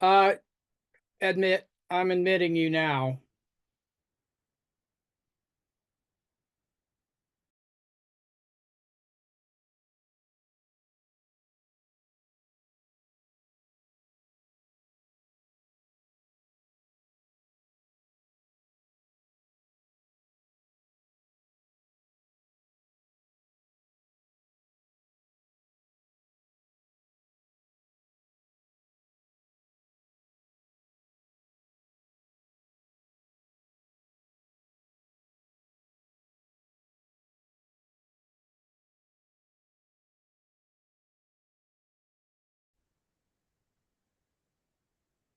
I'm admitting you now.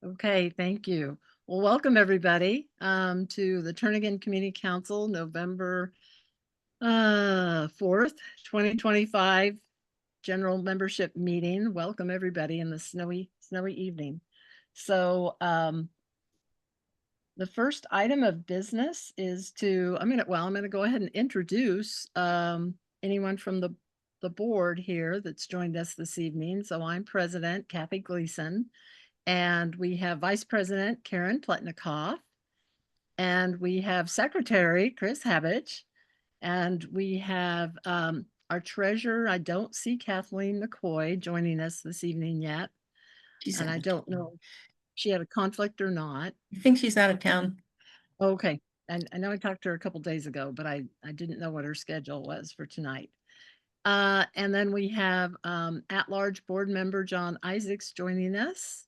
Okay, thank you. Well, welcome everybody to the Turnagain Community Council, November 4th, 2025 general membership meeting. Welcome everybody in the snowy evening. So the first item of business is to, I'm gonna go ahead and introduce anyone from the board here that's joined us this evening. So I'm President Kathy Gleason. And we have Vice President Karen Pletnikoff, and we have Secretary Chris Habich, and we have our treasurer. I don't see Kathleen McCoy joining us this evening yet. And I don't know if she had a conflict or not. I think she's out of town. Okay. And I know I talked to her a couple days ago, but I didn't know what her schedule was for tonight. And then we have at-large board member John Isaacs joining us.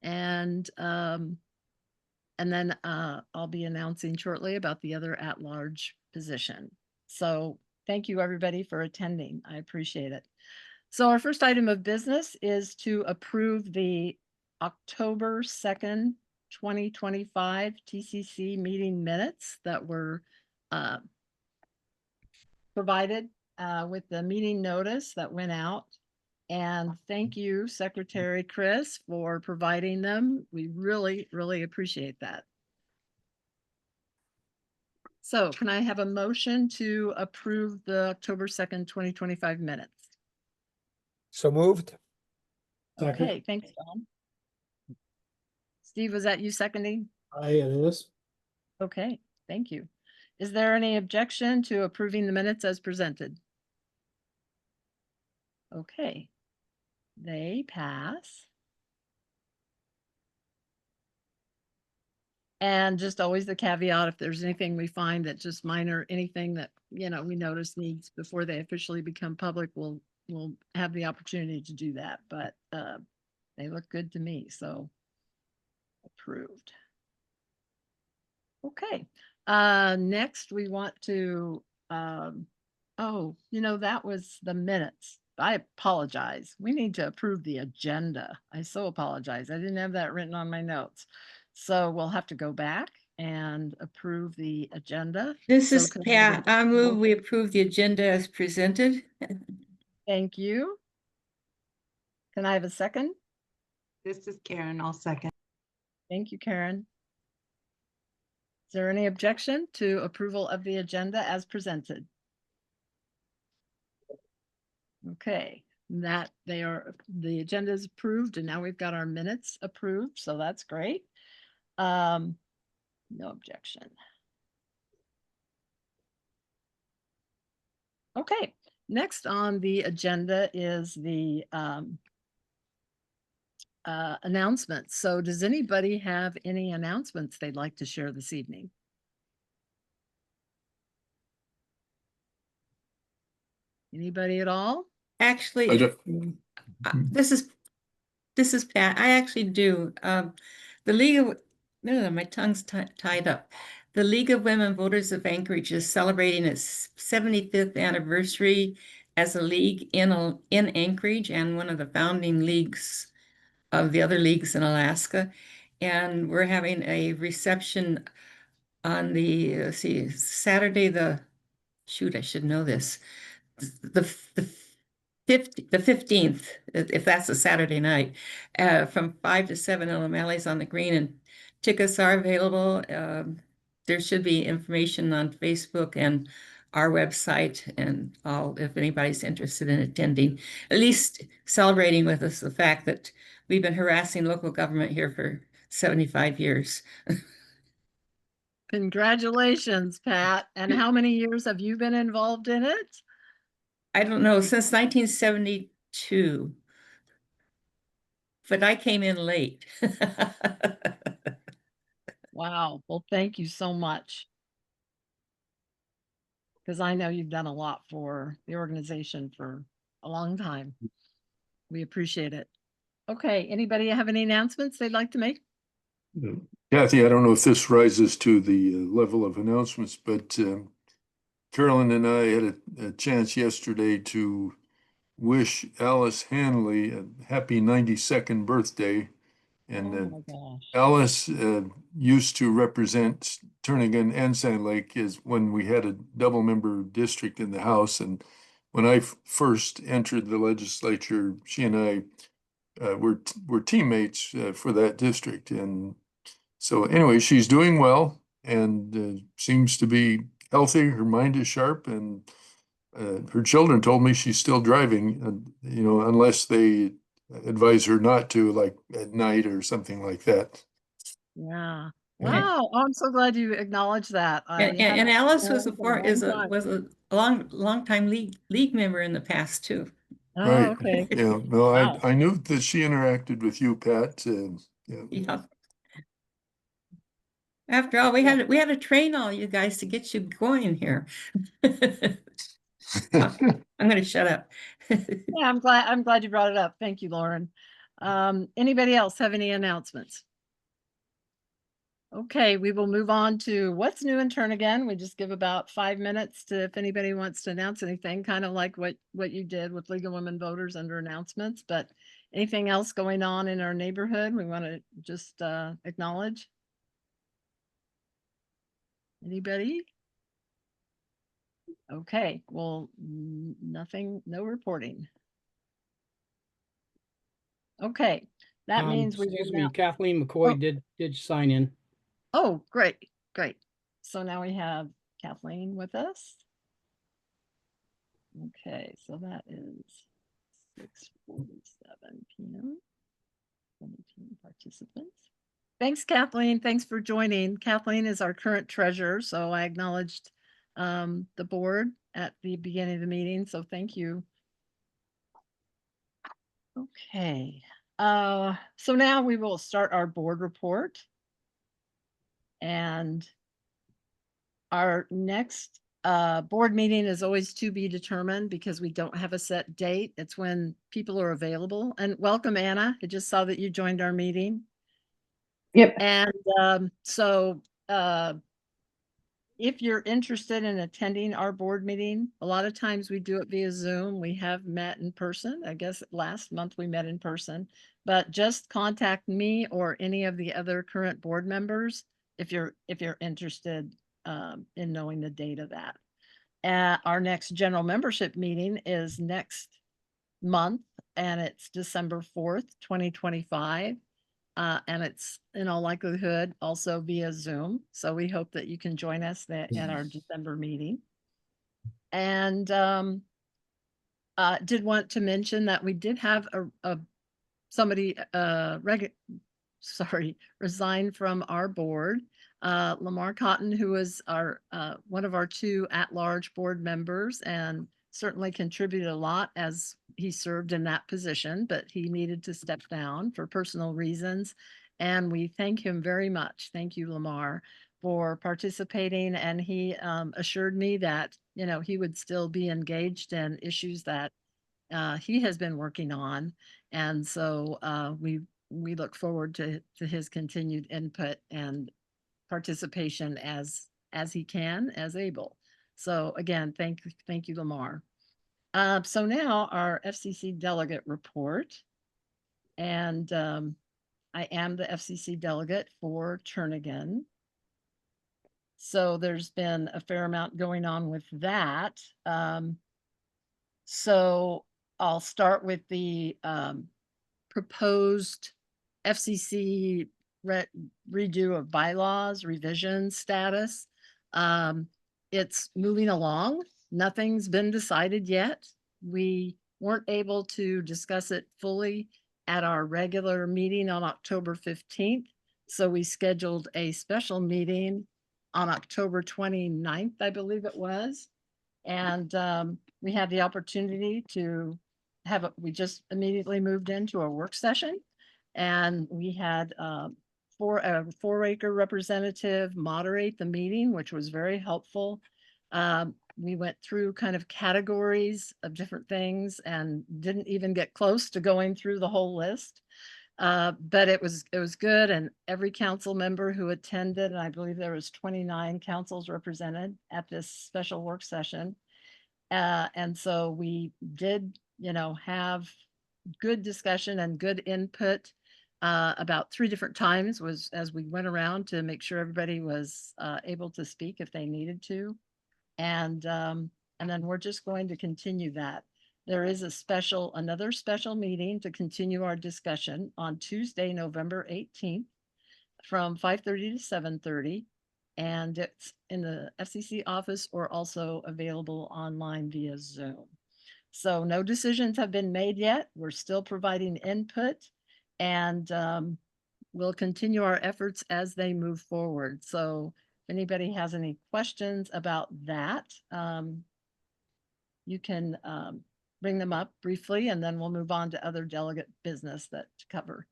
And then I'll be announcing shortly about the other at-large position. So thank you everybody for attending. I appreciate it. So our first item of business is to approve the October 2nd, 2025 TCC meeting minutes that were provided with the meeting notice that went out. And thank you, Secretary Chris, for providing them. We really, really appreciate that. So can I have a motion to approve the October 2nd, 2025 minutes? So moved. Okay, thanks, John. Steve, was that you seconding? It is. Okay, thank you. Is there any objection to approving the minutes as presented? Okay, they pass. And just always the caveat, if there's anything we find that just minor, anything that, we notice needs before they officially become public, we'll have the opportunity to do that. But they look good to me, so approved. Okay, next we want to, that was the minutes. I apologize. We need to approve the agenda. I so apologize. I didn't have that written on my notes. So we'll have to go back and approve the agenda. This is Pat. I move we approve the agenda as presented. Thank you. Can I have a second? This is Karen. I'll second. Thank you, Karen. Is there any objection to approval of the agenda as presented? Okay, the agenda is approved and now we've got our minutes approved, so that's great. No objection. Okay, next on the agenda is the announcements. So does anybody have any announcements they'd like to share this evening? Anybody at all? Actually, this is Pat. I actually do. The League of my tongue's tied up. The League of Women Voters of Anchorage is celebrating its 75th anniversary as a league in Anchorage and one of the founding leagues of the other leagues in Alaska. And we're having a reception on the Saturday, I should know this. The 15th, if that's a Saturday night, from 5 to 7 in O'Malley's on the Green, and tickets are available. There should be information on Facebook and our website and all, if anybody's interested in attending, at least celebrating with us the fact that we've been harassing local government here for 75 years. Congratulations, Pat. And how many years have you been involved in it? I don't know, since 1972. But I came in late. Wow. Well, thank you so much. Because I know you've done a lot for the organization for a long time. We appreciate it. Okay, anybody have any announcements they'd like to make? Kathy, I don't know if this rises to the level of announcements, but Carolyn and I had a chance yesterday to wish Alice Hanley a happy 92nd birthday. And Oh my gosh. Alice used to represent Turnagain and Sand Lake is when we had a double member district in the House. And when I first entered the legislature, she and I were teammates for that district. And so anyway, she's doing well and seems to be healthy. Her mind is sharp, and her children told me she's still driving, you know, unless they advise her not to, like at night or something like that. Yeah. Yeah. Wow. Oh, I'm so glad you acknowledged that. And hadn't Alice was known for a long time. was a long time league member in the past too. Oh, Right. okay. Yeah. No, Wow. I knew that she interacted with you, Pat. Yeah. Yeah. After all, we had to train all you guys to get you going here. I'm gonna shut up. Yeah, I'm glad you brought it up. Thank you, Lauren. Anybody else have any announcements? Okay, we will move on to what's new in Turnagain. We just give about 5 minutes to if anybody wants to announce anything, kind of like what you did with League of Women Voters under announcements, but anything else going on in our neighborhood we want to just acknowledge? Anybody? Okay, well, nothing, no reporting. Okay, that means we will Excuse me, now. Kathleen McCoy Oh. did sign in. Oh, great, great. So now we have Kathleen with us. Okay, so that is 6:47 p.m. 17 participants. Thanks, Kathleen. Thanks for joining. Kathleen is our current treasurer, so I acknowledged the board at the beginning of the meeting, so thank you. Okay, so now we will start our board report. And our next board meeting is always to be determined because we don't have a set date. It's when people are available. And welcome, Anna. I just saw that you joined our meeting. Yep. And so if you're interested in attending our board meeting, a lot of times we do it via Zoom. We have met in person. I guess last month we met in person, but just contact me or any of the other current board members if you're interested in knowing the date of that. Our next general membership meeting is next month, and it's December 4th, 2025. And it's in all likelihood also via Zoom. So we hope that you can join us at our December meeting. And did want to mention that we did have somebody resign from our board. Lamar Cotton, who was our one of our 2 at-large board members and certainly contributed a lot as he served in that position, but he needed to step down for personal reasons. And we thank him very much. Thank you, Lamar, for participating. And he assured me that, you know, he would still be engaged in issues that he has been working on. And so we look forward to his continued input and participation as he can, as able. So again, thank you, Lamar. So now our FCC delegate report. And I am the FCC delegate for Turnagain. So there's been a fair amount going on with that. So I'll start with the proposed FCC redo of bylaws revision status. it's moving along. Nothing's been decided yet. We weren't able to discuss it fully at our regular meeting on October 15th. So we scheduled a special meeting on October 29th, I believe it was. And we had the opportunity to we just immediately moved into a work session. And we had a 4-acre representative moderate the meeting, which was very helpful. We went through kind of categories of different things and didn't even get close to going through the whole list. But it was good, and every council member who attended, and I believe there was 29 councils represented at this special work session. And so we did, have good discussion and good input about 3 different times as we went around to make sure everybody was able to speak if they needed to. And then we're just going to continue that. There is another special meeting to continue our discussion on Tuesday, November 18th from 5:30 to 7:30. And it's in the FCC office or also available online via Zoom. So no decisions have been made yet. We're still providing input, and we'll continue our efforts as they move forward. So if anybody has any questions about that, you can bring them up briefly, and then we'll move on to other delegate business to cover.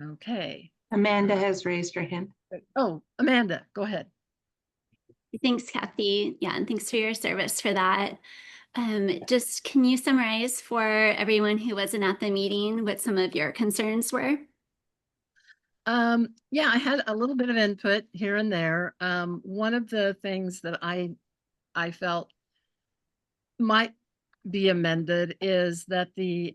Okay. Amanda has raised her hand. Oh, Amanda, go ahead. Thanks, Kathy. Yeah, and thanks for your service for that. Just can you summarize for everyone who wasn't at the meeting what some of your concerns were? Yeah, I had a little bit of input here and there. One of the things that I felt might be amended is that the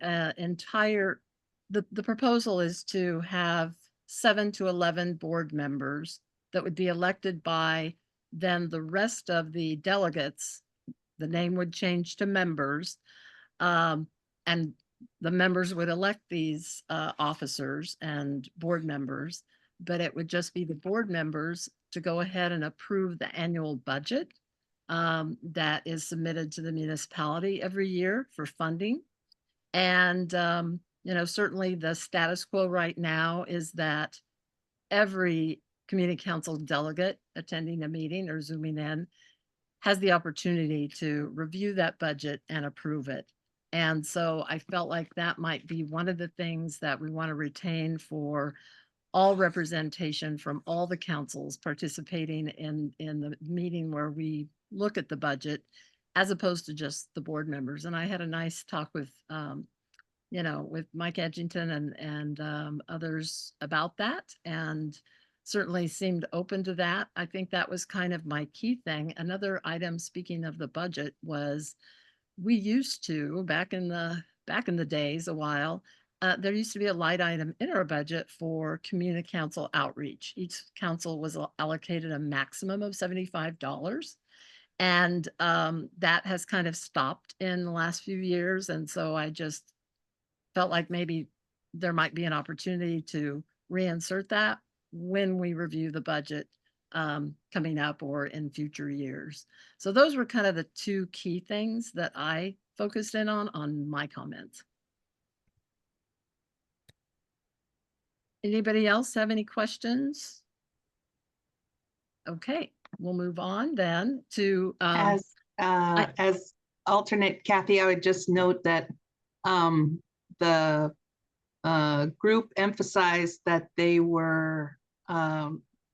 proposal is to have 7 to 11 board members that would be elected by then the rest of the delegates. The name would change to members, and the members would elect these officers and board members, but it would just be the board members to go ahead and approve the annual budget that is submitted to the municipality every year for funding. And, certainly the status quo right now is that every community council delegate attending a meeting or zooming in has the opportunity to review that budget and approve it. And so I felt like that might be one of the things that we want to retain for all representation from all the councils participating in the meeting where we look at the budget, as opposed to just the board members. And I had a nice talk with with Mike Edgington and others about that, and certainly seemed open to that. I think that was kind of my key thing. Another item, speaking of the budget, was we used to, back in the days a while, there used to be a light item in our budget for community council outreach. Each council was allocated a maximum of $75. And that has kind of stopped in the last few years. And so I just felt like maybe there might be an opportunity to reinsert that when we review the budget coming up or in future years. So those were kind of the 2 key things that I focused in on my comments. Anybody else have any questions? Okay, we'll move on then to As alternate Kathy, I would just note that the group emphasized that they were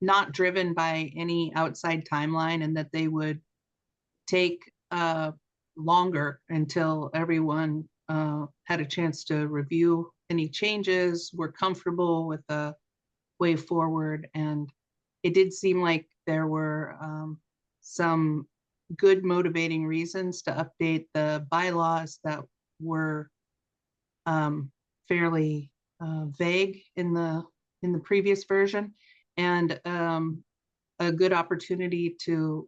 not driven by any outside timeline, and that they would take longer until everyone had a chance to review any changes, were comfortable with the way forward. And it did seem like there were some good motivating reasons to update the bylaws that were fairly vague in the previous version, and a good opportunity to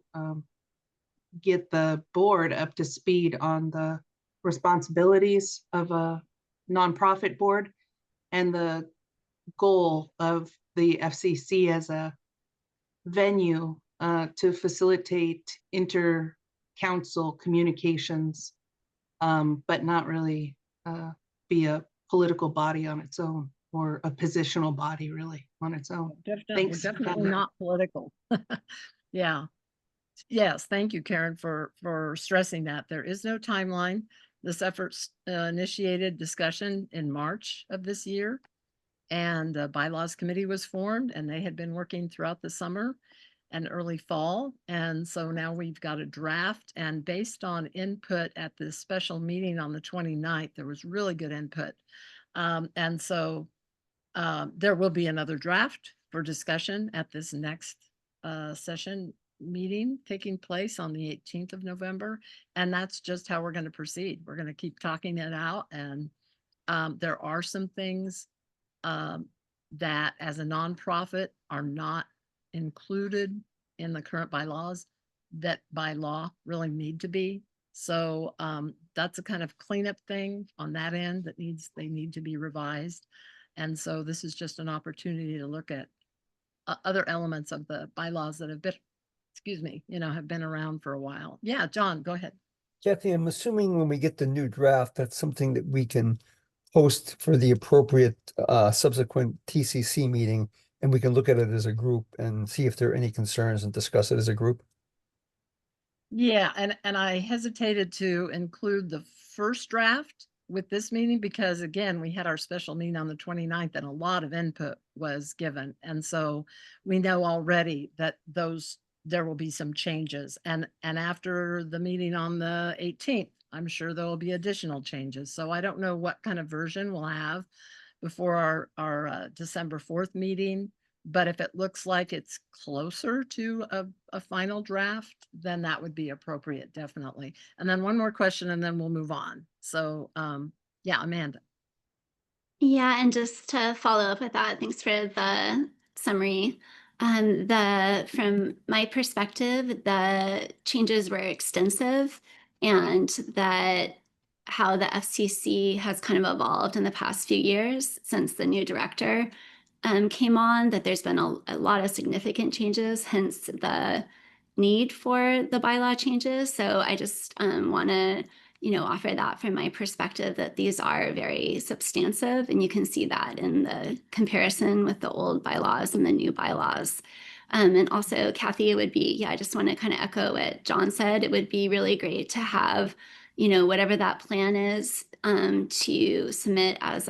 get the board up to speed on the responsibilities of a nonprofit board and the goal of the FCC as a venue to facilitate inter-council communications, but not really be a political body on its own, or a positional body really on its own. Definitely, Thanks, definitely Karen. not political. Yeah. Yes, thank you, Karen, for stressing that. There is no timeline. This effort's initiated discussion in March of this year. And the bylaws committee was formed, and they had been working throughout the summer and early fall. And so now we've got a draft, and based on input at this special meeting on the 29th, there was really good input. And so there will be another draft for discussion at this next session meeting taking place on the 18th of November. And that's just how we're going to proceed. We're going to keep talking it out. And there are some things that as a nonprofit are not included in the current bylaws that by law really need to be. So that's a kind of cleanup thing on that end that they need to be revised. And so this is just an opportunity to look at other elements of the bylaws that have been, excuse me, have been around for a while. Yeah, John, go ahead. Kathy, I'm assuming when we get the new draft, that's something that we can post for the appropriate subsequent TCC meeting, and we can look at it as a group and see if there are any concerns and discuss it as a group. Yeah, and I hesitated to include the first draft with this meeting because again, we had our special meeting on the 29th and a lot of input was given. And so we know already that there will be some changes, and after the meeting on the 18th, I'm sure there will be additional changes. So I don't know what kind of version we'll have before our December 4th meeting. But if it looks like it's closer to a final draft, then that would be appropriate, definitely. And then one more question and then we'll move on. So yeah, Amanda. Yeah, and just to follow up with that, thanks for the summary. From my perspective, the changes were extensive, and that how the FCC has kind of evolved in the past few years since the new director came on, that there's been a lot of significant changes, hence the need for the bylaw changes. So I just want to offer that from my perspective, that these are very substantive, and you can see that in the comparison with the old bylaws and the new bylaws. And also, Kathy, it would be, I just want to kind of echo what John said. It would be really great to have, whatever that plan is, to submit as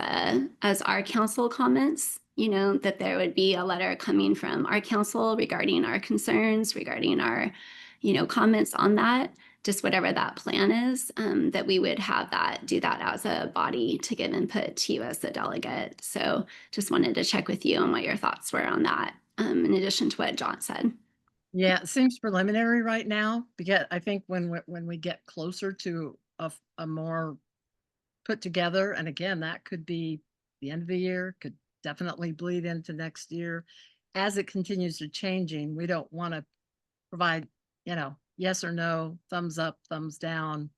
our council comments, that there would be a letter coming from our council regarding our concerns, regarding our, comments on that. Just whatever that plan is, that we would have do that as a body to give input to you as the delegate. So just wanted to check with you on what your thoughts were on that, in addition to what John said. Yeah, it seems preliminary right now, because I think when we get closer to a more put together, and again, that could be the end of the year, could definitely bleed into next year. As it continues to changing, we don't want to provide, yes or no, thumbs up, thumbs down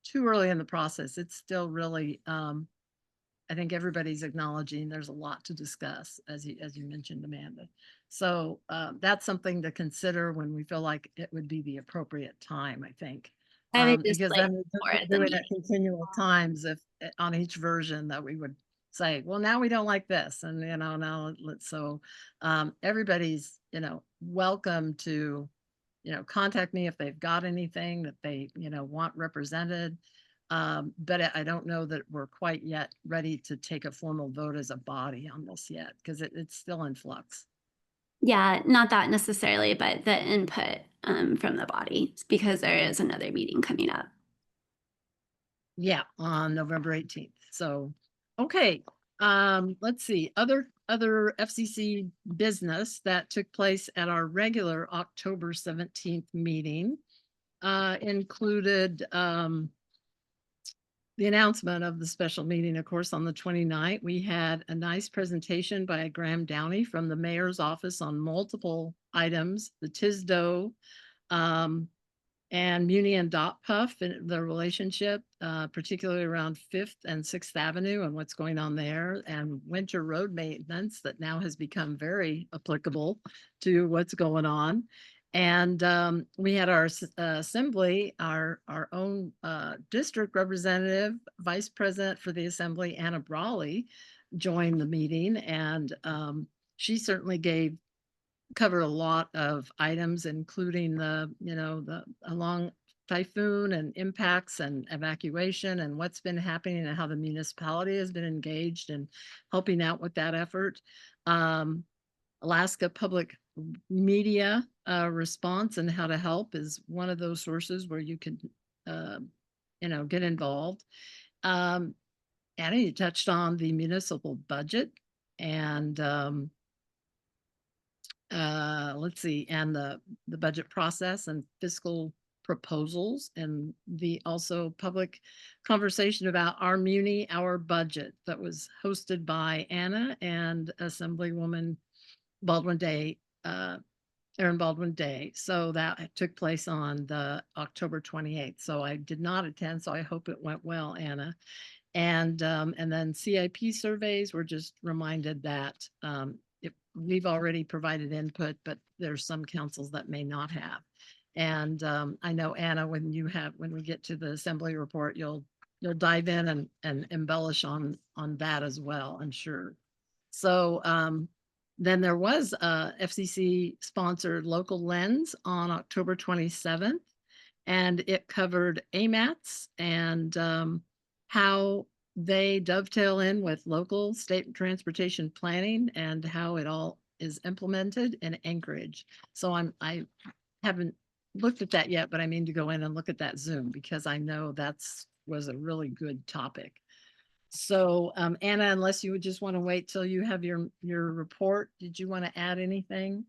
too early in the process. It's still really, I think everybody's acknowledging there's a lot to discuss, as you mentioned, Amanda. So that's something to consider when we feel like it would be the appropriate time, I think. I would just Because like then more we're at the doing it meeting. continual times if on each version that we would say, well, now we don't like this, and now let's, so everybody's welcome to contact me if they've got anything that they want represented. But I don't know that we're quite yet ready to take a formal vote as a body on this yet, because it's still in flux. Yeah, not that necessarily, but the input from the body, because there is another meeting coming up. Yeah, on November 18th. So, okay. Let's see, other FCC business that took place at our regular October 17th meeting included the announcement of the special meeting. Of course, on the 29th, we had a nice presentation by Graham Downey from the mayor's office on multiple items, the TISDO And Muni and Dot Puff and the relationship, particularly around 5th and 6th Avenue and what's going on there, and winter road maintenance that now has become very applicable to what's going on. And we had our assembly, our own district representative, vice president for the assembly, Anna Brawley, joined the meeting, and she certainly covered a lot of items, including the along typhoon and impacts and evacuation and what's been happening and how the municipality has been engaged in helping out with that effort. Alaska Public Media response and how to help is one of those sources where you can, get involved. Anna, you touched on the municipal budget and let's see, and the budget process and fiscal proposals, and the also public conversation about our muni, our budget, that was hosted by Anna and Assemblywoman Baldwin Day, Erin Baldwin Day. So that took place on the October 28th. So I did not attend, so I hope it went well, Anna. And then CIP surveys, we're just reminded that we've already provided input, but there's some councils that may not have. And I know, Anna, when we get to the assembly report, you'll dive in and embellish on that as well, I'm sure. So then there was a FCC sponsored local lens on October 27th, and it covered AMATs and how they dovetail in with local state transportation planning and how it all is implemented in Anchorage. So I haven't looked at that yet, but I mean to go in and look at that Zoom because I know was a really good topic. So Anna, unless you would just want to wait till you have your report, did you want to add anything?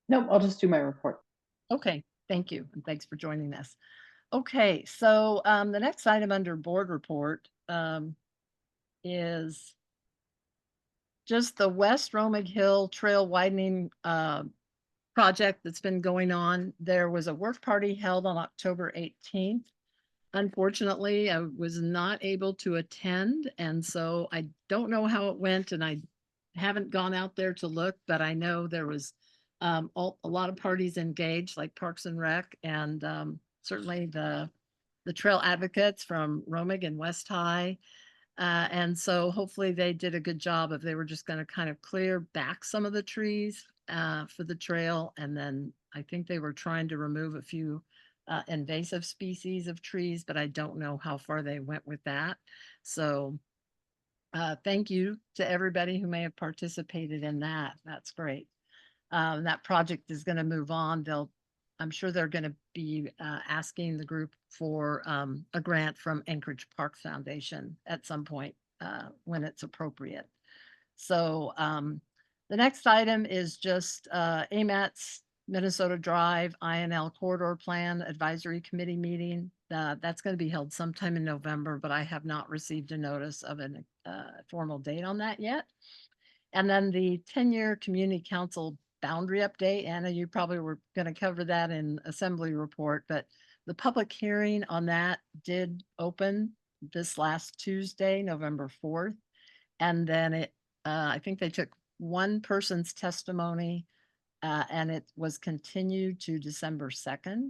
Nope, I'll just do my report. Okay, thank you. And thanks for joining us. Okay, so the next item under board report is just the West Romig Hill Trail widening project that's been going on. There was a work party held on October 18th. Unfortunately, I was not able to attend, and so I don't know how it went, and I haven't gone out there to look, but I know there was a lot of parties engaged, like Parks and Rec, and certainly the trail advocates from Romig and West High. And so hopefully they did a good job if they were just going to kind of clear back some of the trees for the trail. And then I think they were trying to remove a few invasive species of trees, but I don't know how far they went with that. So thank you to everybody who may have participated in that. That's great. That project is going to move on. I'm sure they're going to be asking the group for a grant from Anchorage Park Foundation at some point when it's appropriate. So the next item is just AMAT's Minnesota Drive INL Corridor Plan Advisory Committee meeting. That's going to be held sometime in November, but I have not received a notice of a formal date on that yet. And then the 10-year Community Council boundary update. Anna, you probably were going to cover that in assembly report, but the public hearing on that did open this last Tuesday, November 4th. And then I think they took one person's testimony and it was continued to December 2nd.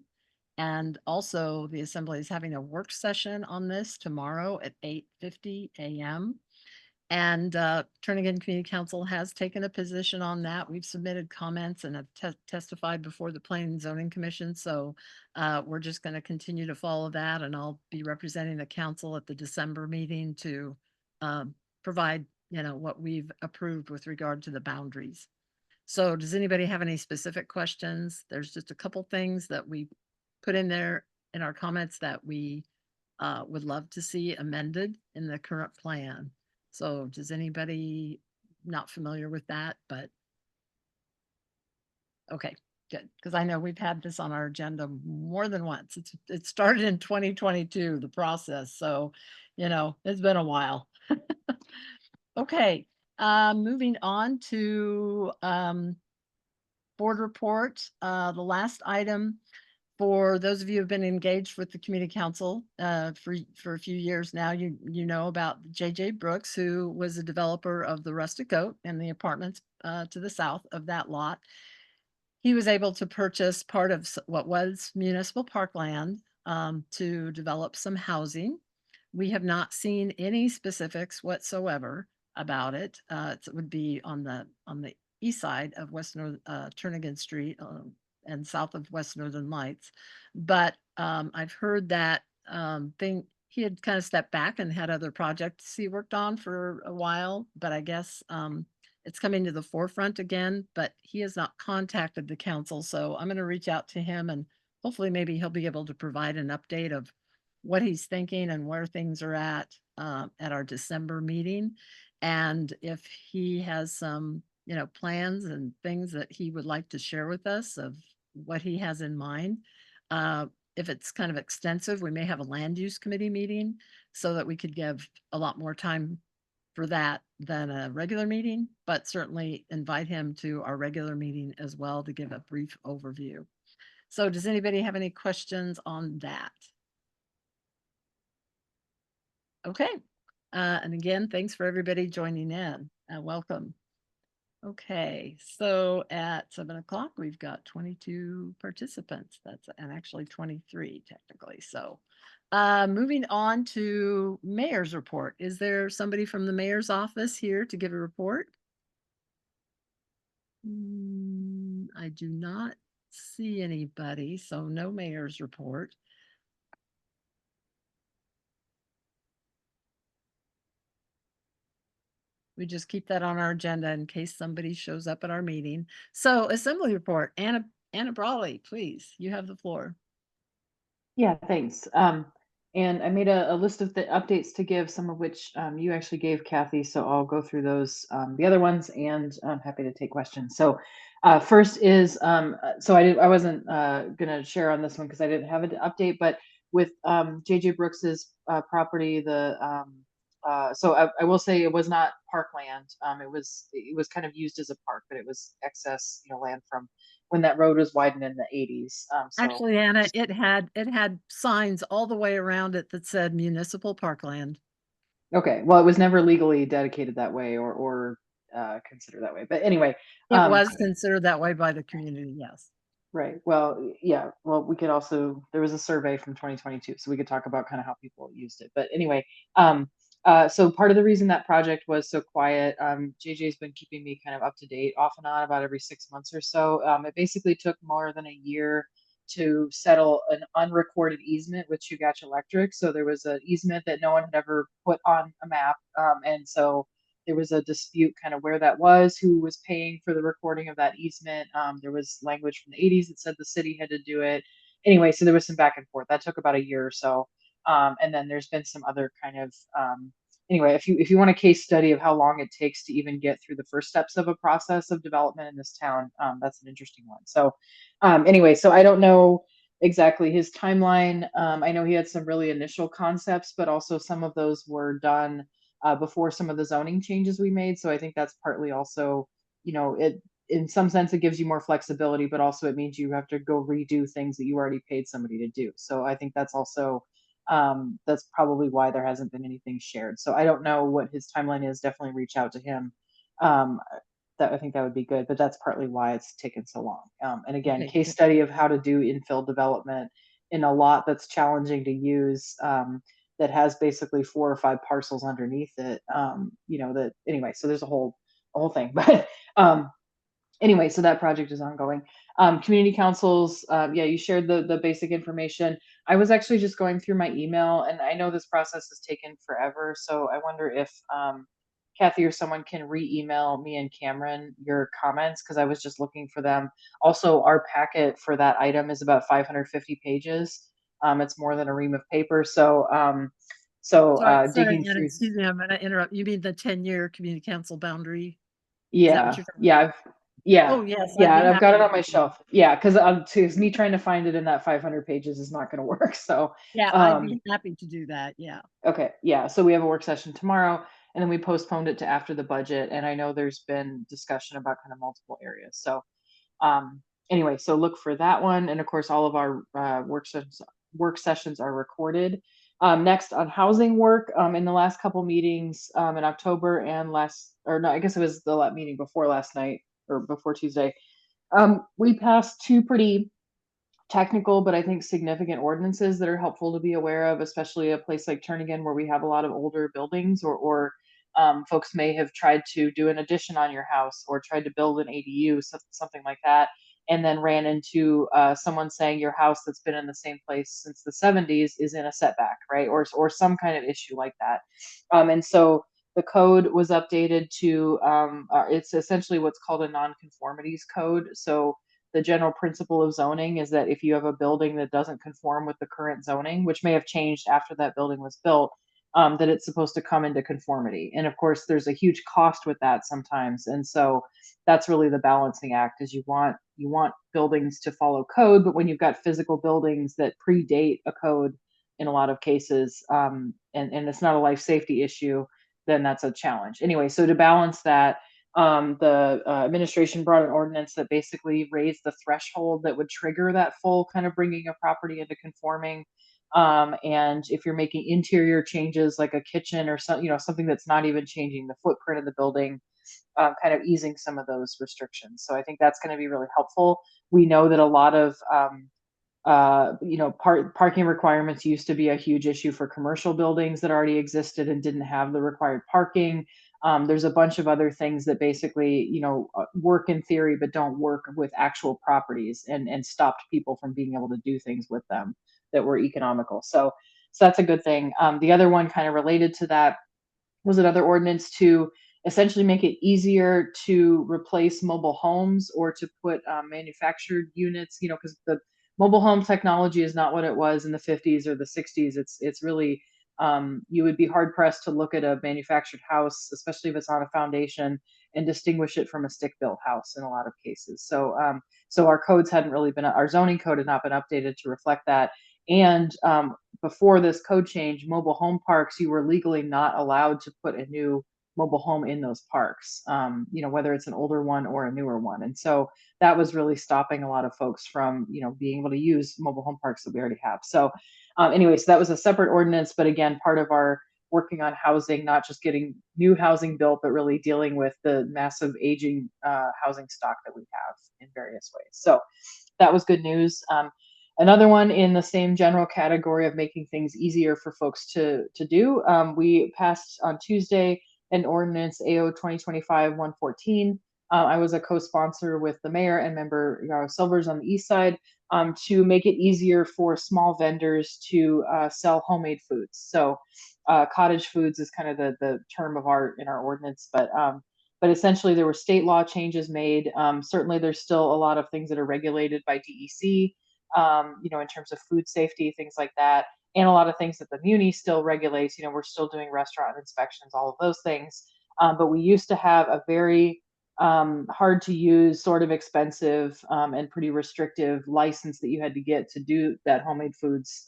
And also the assembly is having a work session on this tomorrow at 8:50 a.m. And Turnagain Community Council has taken a position on that. We've submitted comments and have testified before the Planning and Zoning Commission. So we're just going to continue to follow that, and I'll be representing the council at the December meeting to provide, what we've approved with regard to the boundaries. So does anybody have any specific questions? There's just a couple things that we put in there in our comments that we would love to see amended in the current plan. So does anybody not familiar with that, but okay, good. Because I know we've had this on our agenda more than once. It started in 2022, the process. So, it's been a while. Okay, moving on to board report. The last item, for those of you who have been engaged with the community council for a few years now, you know about JJ Brooks, who was a developer of the Rustic Oak and the apartments to the south of that lot. He was able to purchase part of what was municipal parkland to develop some housing. We have not seen any specifics whatsoever about it. It would be on the east side of West Turnagain Street and south of West Northern Lights. But I've heard that he had kind of stepped back and had other projects he worked on for a while, but I guess it's coming to the forefront again, but he has not contacted the council. So I'm going to reach out to him and hopefully maybe he'll be able to provide an update of what he's thinking and where things are at our December meeting. And if he has some, plans and things that he would like to share with us of what he has in mind. If it's kind of extensive, we may have a land use committee meeting so that we could give a lot more time for that than a regular meeting, but certainly invite him to our regular meeting as well to give a brief overview. So does anybody have any questions on that? Okay. And again, thanks for everybody joining in. Welcome. Okay, so at 7 o'clock, we've got 22 participants. And actually 23 technically. So moving on to mayor's report. Is there somebody from the mayor's office here to give a report? I do not see anybody, so no mayor's report. We just keep that on our agenda in case somebody shows up at our meeting. So assembly report, Anna Brawley, please, you have the floor. Yeah, thanks. And I made a list of the updates to give, some of which you actually gave, Kathy. So I'll go through those, the other ones, and I'm happy to take questions. So first is, so I wasn't gonna share on this one because I didn't have an update, but with JJ Brooks's property, so I will say it was not parkland. It was kind of used as a park, but it was excess, land from when that road was widened in the 80s. Actually, Anna, it had signs all the way around it that said municipal parkland. Okay, well, it was never legally dedicated that way or considered that way. But anyway, it was considered that way by the community. Yes. Right. Well, yeah. Well, we could also, there was a survey from 2022, so we could talk about kind of how people used it. But anyway, so part of the reason that project was so quiet, JJ's been keeping me kind of up to date off and on about every 6 months or so. It basically took more than a year to settle an unrecorded easement with Chugach Electric. So there was an easement that no one had ever put on a map. And so there was a dispute kind of where that was, who was paying for the recording of that easement. There was language from the 80s that said the city had to do it. Anyway, so there was some back and forth. That took about a year or so. And then there's been some other kind of, anyway, if you want a case study of how long it takes to even get through the first steps of a process of development in this town, that's an interesting one. So anyway, so I don't know exactly his timeline. I know he had some really initial concepts, but also some of those were done before some of the zoning changes we made. So I think that's partly also, it in some sense it gives you more flexibility, but also it means you have to go redo things that you already paid somebody to do. So I think that's also that's probably why there hasn't been anything shared. So I don't know what his timeline is. Definitely reach out to him. That I think that would be good, but that's partly why it's taken so long. And again, Okay. case study of how to do infill development in a lot that's challenging to use. That has basically 4 or 5 parcels underneath it. That anyway, so there's a whole thing. But anyway, so that project is ongoing. Community councils, yeah, you shared the basic information. I was actually just going through my email, and I know this process has taken forever. So I wonder if Kathy or someone can re-email me and Cameron your comments, because I was just looking for them. Also, our packet for that item is about 550 pages. It's more than a ream of paper. So Sorry, digging Anna, through. excuse me, I'm going to interrupt. You mean the 10-year community council boundary? Yeah, yeah, Oh, yes. I've got it on my shelf. Yeah, because me trying to find it in that 500 pages is not going to work. So yeah, I'd be happy to do that. Yeah. Okay, yeah. So we have a work session tomorrow, and then we postponed it to after the budget. And I know there's been discussion about kind of multiple areas. So Anyway, so look for that one. And of course, all of our work sessions are recorded. Next on housing work, in the last couple meetings in October and I guess it was the meeting before last night or before Tuesday, we passed two pretty technical, but I think significant ordinances that are helpful to be aware of, especially a place like Turnagain where we have a lot of older buildings, or folks may have tried to do an addition on your house or tried to build an ADU, something like that, and then ran into someone saying your house that's been in the same place since the 70s is in a setback, right? Or some kind of issue like that. And so the code was updated to, it's essentially what's called a nonconformities code. So the general principle of zoning is that if you have a building that doesn't conform with the current zoning, which may have changed after that building was built, that it's supposed to come into conformity. And of course, there's a huge cost with that sometimes. And so that's really the balancing act, is you want buildings to follow code, but when you've got physical buildings that predate a code in a lot of cases, and it's not a life safety issue, then that's a challenge. Anyway, so to balance that, the administration brought an ordinance that basically raised the threshold that would trigger that full kind of bringing a property into conforming. And if you're making interior changes like a kitchen or something that's not even changing the footprint of the building, kind of easing some of those restrictions. So I think that's going to be really helpful. We know that a lot of parking requirements used to be a huge issue for commercial buildings that already existed and didn't have the required parking. There's a bunch of other things that basically, work in theory, but don't work with actual properties, and stopped people from being able to do things with them that were economical. So that's a good thing. The other one kind of related to that was another ordinance to essentially make it easier to replace mobile homes or to put manufactured units, because the mobile home technology is not what it was in the 50s or the 60s. It's really, you would be hard pressed to look at a manufactured house, especially if it's on a foundation, and distinguish it from a stick built house in a lot of cases. So our codes hadn't really been, our zoning code had not been updated to reflect that. And before this code change, mobile home parks, you were legally not allowed to put a new mobile home in those parks, whether it's an older one or a newer one. And so that was really stopping a lot of folks from, being able to use mobile home parks that we already have. So anyway, so that was a separate ordinance, but again, part of our working on housing, not just getting new housing built, but really dealing with the massive aging housing stock that we have in various ways. So that was good news. Another one in the same general category of making things easier for folks to do, we passed on Tuesday an ordinance AO 2025-114. I was a co-sponsor with the mayor and member Silvers on the east side, to make it easier for small vendors to sell homemade foods. So cottage foods is kind of the term of in our ordinance, but essentially there were state law changes made. Certainly there's still a lot of things that are regulated by DEC, in terms of food safety, things like that, and a lot of things that the Muni still regulates. We're still doing restaurant inspections, all of those things. But we used to have a very hard to use, sort of expensive, and pretty restrictive license that you had to get to do that homemade foods,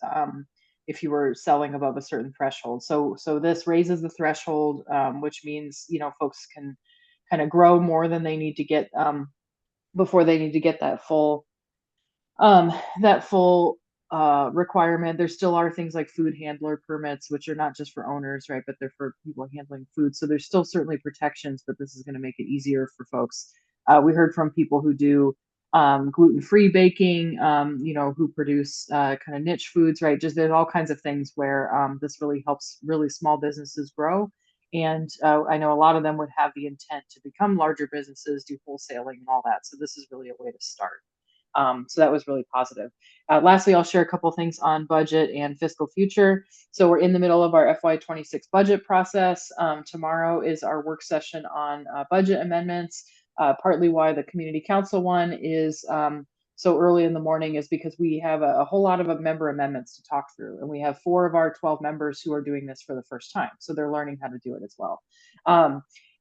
if you were selling above a certain threshold. So this raises the threshold, which means, folks can kind of grow more than they need to get, before they need to get that full requirement. There still are things like food handler permits, which are not just for owners, right, but they're for people handling food. So there's still certainly protections, but this is going to make it easier for folks. We heard from people who do gluten-free baking, who produce kind of niche foods, right? Just there's all kinds of things where this really helps really small businesses grow. And I know a lot of them would have the intent to become larger businesses, do wholesaling and all that. So this is really a way to start. So that was really positive. Lastly, I'll share a couple things on budget and fiscal future. So we're in the middle of our FY26 budget process. Tomorrow is our work session on budget amendments. Partly why the community council one is so early in the morning is because we have a whole lot of member amendments to talk through. And we have 4 of our 12 members who are doing this for the first time. So they're learning how to do it as well.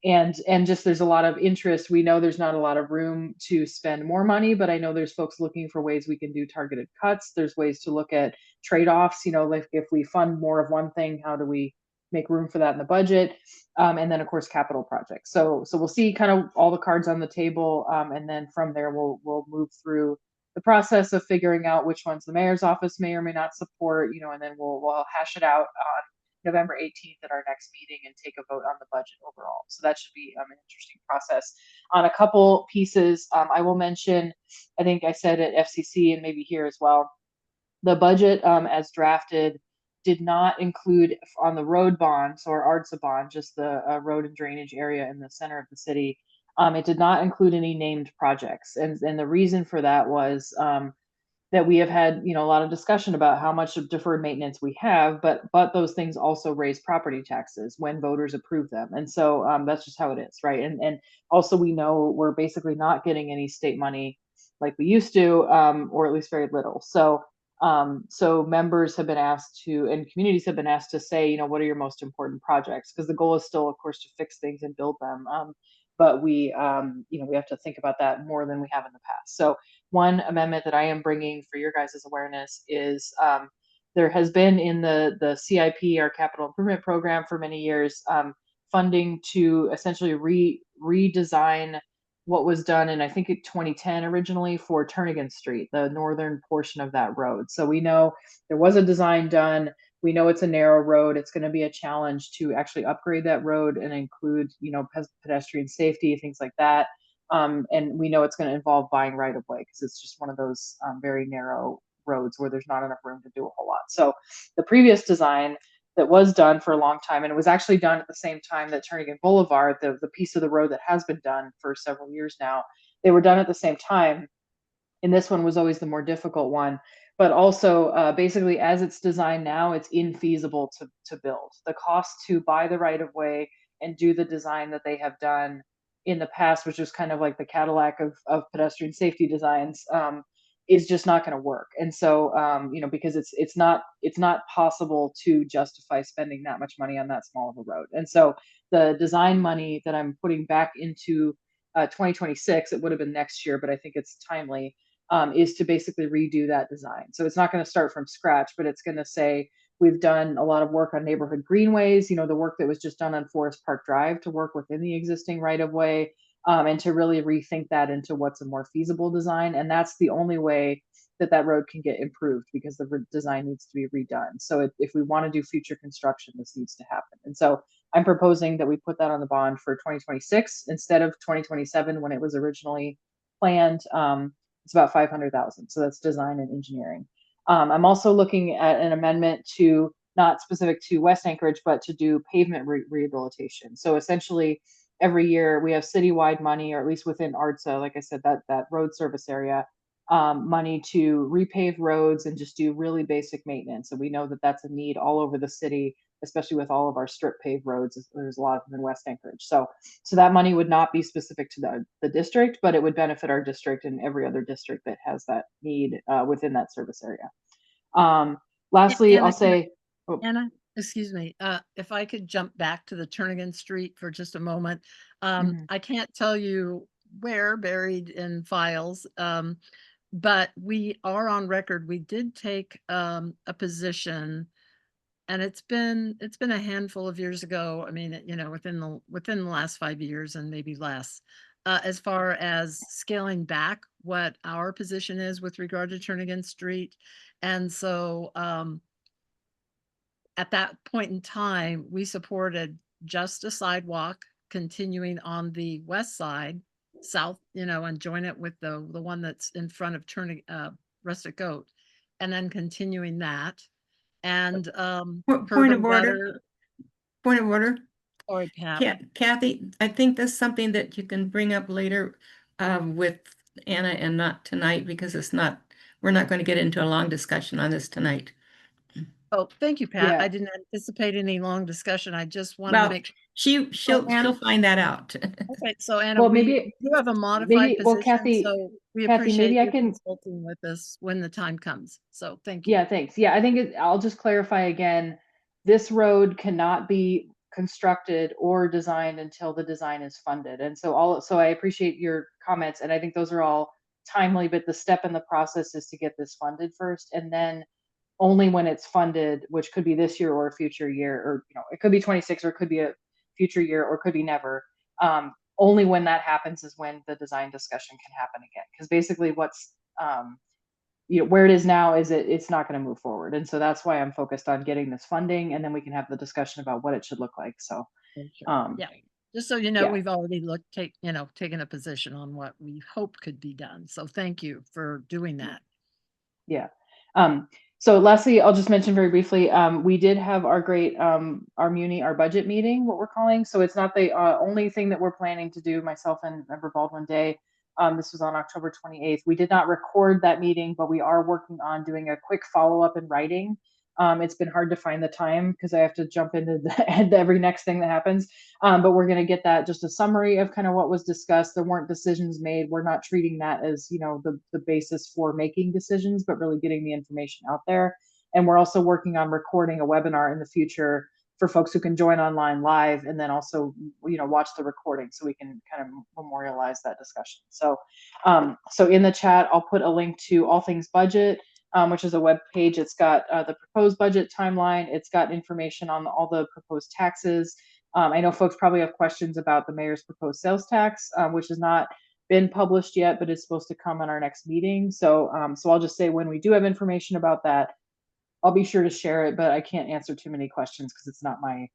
And just there's a lot of interest. We know there's not a lot of room to spend more money, but I know there's folks looking for ways we can do targeted cuts. There's ways to look at trade-offs, like if we fund more of one thing, how do we make room for that in the budget. And then of course, capital projects. So we'll see kind of all the cards on the table. And then from there, we'll move through the process of figuring out which ones the mayor's office may or may not support, and then we'll hash it out on November 18th at our next meeting and take a vote on the budget overall. So that should be an interesting process. On a couple pieces, I will mention, I think I said at FCC and maybe here as well, the budget as drafted did not include on the road bonds or ARDSA bond, just the road and drainage area in the center of the city. It did not include any named projects. And the reason for that was that we have had, a lot of discussion about how much of deferred maintenance we have, but those things also raise property taxes when voters approve them. And so that's just how it is, right? And also we know we're basically not getting any state money like we used to, or at least very little. So members have been asked to, and communities have been asked to say, what are your most important projects? Because the goal is still, of course, to fix things and build them. But we have to think about that more than we have in the past. So one amendment that I am bringing for your guys' awareness is there has been in the CIP, our capital improvement program, for many years, funding to essentially redesign what was done in, I think, 2010 originally for Turnagain Street, the northern portion of that road. So we know there was a design done. We know it's a narrow road. It's going to be a challenge to actually upgrade that road and include, pedestrian safety, things like that. And we know it's going to involve buying right of way because it's just one of those very narrow roads where there's not enough room to do a whole lot. So the previous design that was done for a long time, and it was actually done at the same time that Turnagain Boulevard, the piece of the road that has been done for several years now, they were done at the same time. And this one was always the more difficult one. But also, basically, as it's designed now, it's infeasible to build. The cost to buy the right of way and do the design that they have done in the past, which was kind of like the Cadillac of pedestrian safety designs, is just not going to work. And so, because it's not possible to justify spending that much money on that small of a road. And so the design money that I'm putting back into 2026, it would have been next year, but I think it's timely, is to basically redo that design. So it's not going to start from scratch, but it's going to say, we've done a lot of work on neighborhood greenways, the work that was just done on Forest Park Drive to work within the existing right of way, and to really rethink that into what's a more feasible design. And that's the only way that road can get improved, because the design needs to be redone. So if we want to do future construction, this needs to happen. And so I'm proposing that we put that on the bond for 2026 instead of 2027 when it was originally planned. It's about 500,000. So that's design and engineering. I'm also looking at an amendment to, not specific to West Anchorage, but to do pavement rehabilitation. So essentially, every year we have citywide money, or at least within ARDSA, like I said, that road service area, money to repave roads and just do really basic maintenance. And we know that that's a need all over the city, especially with all of our strip paved roads. There's a lot of them in West Anchorage. So that money would not be specific to the district, but it would benefit our district and every other district that has that need within that service area. Lastly, Anna, I'll say, Anna, excuse me, if I could jump back to the Turnagain Street for just a moment. I can't tell you where buried in files, but we are on record. We did take a position, and it's been a handful of years ago. I mean, within the last 5 years and maybe less, as far as scaling back what our position is with regard to Turnagain Street. And so at that point in time, we supported just a sidewalk continuing on the west side, south, and join it with the one that's in front of Rustic Goat, and then continuing that. And Point of order. Point of order. Sorry, Pat. Kathy, I think that's something that you can bring up later with Anna, and not tonight, because we're not going to get into a long discussion on this tonight. Oh, thank you, Pat. Yeah. I didn't anticipate any long discussion. I just wanted to make sure. She'll find that out. Okay, so Anna, well, we do have a modified position, Kathy, so we Kathy, appreciate maybe I you can consulting with us when the time comes. So thank you. Yeah, thanks. Yeah, I think I'll just clarify again, this road cannot be constructed or designed until the design is funded. And so I appreciate your comments, and I think those are all timely, but the step in the process is to get this funded first. And then only when it's funded, which could be this year or a future year, or it could be 26 or it could be a future year or could be never. Only when that happens is when the design discussion can happen again. Because basically what's where it is now is it's not going to move forward. And so that's why I'm focused on getting this funding, and then we can have the discussion about what it should look like. So Yeah, just so you know, yeah. we've already taken a position on what we hope could be done. So thank you for doing that. Yeah. So lastly, I'll just mention very briefly, we did have our great, our budget meeting, what we're calling. So it's not the only thing that we're planning to do, myself and Member Baldwin Day. This was on October 28th. We did not record that meeting, but we are working on doing a quick follow-up in writing. It's been hard to find the time because I have to jump into every next thing that happens. But we're going to get that, just a summary of kind of what was discussed. There weren't decisions made. We're not treating that as, the basis for making decisions, but really getting the information out there. And we're also working on recording a webinar in the future for folks who can join online live, and then also, watch the recording so we can kind of memorialize that discussion. So, so in the chat, I'll put a link to All Things Budget, which is a web page. It's got the proposed budget timeline. It's got information on all the proposed taxes. I know folks probably have questions about the mayor's proposed sales tax, which has not been published yet, but is supposed to come in our next meeting. So, so I'll just say when we do have information about that, I'll be sure to share it, but I can't answer too many questions because it's not my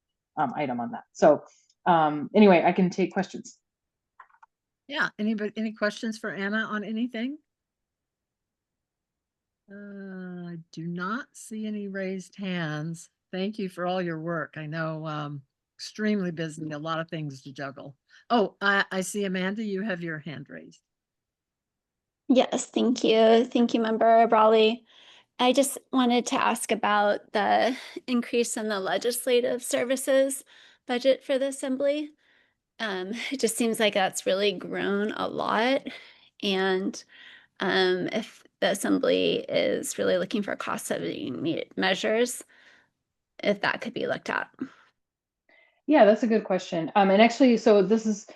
item on that. So anyway, I can take questions. Yeah, any questions for Anna on anything? I do not see any raised hands. Thank you for all your work. I know extremely busy, a lot of things to juggle. Oh, I see Amanda, you have your hand raised. Yes, thank you. Thank you, Member Brawley. I just wanted to ask about the increase in the legislative services budget for the Assembly. It just seems like that's really grown a lot. And if the Assembly is really looking for cost-saving measures, if that could be looked at. Yeah, that's a good question. And actually, so this is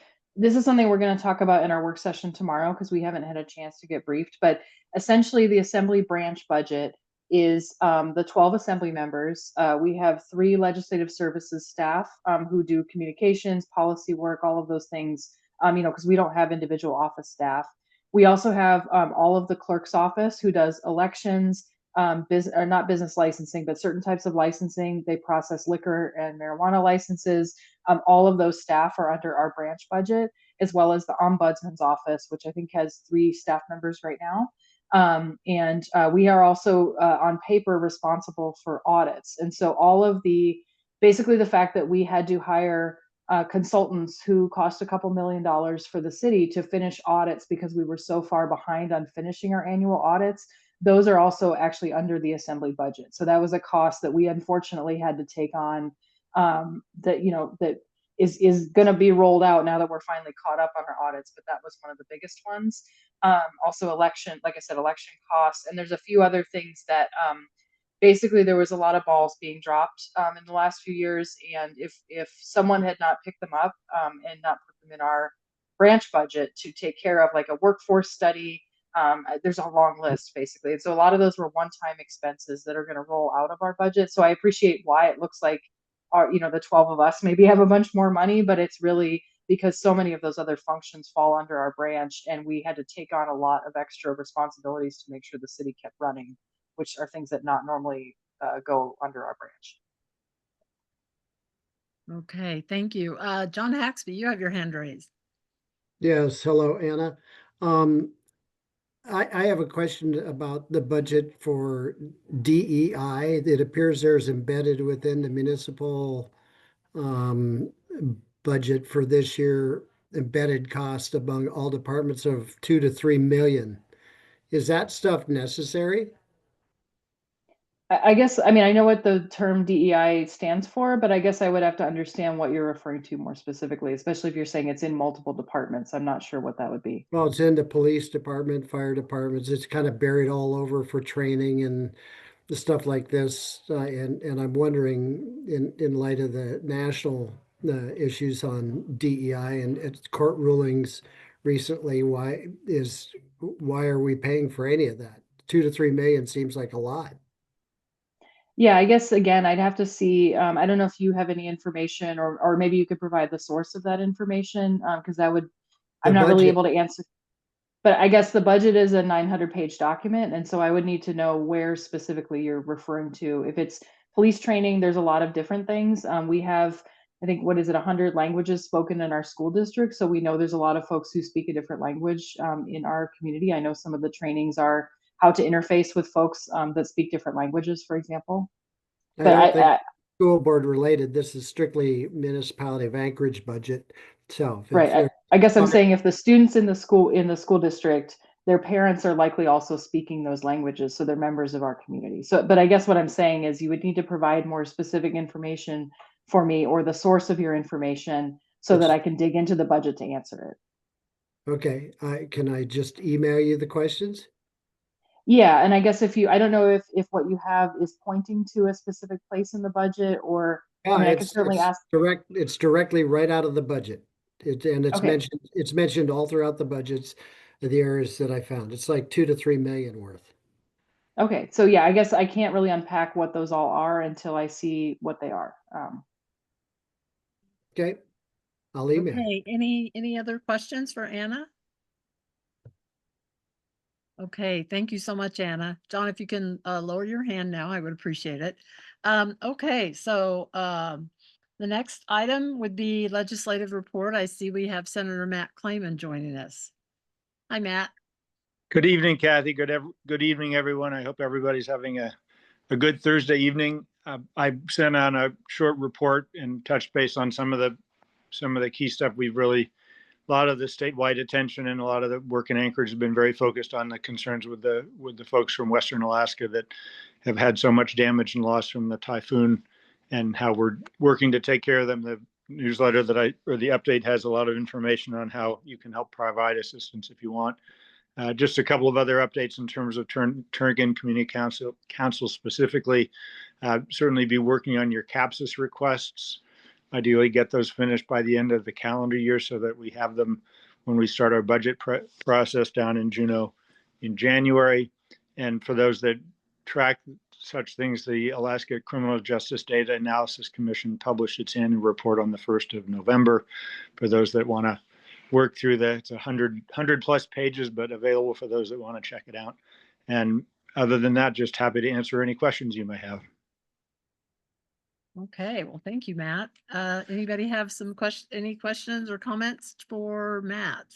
something we're going to talk about in our work session tomorrow because we haven't had a chance to get briefed. But essentially, the Assembly branch budget is the 12 Assembly members. We have 3 legislative services staff who do communications, policy work, all of those things. Because we don't have individual office staff. We also have all of the clerk's office who does elections, not business licensing, but certain types of licensing. They process liquor and marijuana licenses. All of those staff are under our branch budget, as well as the ombudsman's office, which I think has 3 staff members right now. And we are also on paper responsible for audits. And so all of basically the fact that we had to hire consultants who cost a couple $1 million for the city to finish audits because we were so far behind on finishing our annual audits, those are also actually under the Assembly budget. So that was a cost that we unfortunately had to take on, that is going to be rolled out now that we're finally caught up on our audits, but that was one of the biggest ones. Also election, like I said, election costs, and there's a few other things that basically there was a lot of balls being dropped in the last few years, and if someone had not picked them up and not put them in our branch budget to take care of, like a workforce study, there's a long list basically. And so a lot of those were one-time expenses that are going to roll out of our budget. So I appreciate why it looks like the 12 of us maybe have a bunch more money, but it's really because so many of those other functions fall under our branch, and we had to take on a lot of extra responsibilities to make sure the city kept running, which are things that not normally go under our branch. Okay, thank you. John Haxby, you have your hand raised. Yes, hello, Anna. I have a question about the budget for DEI. It appears there's embedded within the municipal budget for this year, embedded cost among all departments of 2 to 3 million. Is that stuff necessary? I guess, I mean, I know what the term DEI stands for, but I guess I would have to understand what you're referring to more specifically, especially if you're saying it's in multiple departments. I'm not sure what that would be. Well, it's in the police department, fire departments. It's kind of buried all over for training and the stuff like this. And I'm wondering, in light of the national issues on DEI and its court rulings recently, why are we paying for any of that? 2 to 3 million seems like a lot. Yeah, I guess again, I'd have to see, I don't know if you have any information or maybe you could provide the source of that information, because that would, I'm The not really budget, able to answer. But I guess the budget is a 900-page document, and so I would need to know where specifically you're referring to. If it's police training, there's a lot of different things. We have, I think, what is it, 100 languages spoken in our school district. So we know there's a lot of folks who speak a different language in our community. I know some of the trainings are how to interface with folks that speak different languages, for example. I But don't think school board related. This is strictly municipality of Anchorage budget itself. If right. they're I guess I'm fine- saying if the students in the school district, their parents are likely also speaking those languages, so they're members of our community. So, but I guess what I'm saying is you would need to provide more specific information for me or the source of your information so that I can dig into the budget to answer it. Okay, can I just email you the questions? Yeah, and I guess I don't know if what you have is pointing to a specific place in the budget or, I Yeah, mean, I could certainly ask. it's directly right out of the budget. And Okay. it's mentioned all throughout the budgets, the areas that I found. It's like 2 to 3 million worth. Okay, so yeah, I guess I can't really unpack what those all are until I see what they are. Okay, I'll email. Okay, any other questions for Anna? Okay, thank you so much, Anna. John, if you can lower your hand now, I would appreciate it. Okay, so the next item would be legislative report. I see we have Senator Matt Clayman joining us. Hi, Matt. Good evening, Kathy. Good evening, everyone. I hope everybody's having a good Thursday evening. I sent on a short report and touched base on some of the key stuff. A lot of the statewide attention and a lot of the work in Anchorage has been very focused on the concerns with the folks from Western Alaska that have had so much damage and loss from the typhoon, and how we're working to take care of them. The newsletter or the update has a lot of information on how you can help provide assistance if you want. Just a couple of other updates in terms of Turnagain Community Council specifically. Certainly be working on your CAPSIS requests. Ideally get those finished by the end of the calendar year so that we have them when we start our budget process down in Juneau in January. And for those that track such things, the Alaska Criminal Justice Data Analysis Commission published its annual report on the 1st of November. For those that want to work through it's 100 plus pages, but available for those that want to check it out. And other than that, just happy to answer any questions you may have. Okay, well, thank you, Matt. Anybody have any questions or comments for Matt?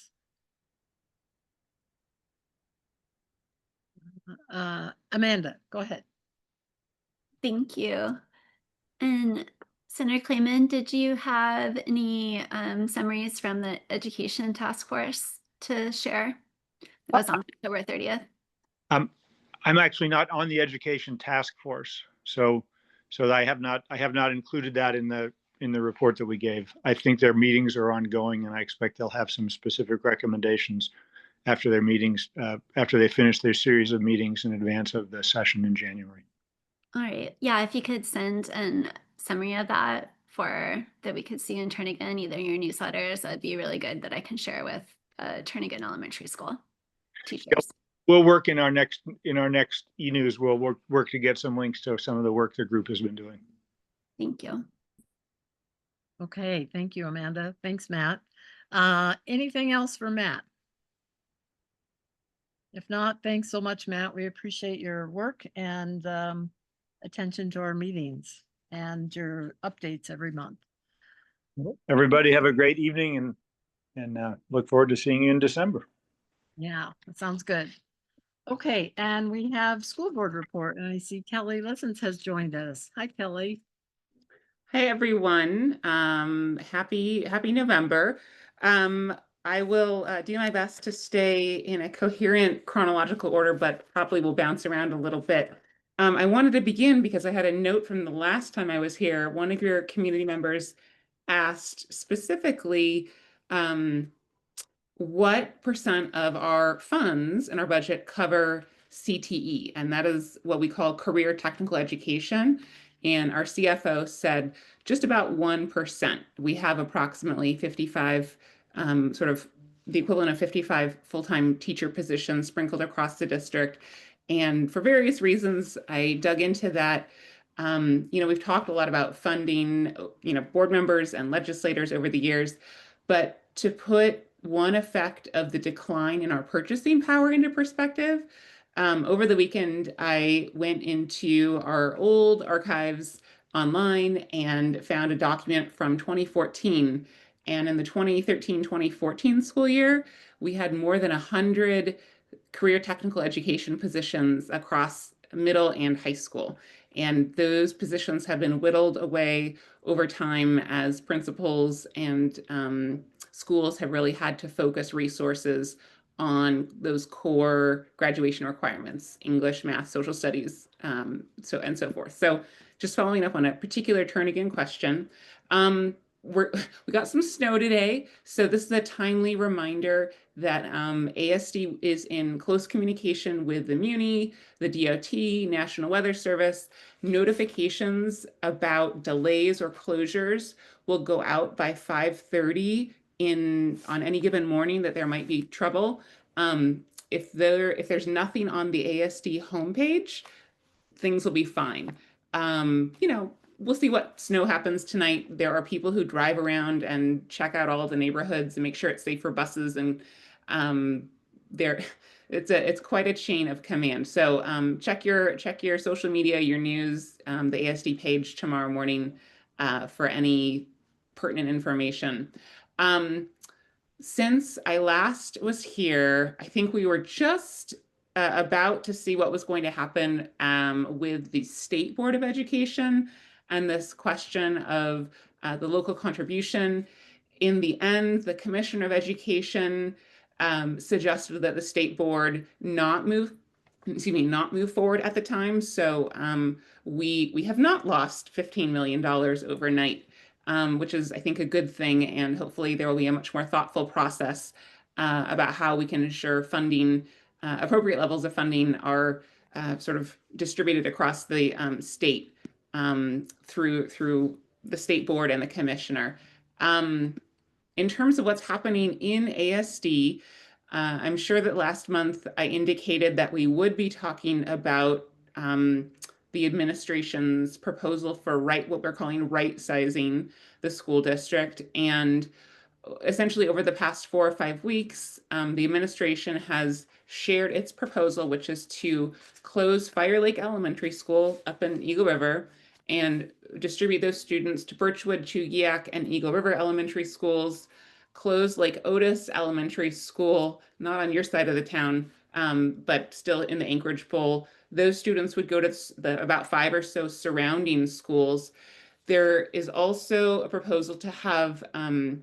Amanda, go ahead. Thank you. And Senator Clayman, did you have any summaries from the education task force to share? It was on October 30th. I'm actually not on the education task force, so I have not included that in the report that we gave. I think their meetings are ongoing, and I expect they'll have some specific recommendations after their meetings, after they finish their series of meetings in advance of the session in January. All right. Yeah, if you could send a summary of that that we could see in Turnagain, either your newsletters, that'd be really good that I can share with Turnagain Elementary School teachers. Yep. We'll work in our next e-news. We'll work to get some links to some of the work the group has been doing. Thank you. Okay, thank you, Amanda. Thanks, Matt. Anything else for Matt? If not, thanks so much, Matt. We appreciate your work and attention to our meetings and your updates every month. Everybody have a great evening and look forward to seeing you in December. Yeah, that sounds good. Okay, and we have school board report, and I see Kelly Lessons has joined us. Hi, Kelly. Hi, everyone. Happy November. I will do my best to stay in a coherent chronological order, but probably will bounce around a little bit. I wanted to begin because I had a note from the last time I was here. One of your community members asked specifically, what % of our funds in our budget cover CTE? And that is what we call career technical education. And our CFO said just about 1%. We have approximately 55, sort of the equivalent of 55 full-time teacher positions sprinkled across the district. And for various reasons, I dug into that. We've talked a lot about funding, board members and legislators over the years, but to put one effect of the decline in our purchasing power into perspective, over the weekend, I went into our old archives online and found a document from 2014. And in the 2013-2014 school year, we had more than 100 career technical education positions across middle and high school. And those positions have been whittled away over time as principals and schools have really had to focus resources on those core graduation requirements, English, math, social studies, so forth. So just following up on a particular Turnagain question, we got some snow today, so this is a timely reminder that ASD is in close communication with the Muni, the DOT, National Weather Service. Notifications about delays or closures will go out by 5:30 on any given morning that there might be trouble. If there's nothing on the ASD homepage, things will be fine. We'll see what snow happens tonight. There are people who drive around and check out all of the neighborhoods and make sure it's safe for buses, and it's quite a chain of command. So check your social media, your news, the ASD page tomorrow morning for any pertinent information. Since I last was here, I think we were just about to see what was going to happen with the State Board of Education and this question of the local contribution. In the end, the Commissioner of Education suggested that the State Board not move forward at the time. So we have not lost $15 million overnight, which is, I think, a good thing. And hopefully there will be a much more thoughtful process about how we can ensure funding, appropriate levels of funding are sort of distributed across the state through the State Board and the Commissioner. In terms of what's happening in ASD, I'm sure that last month I indicated that we would be talking about the administration's proposal for what we're calling right-sizing the school district. And essentially over the past 4 or 5 weeks, the administration has shared its proposal, which is to close Fire Lake Elementary School up in Eagle River and distribute those students to Birchwood, Chugiak, and Eagle River Elementary Schools, close Lake Otis Elementary School, not on your side of the town, but still in the Anchorage Bowl. Those students would go to about 5 or so surrounding schools. There is also a proposal to have an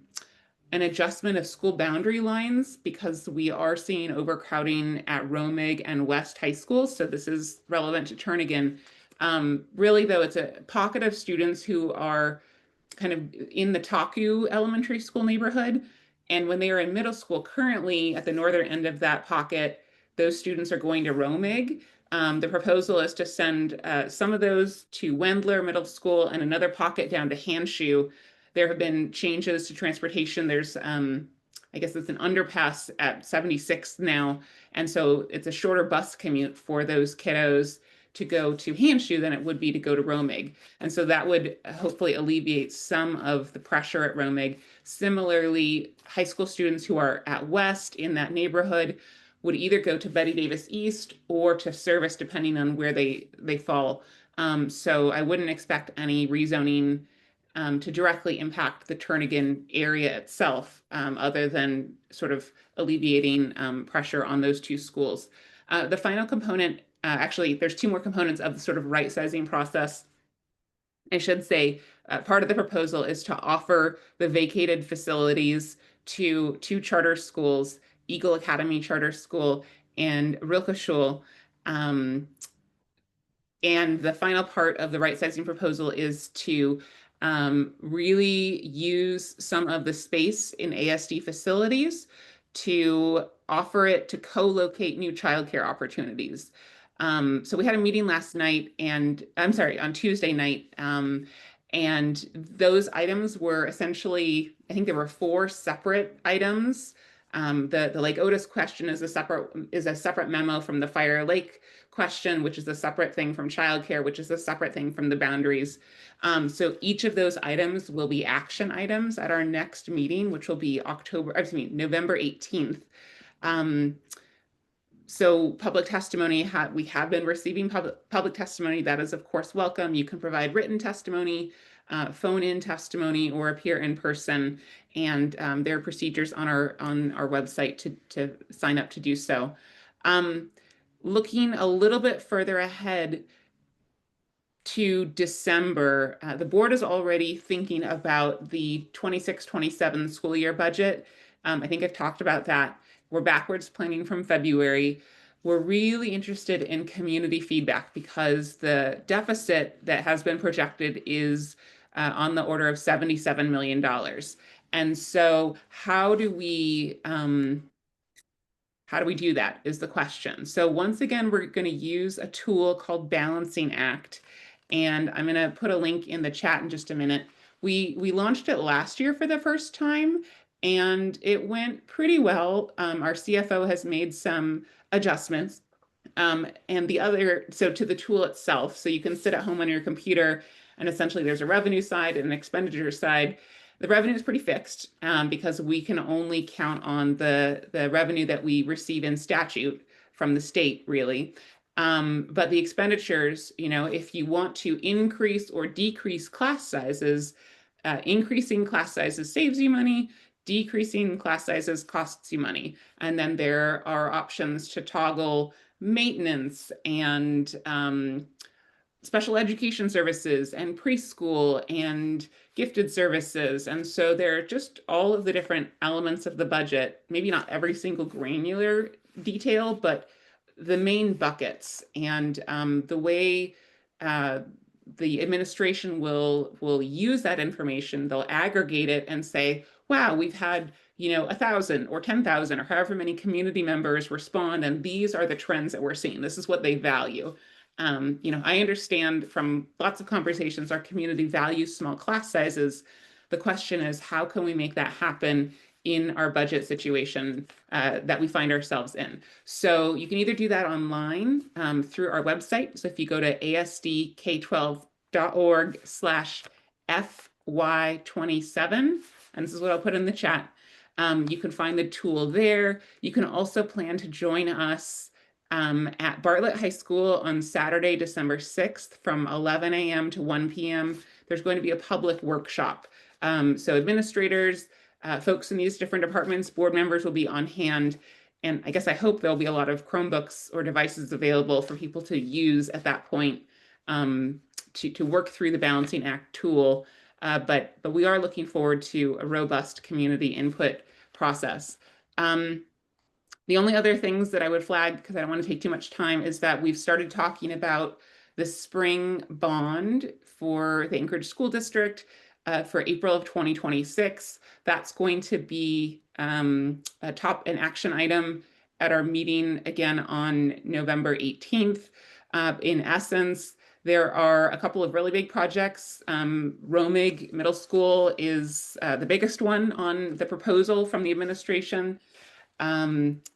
adjustment of school boundary lines because we are seeing overcrowding at Romig and West High Schools. So this is relevant to Turnagain. Really, though, it's a pocket of students who are kind of in the Taku Elementary School neighborhood. And when they are in middle school, currently at the northern end of that pocket, those students are going to Romig. The proposal is to send some of those to Wendler Middle School and another pocket down to Hanshu. There have been changes to transportation. There's, I guess it's an underpass at 76th now. And so it's a shorter bus commute for those kiddos to go to Hanshu than it would be to go to Romig. And so that would hopefully alleviate some of the pressure at Romig. Similarly, high school students who are at West in that neighborhood would either go to Betty Davis East or to Service, depending on where they fall. So I wouldn't expect any rezoning to directly impact the Turnagain area itself, other than sort of alleviating pressure on those 2 schools. The final component, actually, there's 2 more components of the sort of right-sizing process. I should say part of the proposal is to offer the vacated facilities to 2 charter schools, Eagle Academy Charter School and Rilke. And the final part of the right-sizing proposal is to really use some of the space in ASD facilities to offer it to co-locate new childcare opportunities. So we had a meeting last night, and on Tuesday night, and those items were essentially, I think there were 4 separate items The Lake Otis question is a separate memo from the Fire Lake question, which is a separate thing from childcare, which is a separate thing from the boundaries. So each of those items will be action items at our next meeting, which will be November 18th. So public testimony, we have been receiving public testimony. That is, of course, welcome. You can provide written testimony, phone-in testimony, or appear in person. And there are procedures on our website to sign up to do so. Looking a little bit further ahead to December, the board is already thinking about the 26-27 school year budget. I think I've talked about that. We're backwards planning from February. We're really interested in community feedback because the deficit that has been projected is on the order of $77 million. And so how do we do that is the question. So once again, we're going to use a tool called Balancing Act. And I'm going to put a link in the chat in just a minute. We launched it last year for the first time, and it went pretty well. Our CFO has made some adjustments. And so to the tool itself, so you can sit at home on your computer, and essentially there's a revenue side and an expenditure side. The revenue is pretty fixed because we can only count on the revenue that we receive in statute from the state, really. But the expenditures, if you want to increase or decrease class sizes, increasing class sizes saves you money, decreasing class sizes costs you money. And then there are options to toggle maintenance and special education services and preschool and gifted services. And so there are just all of the different elements of the budget, maybe not every single granular detail, but the main buckets. And the way the administration will use that information, they'll aggregate it and say, wow, we've had 1,000 or 10,000 or however many community members respond, and these are the trends that we're seeing. This is what they value. I understand from lots of conversations our community values small class sizes. The question is, how can we make that happen in our budget situation that we find ourselves in? So you can either do that online through our website. So if you go to asdk12.org/FY27, and this is what I'll put in the chat, you can find the tool there. You can also plan to join us at Bartlett High School on Saturday, December 6th from 11 a.m. to 1 p.m. There's going to be a public workshop. So administrators, folks in these different departments, board members will be on hand. And I guess I hope there'll be a lot of Chromebooks or devices available for people to use at that point to work through the Balancing Act tool. But we are looking forward to a robust community input process. The only other things that I would flag, because I don't want to take too much time, is that we've started talking about the spring bond for the Anchorage School District for April of 2026. That's going to be an action item at our meeting again on November 18th. In essence, there are a couple of really big projects. Romig Middle School is the biggest one on the proposal from the administration.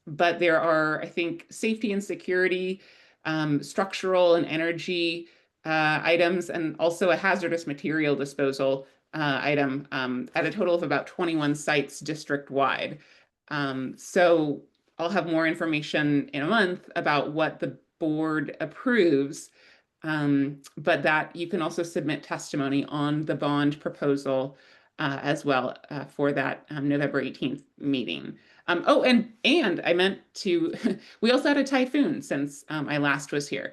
But there are, I think, safety and security, structural and energy items, and also a hazardous material disposal item at a total of about 21 sites district-wide. So I'll have more information in a month about what the board approves, but that you can also submit testimony on the bond proposal as well for that November 18th meeting. Oh, and I meant to, we also had a typhoon since I last was here.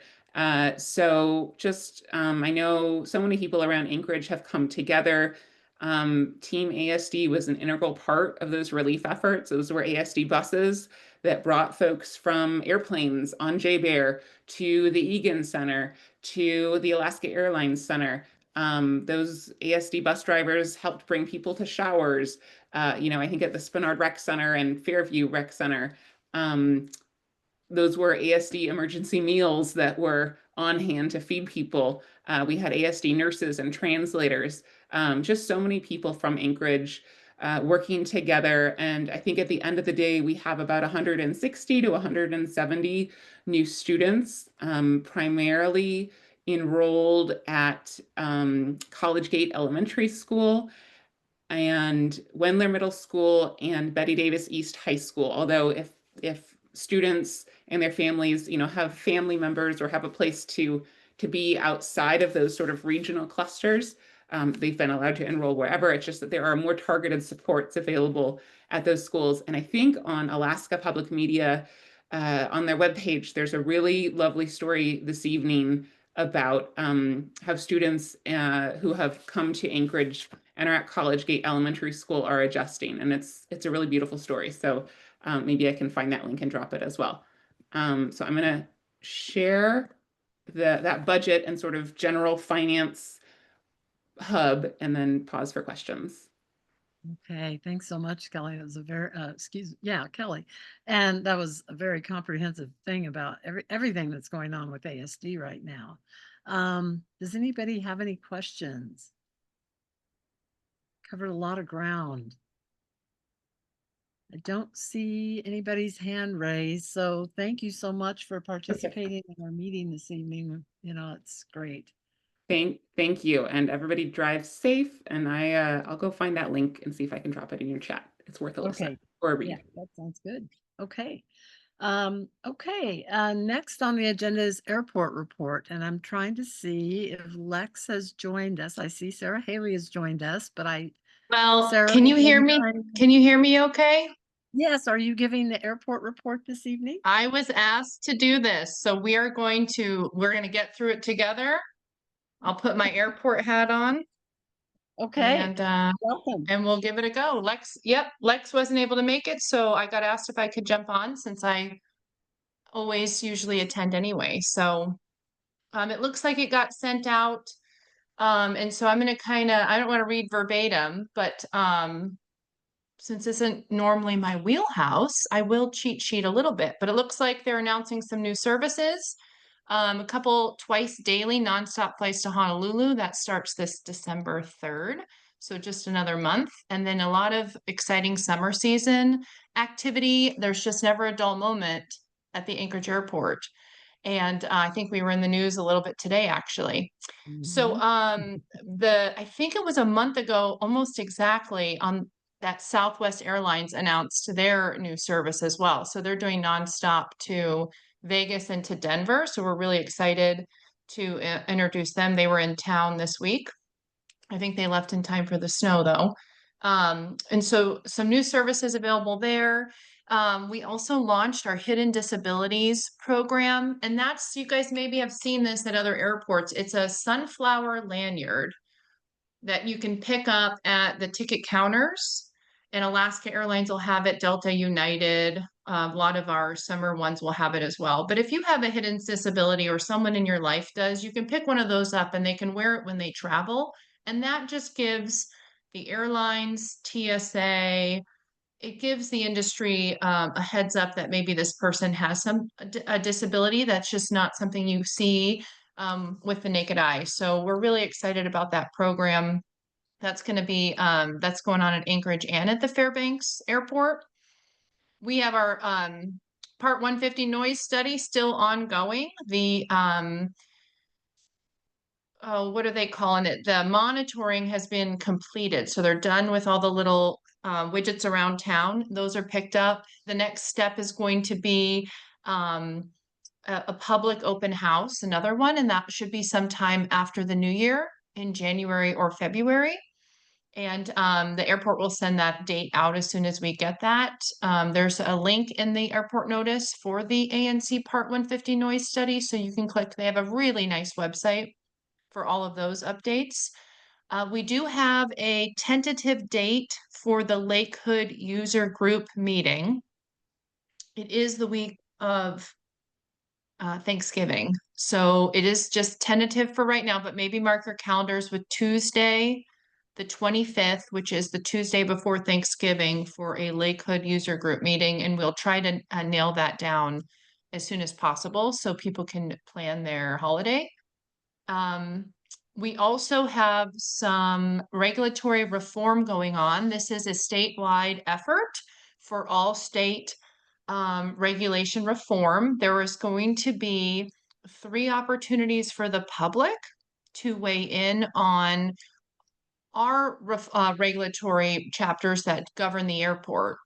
So just, I know so many people around Anchorage have come together. Team ASD was an integral part of those relief efforts. Those were ASD buses that brought folks from airplanes on J-Bear to the Egan Center, to the Alaska Airlines Center. Those ASD bus drivers helped bring people to showers. I think at the Spenard Rec Center and Fairview Rec Center. Those were ASD emergency meals that were on hand to feed people. We had ASD nurses and translators, just so many people from Anchorage working together. And I think at the end of the day, we have about 160 to 170 new students, primarily enrolled at College Gate Elementary School and Wendler Middle School and Betty Davis East High School. Although if students and their families, have family members or have a place to be outside of those sort of regional clusters, they've been allowed to enroll wherever. It's just that there are more targeted supports available at those schools. And I think on Alaska Public Media, on their webpage, there's a really lovely story this evening about how students who have come to Anchorage and are at College Gate Elementary School are adjusting. And it's a really beautiful story. So maybe I can find that link and drop it as well. So I'm going to share that budget and sort of general finance hub and then pause for questions. Okay, thanks so much, Kelly. That was a very, Kelly. And that was a very comprehensive thing about everything that's going on with ASD right now. Does anybody have any questions? Covered a lot of ground. I don't see anybody's hand raised, so thank you so much for participating in our meeting this evening. It's great. Thank you, and everybody drive safe. And I'll go find that link and see if I can drop it in your chat. It's worth a listen or a read. Yeah, that sounds good. Okay. Next on the agenda is airport report, and I'm trying to see if Lex has joined us. I see Sarah Haley has joined us, but Sarah, can you hear me? Can you hear me okay? Yes. Are you giving the airport report this evening? I was asked to do this, so we're going to get through it together. I'll put my airport hat on. Okay. And welcome. And we'll give it a go. Lex wasn't able to make it, so I got asked if I could jump on since I always usually attend anyway. So it looks like it got sent out. And so I'm gonna I don't want to read verbatim, but since this isn't normally my wheelhouse, I will cheat sheet a little bit, but it looks like they're announcing some new services. A couple twice daily nonstop flights to Honolulu. That starts this December 3rd. So just another month. And then a lot of exciting summer season activity. There's just never a dull moment at the Anchorage Airport. And I think we were in the news a little bit today, actually. So I think it was a month ago, almost exactly, on that Southwest Airlines announced their new service as well. So they're doing nonstop to Vegas and to Denver. So we're really excited to introduce them. They were in town this week. I think they left in time for the snow though. And so some new services available there. We also launched our Hidden Disabilities program. And that's, you guys maybe have seen this at other airports. It's a sunflower lanyard that you can pick up at the ticket counters. And Alaska Airlines will have it, Delta, United, a lot of our summer ones will have it as well. But if you have a hidden disability or someone in your life does, you can pick one of those up and they can wear it when they travel. And that just gives the airlines, TSA, it gives the industry a heads up that maybe this person has a disability that's just not something you see with the naked eye. So we're really excited about that program. That's going to be, that's going on at Anchorage and at the Fairbanks Airport. We have our Part 150 noise study still ongoing. The, what are they calling it? The monitoring has been completed. So they're done with all the little widgets around town. Those are picked up. The next step is going to be a public open house, another one, and that should be sometime after the new year in January or February. And the airport will send that date out as soon as we get that. There's a link in the airport notice for the ANC Part 150 noise study. So you can click, they have a really nice website for all of those updates. We do have a tentative date for the Lake Hood user group meeting. It is the week of Thanksgiving. So it is just tentative for right now, but maybe mark your calendars with Tuesday, the 25th, which is the Tuesday before Thanksgiving, for a Lake Hood user group meeting. And we'll try to nail that down as soon as possible so people can plan their holiday. We also have some regulatory reform going on. This is a statewide effort for all state regulation reform. There is going to be 3 opportunities for the public to weigh in on our regulatory chapters that govern the airport.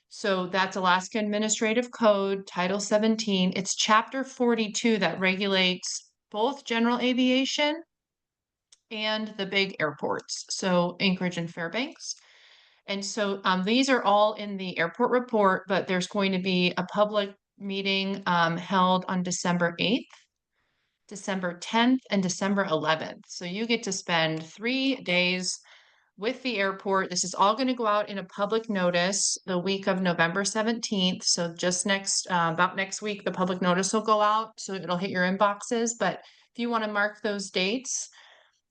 So that's Alaska Administrative Code, Title 17. It's Chapter 42 that regulates both general aviation and the big airports, so Anchorage and Fairbanks. And so these are all in the airport report, but there's going to be a public meeting held on December 8th, December 10th, and December 11th. So you get to spend 3 days with the airport. This is all going to go out in a public notice the week of November 17th. So just about next week, the public notice will go out. So it'll hit your inboxes. But if you want to mark those dates,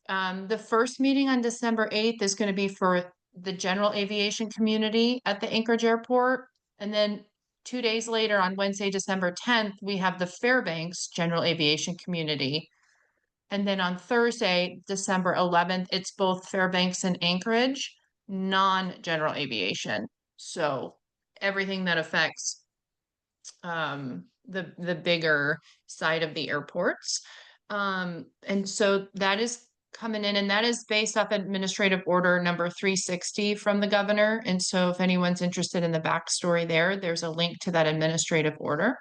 the first meeting on December 8th is going to be for the general aviation community at the Anchorage Airport. And then 2 days later, on Wednesday, December 10th, we have the Fairbanks general aviation community. And then on Thursday, December 11th, it's both Fairbanks and Anchorage, non-general aviation. So everything that affects the bigger side of the airports. And so that is coming in, and that is based off Administrative Order number 360 from the governor. And so if anyone's interested in the backstory there's a link to that administrative order.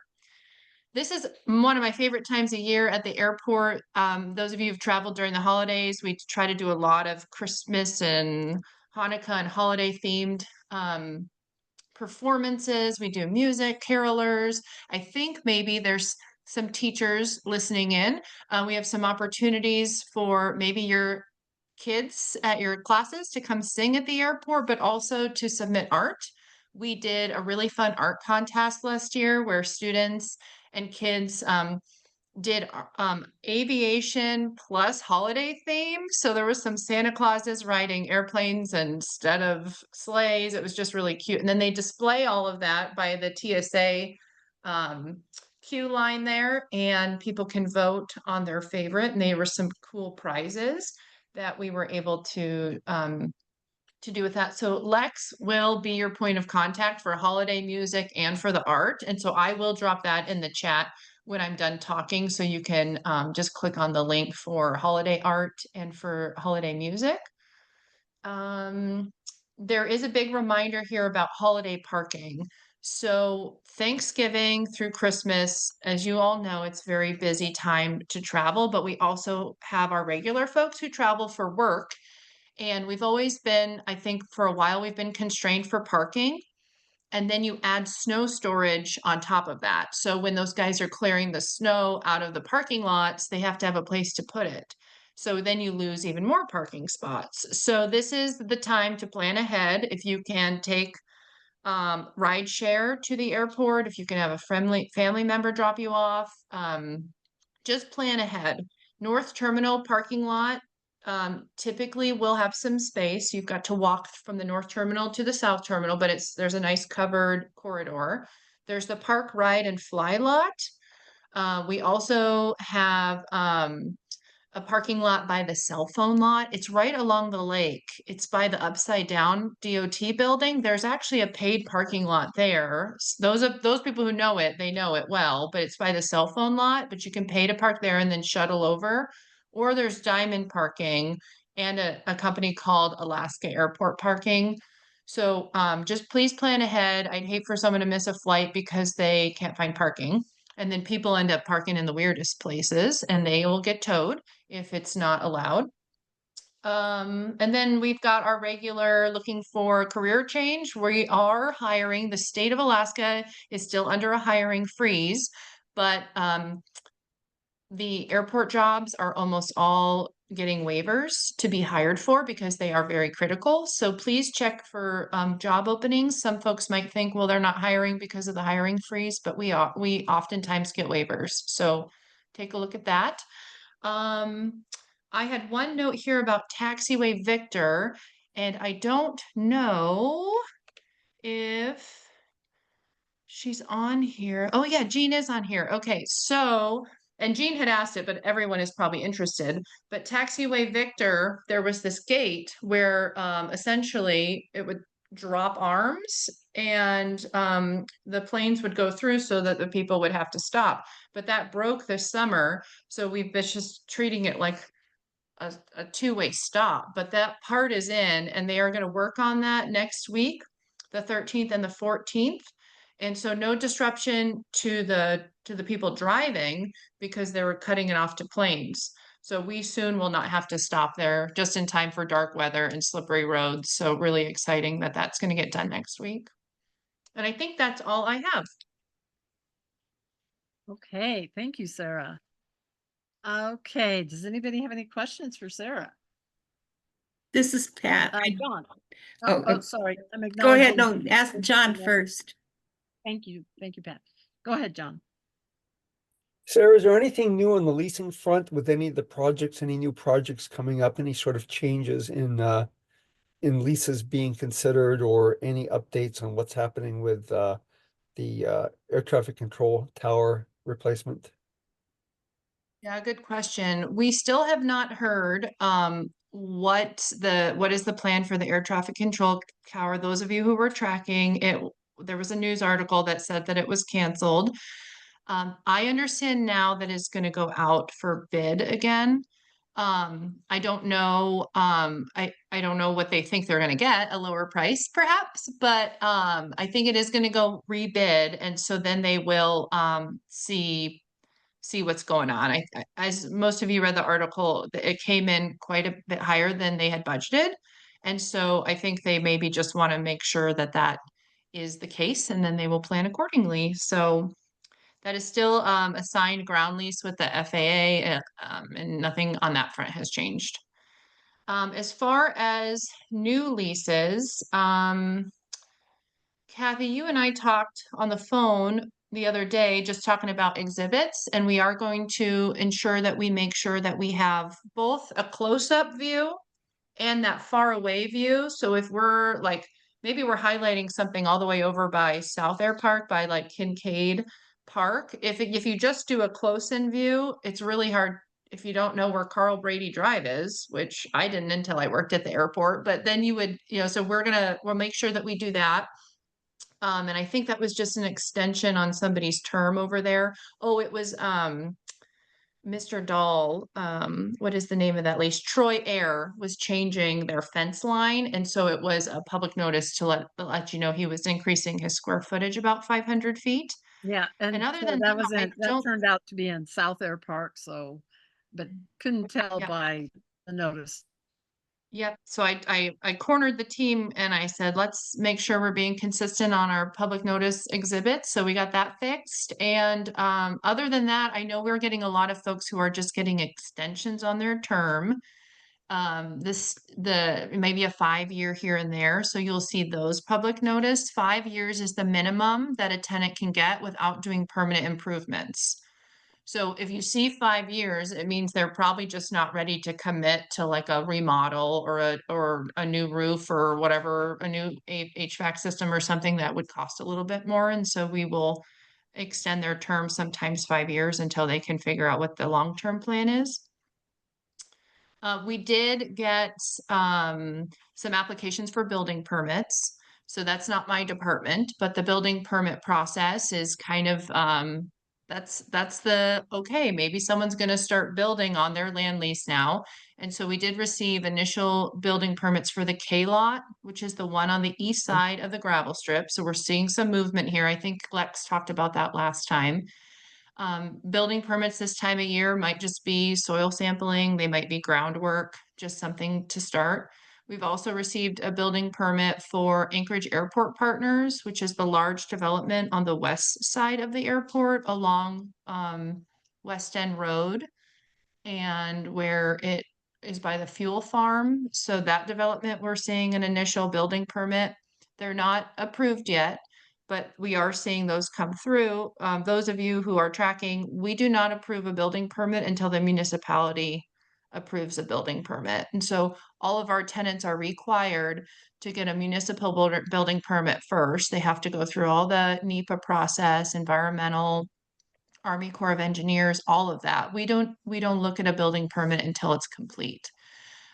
This is one of my favorite times of year at the airport. Those of you who've traveled during the holidays, we try to do a lot of Christmas and Hanukkah and holiday themed performances. We do music, carolers. I think maybe there's some teachers listening in. We have some opportunities for maybe your kids at your classes to come sing at the airport, but also to submit art. We did a really fun art contest last year where students and kids did aviation plus holiday theme. So there was some Santa Clauses riding airplanes instead of sleighs. It was just really cute. And then they display all of that by the TSA queue line there, and people can vote on their favorite. And there were some cool prizes that we were able to do with that. So Lex will be your point of contact for holiday music and for the art. And so I will drop that in the chat when I'm done talking. So you can just click on the link for holiday art and for holiday music. There is a big reminder here about holiday parking. So Thanksgiving through Christmas, as you all know, it's a very busy time to travel, but we also have our regular folks who travel for work. And we've always been, I think for a while, we've been constrained for parking. And then you add snow storage on top of that. So when those guys are clearing the snow out of the parking lots, they have to have a place to put it. So then you lose even more parking spots. So this is the time to plan ahead. If you can take ride share to the airport, if you can have a family member drop you off, just plan ahead. North Terminal parking lot typically will have some space. You've got to walk from the North Terminal to the South Terminal, but there's a nice covered corridor. There's the park, ride, and fly lot. We also have a parking lot by the cell phone lot. It's right along the lake. It's by the upside down DOT building. There's actually a paid parking lot there. Those people who know it, they know it well, but it's by the cell phone lot, but you can pay to park there and then shuttle over. Or there's diamond parking and a company called Alaska Airport Parking. So just please plan ahead. I'd hate for someone to miss a flight because they can't find parking. And then people end up parking in the weirdest places and they will get towed if it's not allowed. And then we've got our regular looking for career change. We are hiring. The state of Alaska is still under a hiring freeze, but the airport jobs are almost all getting waivers to be hired for because they are very critical. So please check for job openings. Some folks might think, well, they're not hiring because of the hiring freeze, but we oftentimes get waivers. So take a look at that. I had one note here about Taxiway Victor, and I don't know if she's on here. Oh yeah, Jean is on here. Okay, so and Jean had asked it, but everyone is probably interested. But Taxiway Victor, there was this gate where essentially it would drop arms and the planes would go through so that the people would have to stop. But that broke this summer. So we've been just treating it like a two-way stop. But that part is in, and they are going to work on that next week, the 13th and the 14th. And so no disruption to the people driving because they were cutting it off to planes. So we soon will not have to stop there just in time for dark weather and slippery roads. So really exciting that that's going to get done next week. And I think that's all I have. Okay, thank you, Sarah. Okay, does anybody have any questions for Sarah? This is Pat. John. Oh, Sorry. I'm Go ahead. acknowledging- No, ask John Yeah. first. Thank you, Pat. Go ahead, John. Sarah, is there anything new on the leasing front with any of the projects, any new projects coming up, any sort of changes in leases being considered, or any updates on what's happening with the air traffic control tower replacement? Yeah, good question. We still have not heard what is the plan for the air traffic control tower. Those of you who were tracking it, there was a news article that said that it was canceled. I understand now that it's going to go out for bid again. I don't know. I don't know what they think they're going to get, a lower price perhaps, but I think it is going to go rebid, and so then they will see what's going on. As most of you read the article, it came in quite a bit higher than they had budgeted. And so I think they maybe just want to make sure that that is the case, and then they will plan accordingly. So that is still a signed ground lease with the FAA, and nothing on that front has changed. As far as new leases, Kathy, you and I talked on the phone the other day, just talking about exhibits, and we are going to ensure that we make sure that we have both a close-up view and that far away view. So if we're like, maybe we're highlighting something all the way over by South Air Park, by like Kincaid Park. If you just do a close-in view, it's really hard if you don't know where Carl Brady Drive is, which I didn't until I worked at the airport, but then you would, so we'll make sure that we do that. And I think that was just an extension on somebody's term over there. Oh, it was Mr. Dahl. What is the name of that lease? Troy Air was changing their fence line, and so it was a public notice to let you know he was increasing his square footage about 500 feet. Yeah, and other so than that that, was I that don't- turned out to be in South Air Park, so, but couldn't tell Yeah. by the notice. Yep. So I cornered the team and I said, let's make sure we're being consistent on our public notice exhibits. So we got that fixed. And other than that, I know we're getting a lot of folks who are just getting extensions on their term. Maybe a 5-year here and there. So you'll see those public notice. 5 years is the minimum that a tenant can get without doing permanent improvements. So if you see 5 years, it means they're probably just not ready to commit to like a remodel or a new roof or whatever, a new HVAC system or something that would cost a little bit more. And so we will extend their term sometimes 5 years until they can figure out what the long-term plan is. We did get some applications for building permits. So that's not my department, but the building permit process is kind of that's okay, maybe someone's going to start building on their land lease now. And so we did receive initial building permits for the K lot, which is the one on the east side of the gravel strip. So we're seeing some movement here. I think Lex talked about that last time. Building permits this time of year might just be soil sampling, they might be groundwork, just something to start. We've also received a building permit for Anchorage Airport Partners, which is the large development on the west side of the airport along West End Road, and where it is by the fuel farm. So that development, we're seeing an initial building permit. They're not approved yet, but we are seeing those come through. Those of you who are tracking, we do not approve a building permit until the municipality approves a building permit. And so all of our tenants are required to get a municipal building permit first. They have to go through all the NEPA process, environmental, Army Corps of Engineers, all of that. We don't look at a building permit until it's complete.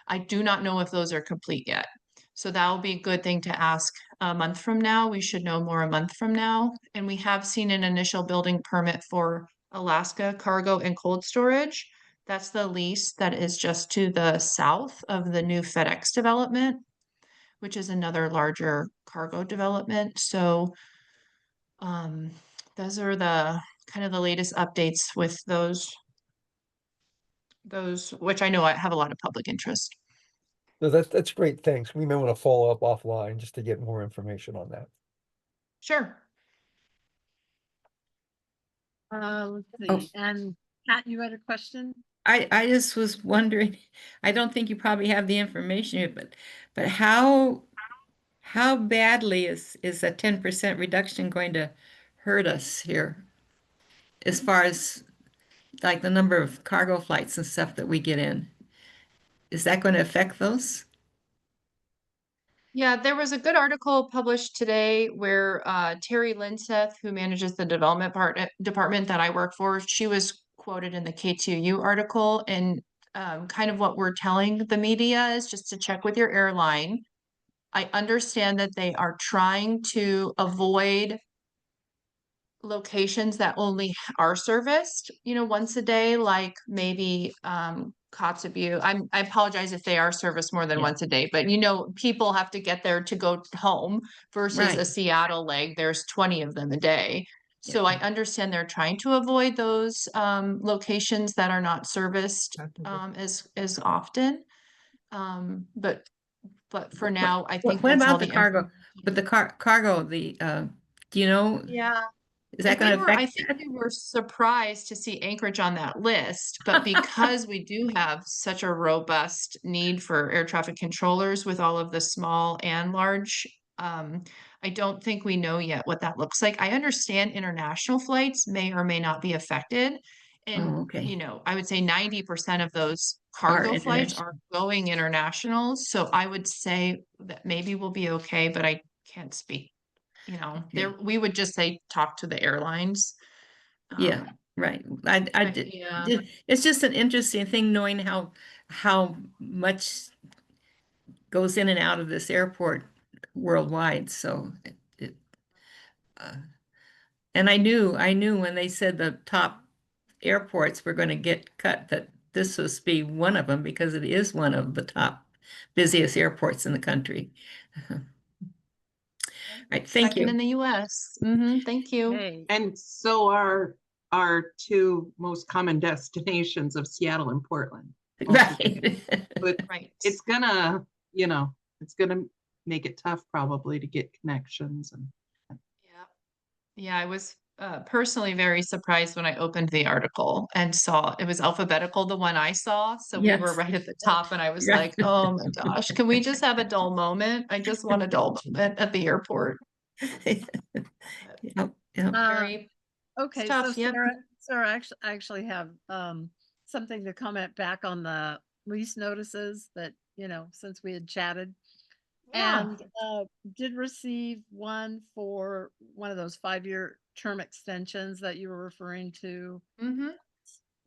I do not know if those are complete yet. So that will be a good thing to ask a month from now. We should know more a month from now. And we have seen an initial building permit for Alaska cargo and cold storage. That's the lease that is just to the south of the new FedEx development, which is another larger cargo development. So those are the kind of the latest updates with those, which I know I have a lot of public interest. No, that's great. Thanks. We may want to follow up offline just to get more information on that. Sure. Let's Oh. see, and Pat, you had a question? I just was wondering, I don't think you probably have the information here, but how badly is a 10% reduction going to hurt us here? As far as like the number of cargo flights and stuff that we get in. Is that going to affect those? Yeah, there was a good article published today where Terry Linseth, who manages the department that I work for, she was quoted in the K2U article. And kind of what we're telling the media is just to check with your airline. I understand that they are trying to avoid locations that only are serviced, once a day, like maybe Kotzebue. I apologize if they are serviced more than Yeah. once a day, but people have to get there to go home versus a Right. Seattle leg. There's 20 of them a day. So I understand they're trying to avoid those locations that are not serviced as often. But for now, I think What that's all about the cargo? But the cargo, do you know? Yeah. Is that going to I affect think that? we were surprised to see Anchorage on that list, but because we do have such a robust need for air traffic controllers with all of the small and large, I don't think we know yet what that looks like. I understand international flights may or may not be affected. And, Oh, okay. I would say 90% of those cargo flights international. are going international. So I would say that maybe we'll be okay, but I can't speak. Okay. We would just say talk to the airlines. Yeah, right. I did. Yeah. It's just an interesting thing knowing how much goes in and out of this airport worldwide. So and I knew when they said the top airports were going to get cut that this was be one of them because it is one of the top busiest airports in the country. Right, thank Second you. in the US. Thank you. Hey, And so are our two most common destinations of Seattle and Portland. Right. But Right. it's gonna, it's gonna make it tough probably to get connections and. Yeah, I was personally very surprised when I opened the article and saw it was alphabetical, the one I saw. So we were Yes. right at the top, and I was Right. like, oh my gosh, can we just have a dull moment? I just want a dull moment at the airport. Yep, yep. Very okay, tough, so yep. Sarah actually have something to comment back on the lease notices that, since we had chatted. Yeah. And did receive one for one of those 5-year term extensions that you were referring to. Mm-hmm.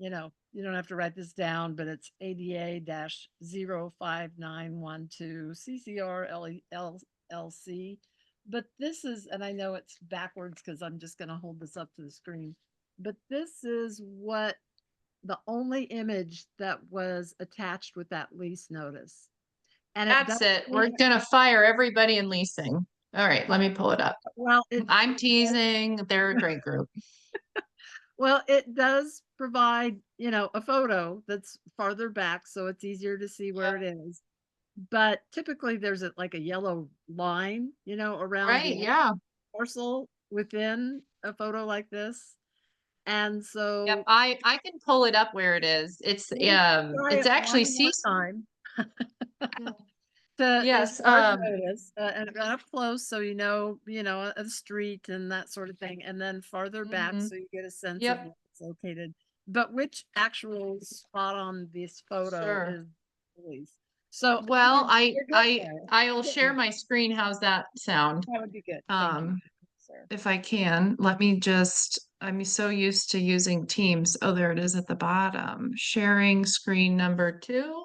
You don't have to write this down, but it's ADA-05912 CCR LLC. But this is, and I know it's backwards because I'm just going to hold this up to the screen, but this is what the only image that was attached with that lease notice. And That's it. We're gonna fire everybody in leasing. All right, let me pull it up. Well, I'm teasing. They're a great group. well, it does provide, a photo that's farther back, so it's easier to see where it is. But typically there's like a yellow line, around Right, the yeah. parcel within a photo like this. And so Yep, I can pull it up where it is. It's try actually one more time. Yes, notice and up close, so a street and that sort of thing, and then farther back, Mhm. so you get a sense Yep. of where it's located. But which actual spot on this photo Sure. is released? So Well, you're good there. I'll Good share there. my screen. How's that sound? That would be good. Thank you, sir. If I can, let me just I'm so used to using Teams. Oh, there it is at the bottom. Sharing screen number 2.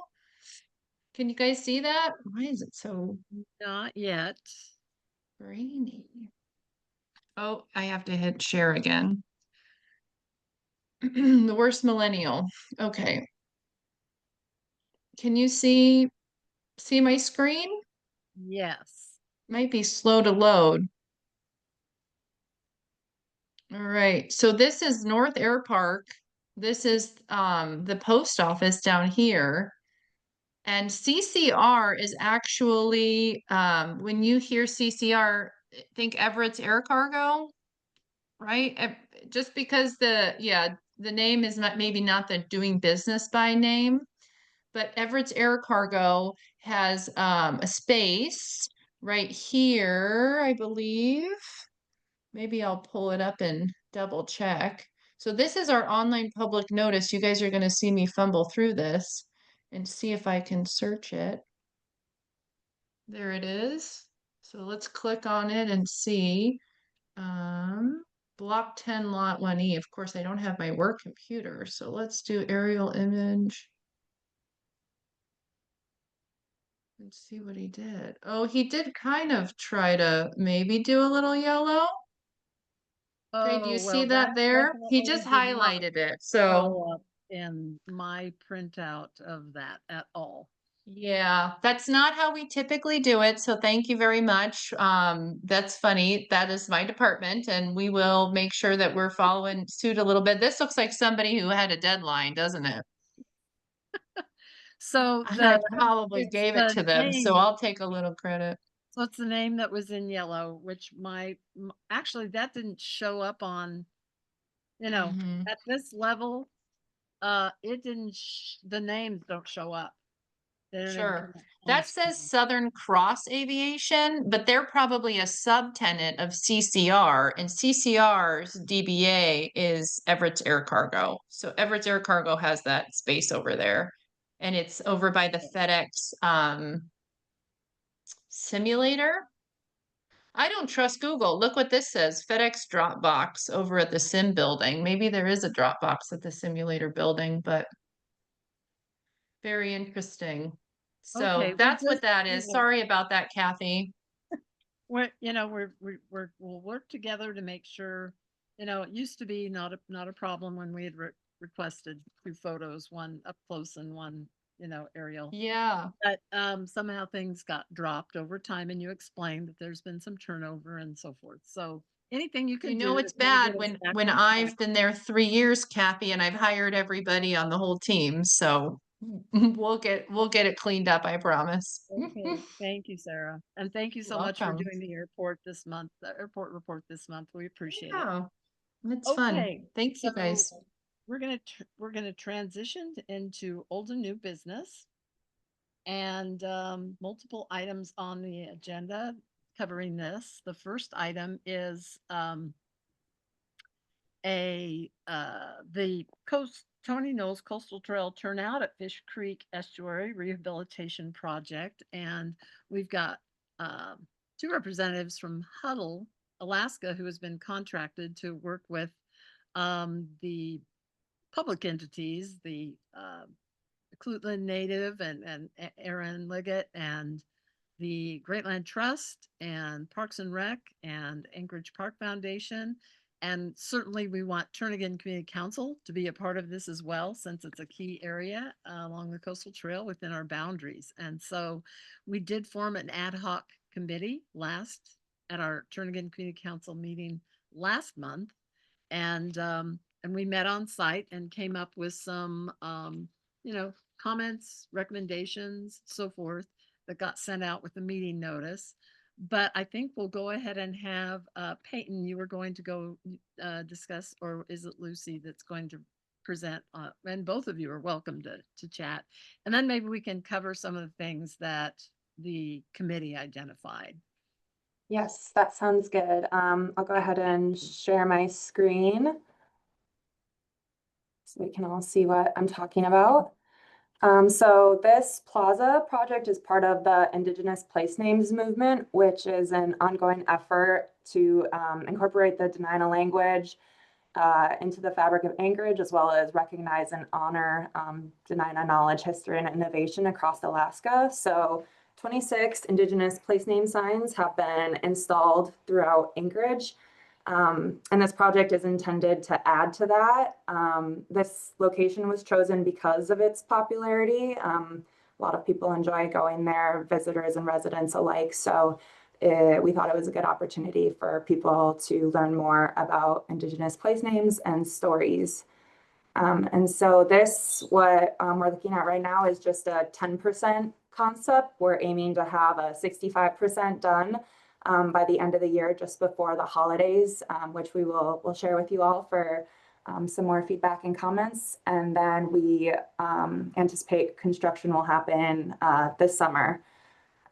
Can you guys see that? Why is it so Not yet. grainy? Oh, I have to hit share again. The worst millennial. Okay. Can you see my screen? Yes. Might be slow to load. All right, so this is North Air Park. This is the post office down here. And CCR is actually, when you hear CCR, think Everett's Air Cargo, right? Just because the name is not maybe not the doing business by name, but Everett's Air Cargo has a space right here, I believe. Maybe I'll pull it up and double check. So this is our online public notice. You guys are going to see me fumble through this and see if I can search it. There it is. So let's click on it and see. Block 10 lot 1E. Of course, I don't have my work computer. So let's do aerial image. Let's see what he did. Oh, he did kind of try to maybe do a little yellow. Okay, do you Oh, see well, that there? He definitely just did not highlighted it. So show up in my printout of that at all. yeah, that's not how we typically do it. So thank you very much. That's funny. That is my department, and we will make sure that we're following suit a little bit. This looks like somebody who had a deadline, doesn't it? So And I the probably it's gave it the to them, so name. I'll take a little credit. So it's the name that was in yellow, which actually that didn't show up on, Mhm. at this level. It didn't. The names don't show up. They don't even Sure. come up on the That says screen. Southern Cross Aviation, but they're probably a subtenant of CCR, and CCR's DBA is Everett's Air Cargo. So Everett's Air Cargo has that space over there, and it's over by the FedEx simulator. I don't trust Google. Look what this says, FedEx Dropbox over at the Sim building. Maybe there is a Dropbox at the simulator building, but very interesting. So Okay, that's what that is. Sorry about that, Kathy. We'll work together to make sure, it used to be not a problem when we had requested 2 photos, one up close and one, aerial. Yeah. But somehow things got dropped over time, and you explained that there's been some turnover and so forth. So anything you can You do know to it's try to bad get us back when on I've track. been there 3 years, Kathy, and I've hired everybody on the whole team. So we'll get it cleaned up, I promise. Okay, thank you, Sarah. And thank you so much for Welcome. doing the airport report this month. We appreciate it. Yeah, it's fun. Okay, Thank you guys. so we're gonna transition into old and new business, and multiple items on the agenda covering this. The first item is the Tony Knowles Coastal Trail Turnout at Fish Creek Estuary Rehabilitation Project, and we've got 2 representatives from Huddle, Alaska, who has been contracted to work with the public entities, the Clutland Native and Aaron Liggett and the Great Land Trust and Parks and Rec and Anchorage Park Foundation. And certainly we want Turnagain Community Council to be a part of this as well, since it's a key area along the coastal trail within our boundaries. And so we did form an ad hoc committee at our Turnagain Community Council meeting last month. And we met on site and came up with some, comments, recommendations, so forth, that got sent out with the meeting notice. But I think we'll go ahead and have Peyton, you were going to go discuss, or is it Lucy that's going to present? And both of you are welcome to chat. And then maybe we can cover some of the things that the committee identified. Yes, that sounds good. I'll go ahead and share my screen so we can all see what I'm talking about. So this plaza project is part of the Indigenous Place Names movement, which is an ongoing effort to incorporate the Dena'ina language into the fabric of Anchorage, as well as recognize and honor Dena'ina knowledge, history, and innovation across Alaska. So 26 Indigenous place name signs have been installed throughout Anchorage. And this project is intended to add to that. This location was chosen because of its popularity. A lot of people enjoy going there, visitors and residents alike. So we thought it was a good opportunity for people to learn more about Indigenous place names and stories. And so what we're looking at right now is just a 10% concept. We're aiming to have a 65% done by the end of the year, just before the holidays, which we'll share with you all for some more feedback and comments. And then we anticipate construction will happen this summer.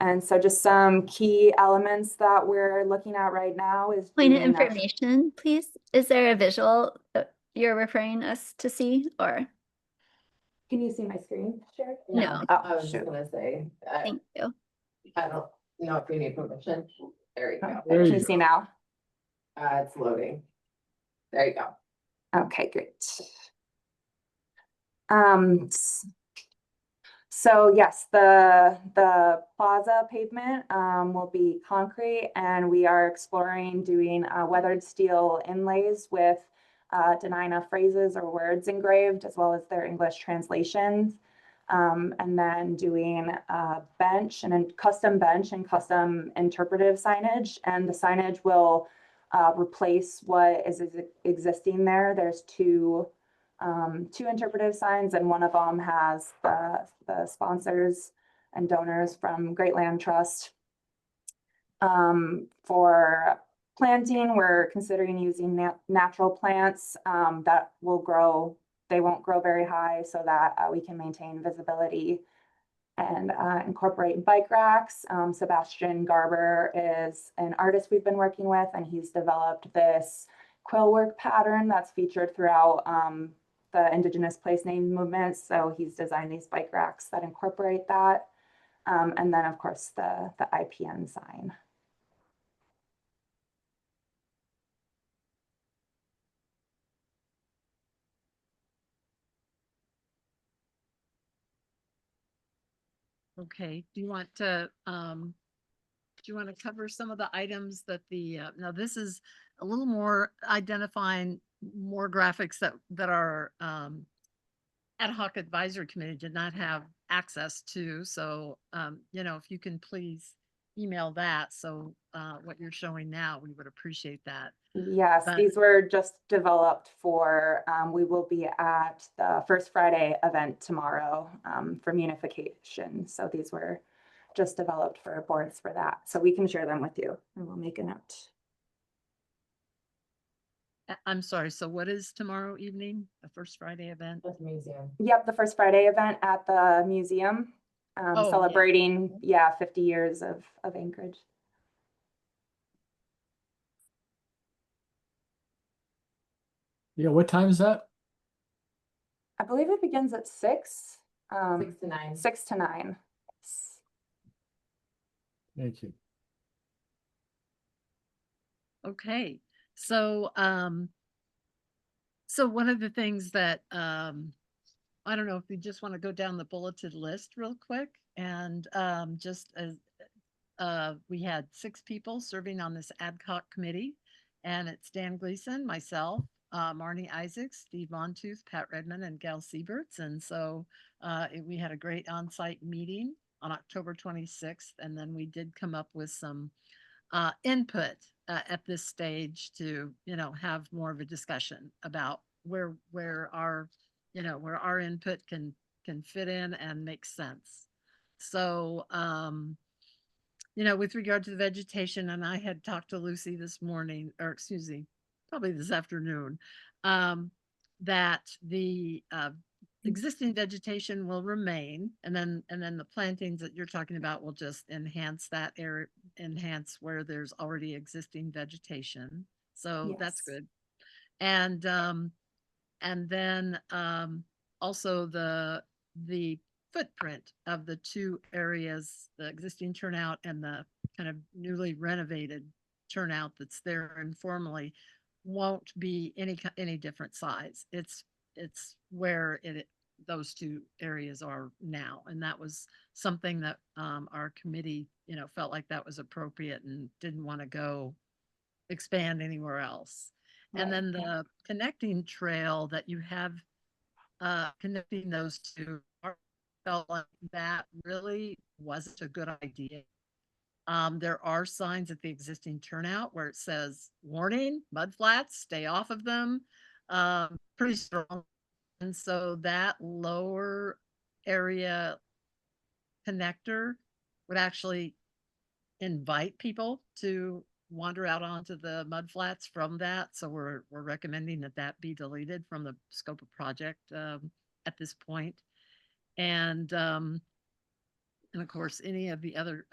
And so just some key elements that we're looking at right now is Point of doing a- information, please. Is there a visual that you're referring us to see, or? Can you see my screen, Sherry? No. Oh, I was just shoot. gonna say, I Thank you. don't know if we need permission. There you go. Can you see now? It's loading. There you go. Okay, great. So yes, the plaza pavement will be concrete, and we are exploring doing weathered steel inlays with Dena'ina phrases or words engraved, as well as their English translations. And then doing a bench and a custom bench and custom interpretive signage. And the signage will replace what is existing there. There's two interpretive signs, and one of them has the sponsors and donors from Great Land Trust. For planting, we're considering using natural plants that will grow. They won't grow very high, so that we can maintain visibility and incorporate bike racks. Sebastian Garber is an artist we've been working with, and he's developed this quill work pattern that's featured throughout the Indigenous place name movement. So he's designed these bike racks that incorporate that. And then of course the IPN sign. Okay, do you want to cover some of the items that now this is a little more identifying more graphics that our ad hoc advisory committee did not have access to. So, if you can please email that. So what you're showing now, we would appreciate that. Yes, these were just developed for, we will be at the First Friday event tomorrow for Unification. So these were just developed for boards for that. So we can share them with you, and we'll make a note. I'm sorry, so what is tomorrow evening, the First Friday event? At the museum. Yep, the First Friday event at the museum, Oh, yeah. celebrating, 50 years of Anchorage. Yeah, what time is that? I believe it begins at 6. 6 to 9. 6 to 9. Thank you. Okay, so so one of the things that I don't know if we just want to go down the bulleted list real quick, and just as we had 6 people serving on this ad hoc committee, and it's Dan Gleason, myself, Marnie Isaacs, Steve Montooth, Pat Redmond, and Gail Sieberts. And so we had a great on-site meeting on October 26th, and then we did come up with some input at this stage to, have more of a discussion about where our, where our input can fit in and make sense. So, with regard to the vegetation, and I had talked to Lucy this morning, or excuse me, probably this afternoon, that the existing vegetation will remain, and then the plantings that you're talking about will just enhance that area, enhance where there's already existing vegetation. So that's Yes. good. And then also the footprint of the 2 areas, the existing turnout and the kind of newly renovated turnout that's there informally, won't be any different size. It's where those two areas are now, and that was something that our committee, felt like that was appropriate and didn't want to go expand anywhere else. And then the connecting trail that you have connecting those two, felt like that really wasn't a good idea. There are signs at the existing turnout where it says, warning, mud flats, stay off of them. Pretty strong. And so that lower area connector would actually invite people to wander out onto the mud flats from that. So we're recommending that be deleted from the scope of project at this point. And of course, any of the other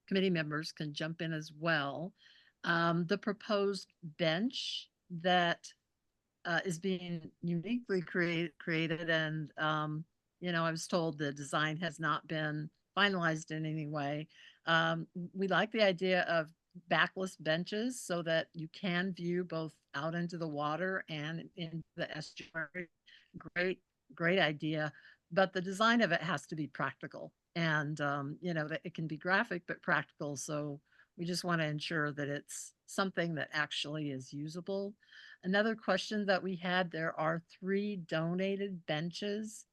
committee members can jump in as well. The proposed bench that is being uniquely created, and I was told the design has not been finalized in any way. We like the idea of backless benches so that you can view both out into the water and in the estuary. Great idea, but the design of it has to be practical, and that it can be graphic but practical. So we just want to ensure that it's something that actually is usable. Another question that we had, there are 3 donated benches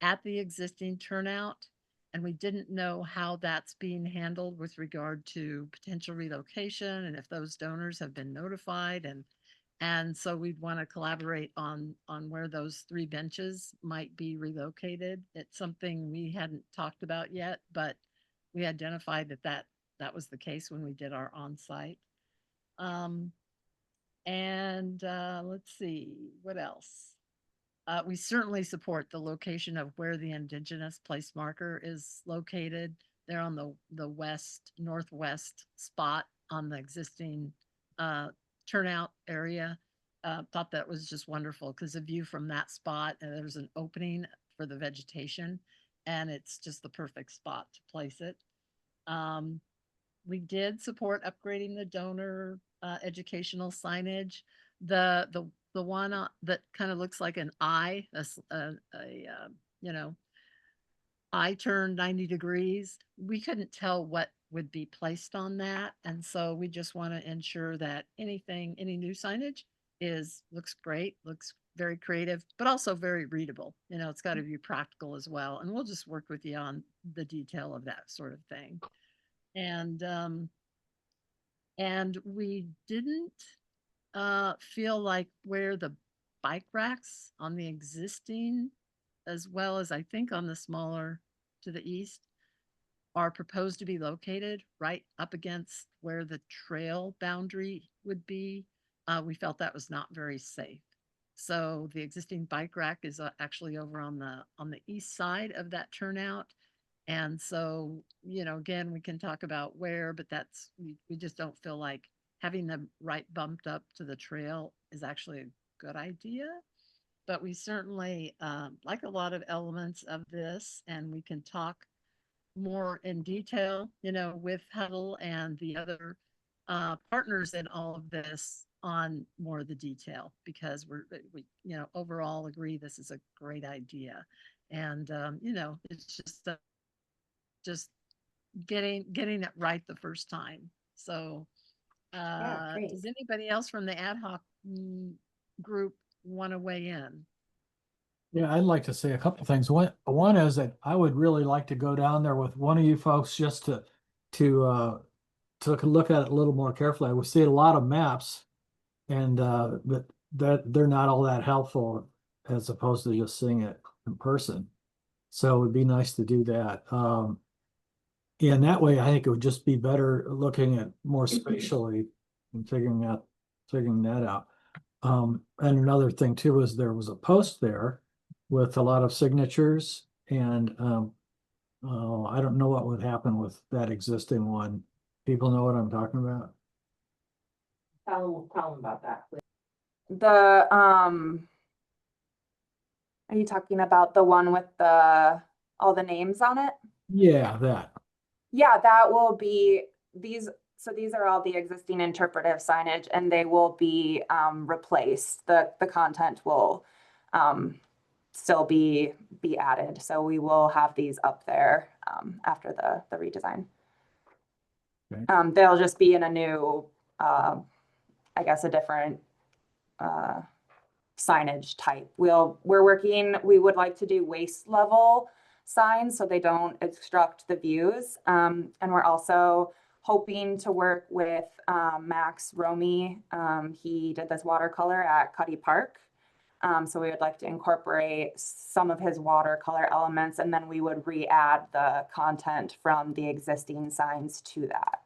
at the existing turnout, and we didn't know how that's being handled with regard to potential relocation and if those donors have been notified. And so we'd want to collaborate on where those 3 benches might be relocated. It's something we hadn't talked about yet, but we identified that was the case when we did our on-site. Let's see, what else? We certainly support the location of where the Indigenous place marker is located. They're on the northwest spot on the existing turnout area. Thought that was just wonderful because the view from that spot, and there's an opening for the vegetation, and it's just the perfect spot to place it. We did support upgrading the donor educational signage. The one that kind of looks like an eye, eye turned 90 degrees. We couldn't tell what would be placed on that, and so we just want to ensure that any new signage looks great, looks very creative, but also very readable. It's got to be practical as well, and we'll just work with you on the detail of that sort of thing. And we didn't feel like where the bike racks on the existing, as well as I think on the smaller to the east, are proposed to be located right up against where the trail boundary would be. We felt that was not very safe. So the existing bike rack is actually over on the east side of that turnout. And so, again, we can talk about where, but we just don't feel like having them right bumped up to the trail is actually a good idea. But we certainly like a lot of elements of this, and we can talk more in detail, with Huddle and the other partners in all of this on more of the detail, because we overall agree this is a great idea. And, it's just getting it right the first time. So does anybody else from the ad hoc group want to weigh in? Yeah, I'd like to say a couple things. One is that I would really like to go down there with one of you folks just to look at it a little more carefully. We see a lot of maps, and but that they're not all that helpful as opposed to just seeing it in person. So it would be nice to do that. And that way, I think it would just be better looking at more spatially and figuring that out. And another thing too is there was a post there with a lot of signatures, and I don't know what would happen with that existing one. People know what I'm talking about? Tell them about that, please. Are you talking about the one with all the names on it? Yeah, that. Yeah, that will be So these are all the existing interpretive signage, and they will be replaced. The content will still be added. So we will have these up there after the redesign. Okay. They'll just be in a new, I guess, a different signage type. We would like to do waist level signs so they don't obstruct the views. And we're also hoping to work with Max Romy. He did this watercolor at Cuddy Park. So we would like to incorporate some of his watercolor elements, and then we would re-add the content from the existing signs to that.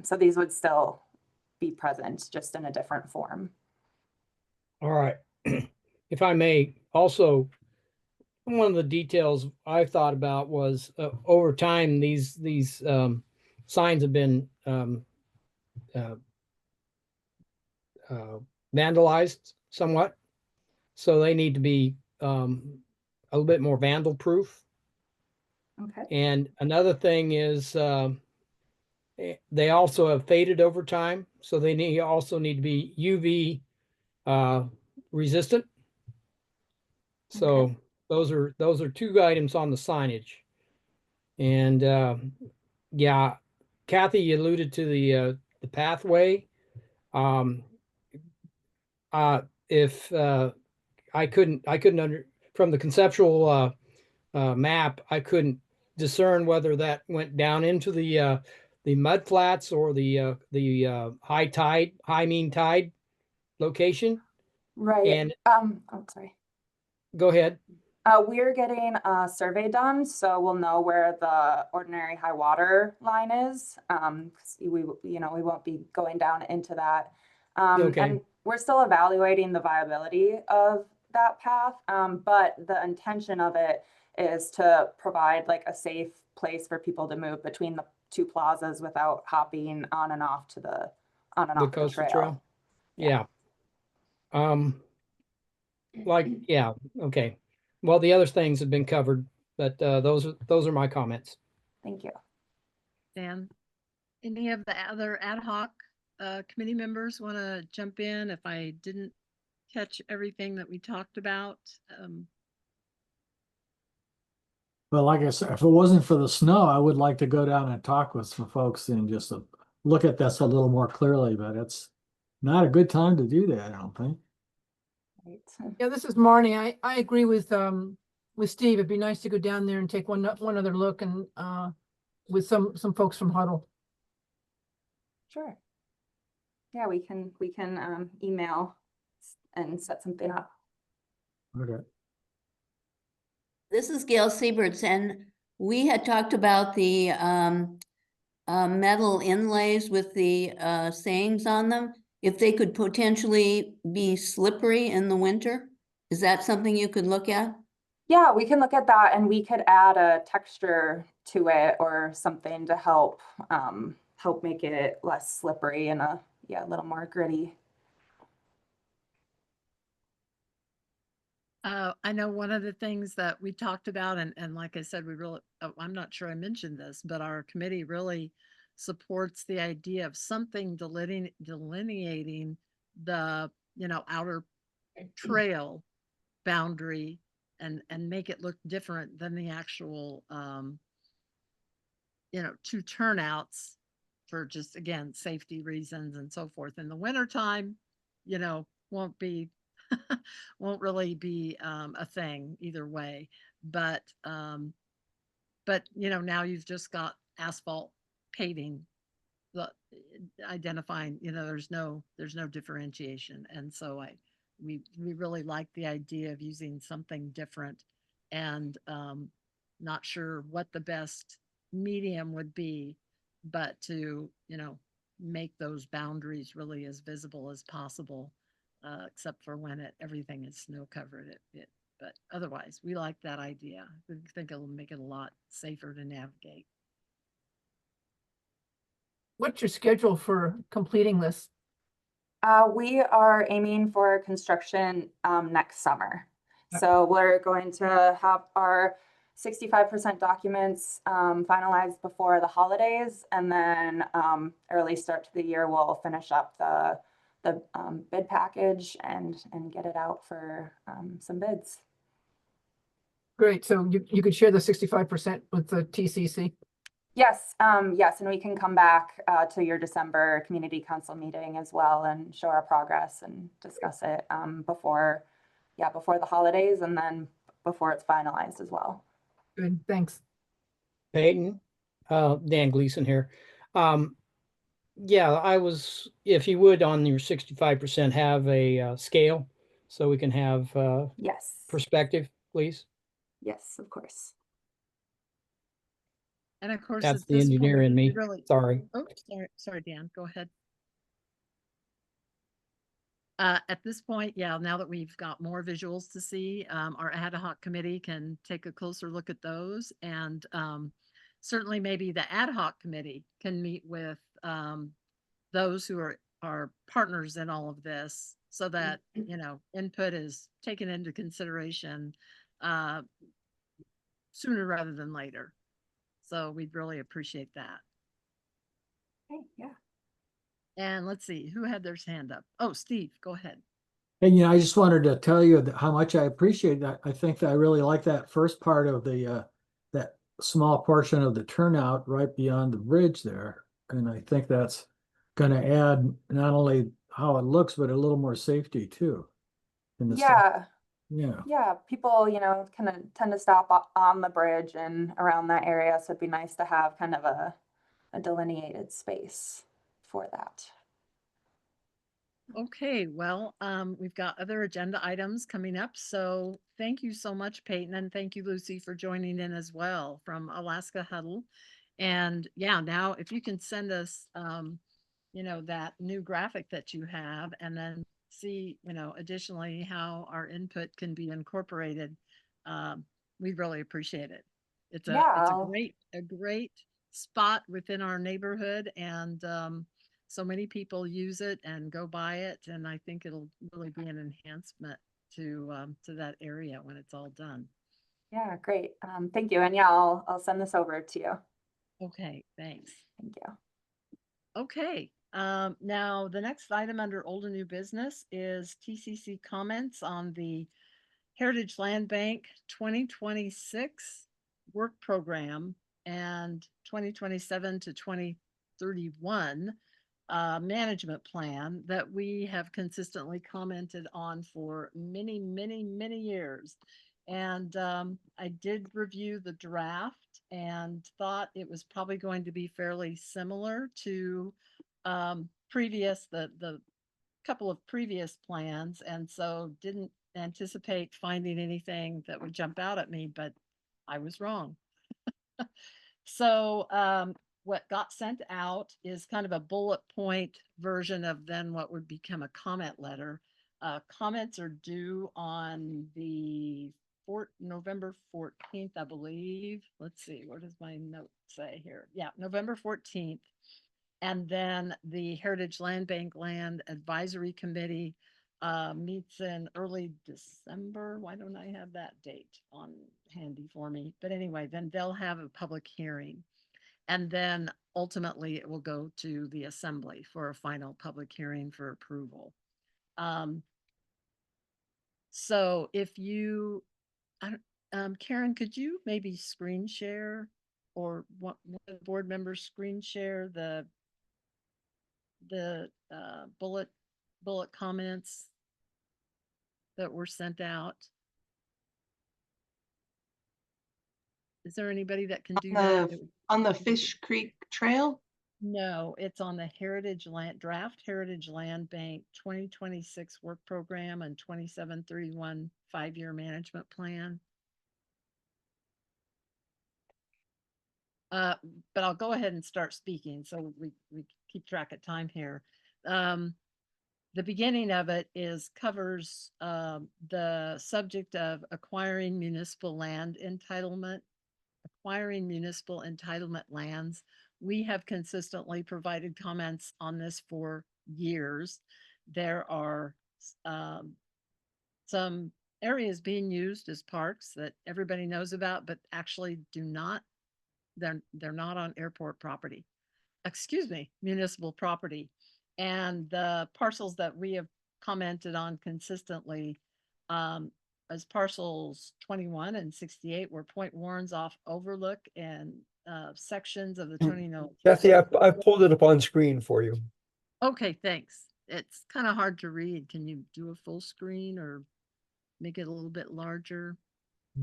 So these would still be present, just in a different form. All right. If I may, also, one of the details I've thought about was over time, these signs have been vandalized somewhat. So they need to be a little bit more vandal proof. Okay. And another thing is they also have faded over time. So they also need to be UV resistant. So Okay. those are two items on the signage. And yeah, Kathy alluded to the pathway. If I couldn't from the conceptual map, I couldn't discern whether that went down into the mud flats or the high mean tide location. Right. And oh, sorry. go ahead. We're getting a survey done, so we'll know where the ordinary high water line is. 'Cause we won't be going down into that. Okay. And we're still evaluating the viability of that path, but the intention of it is to provide like a safe place for people to move between the two plazas without hopping on and off to the Coastal trail. Trail. Yeah. Yeah. Okay. Well, the other things have been covered, but those are my comments. Thank you. Dan, any of the other ad hoc committee members want to jump in if I didn't catch everything that we talked about? But like I said, if it wasn't for the snow, I would like to go down and talk with some folks and just look at this a little more clearly, but it's not a good time to do that, I don't think. Right. Yeah, this is Marnie. I agree with Steve. It'd be nice to go down there and take one other look and with some folks from Huddle. Sure. Yeah, we can email and set something up. Okay. This is Gail Sieberts, and we had talked about the metal inlays with the sayings on them. If they could potentially be slippery in the winter, is that something you could look at? Yeah, we can look at that, and we could add a texture to it or something to help make it less slippery and a little more gritty. I know one of the things that we talked about, and like I said, I'm not sure I mentioned this, but our committee really supports the idea of something delineating the, outer trail boundary and make it look different than the actual, two turnouts for just, again, safety reasons and so forth. In the wintertime, won't really be a thing either way. But now you've just got asphalt paving, identifying, there's no differentiation. And so we really like the idea of using something different, and not sure what the best medium would be, but to, make those boundaries really as visible as possible. Except for when everything is snow covered. But otherwise, we like that idea. We think it'll make it a lot safer to navigate. What's your schedule for completing this? We are aiming for construction next summer. So we're going to have our 65% documents finalized before the holidays, and then early start to the year, we'll finish up the bid package and get it out for some bids. Great. So you could share the 65% with the TCC? Yes, yes, and we can come back to your December community council meeting as well and show our progress and discuss it before the holidays, and then before it's finalized as well. Good, thanks. Peyton, Dan Gleason here. Yeah, if you would, on your 65%, have a scale so we can have Yes, perspective, please. yes, of course. And of course, That's at the this engineer point, in we me. really, Sorry. oh, sorry, Dan, go ahead. At this point, yeah, now that we've got more visuals to see, our ad hoc committee can take a closer look at those, and certainly maybe the ad hoc committee can meet with those who are partners in all of this, so that, you know, input is taken into consideration sooner rather than later. So we'd really appreciate that. Okay, yeah. And let's see, who had their hand up? Oh, Steve, go ahead. And, I just wanted to tell you how much I appreciate that. I think that I really like that first part of the, that small portion of the turnout right beyond the bridge there. And I think that's going to add not only how it looks, but a little more safety too. In the Yeah. Yeah. Yeah, people, kind of tend to stop on the bridge and around that area, so it'd be nice to have kind of a delineated space for that. Okay, well, we've got other agenda items coming up, so thank you so much, Peyton, and thank you, Lucy, for joining in as well from Alaska Huddle. And yeah, now if you can send us, that new graphic that you have, and then see, additionally how our input can be incorporated, we'd really appreciate it. It's a great spot within our neighborhood, and so many people use it and go by it, and I think it'll really be an enhancement to that area when it's all done. Yeah, great. Thank you. And yeah, I'll send this over to you. Okay, thanks. Thank you. Okay, now the next item under old and new business is TCC comments on the Heritage Land Bank 2026 work program and 2027 to 2031 management plan that we have consistently commented on for many, many, many years. And I did review the draft and thought it was probably going to be fairly similar to the couple of previous plans, and so didn't anticipate finding anything that would jump out at me, but I was wrong. So what got sent out is kind of a bullet point version of then what would become a comment letter. Comments are due on the November 14th, I believe. Let's see, what does my note say here? Yeah, November 14th. And then the Heritage Land Bank Land Advisory Committee meets in early December. Why don't I have that date on handy for me? But anyway, then they'll have a public hearing. And then ultimately it will go to the assembly for a final public hearing for approval. So if you, Karen, could you maybe screen share, or one of the board members screen share the bullet comments that were sent out? Is there anybody that can do that? On the Fish Creek Trail? No, it's on the draft Heritage Land Bank 2026 work program and 2731 5-year management plan. But I'll go ahead and start speaking so we keep track of time here. The beginning of it covers the subject of acquiring municipal entitlement lands. We have consistently provided comments on this for years. There are some areas being used as parks that everybody knows about, but actually do not, they're not on airport property. Excuse me, municipal property. And the parcels that we have commented on consistently, as parcels 21 and 68 were Point Warren's off Overlook and sections of the Turnagain. Kathy, I pulled it up on screen for you. Okay, thanks. It's kind of hard to read. Can you do a full screen or make it a little bit larger?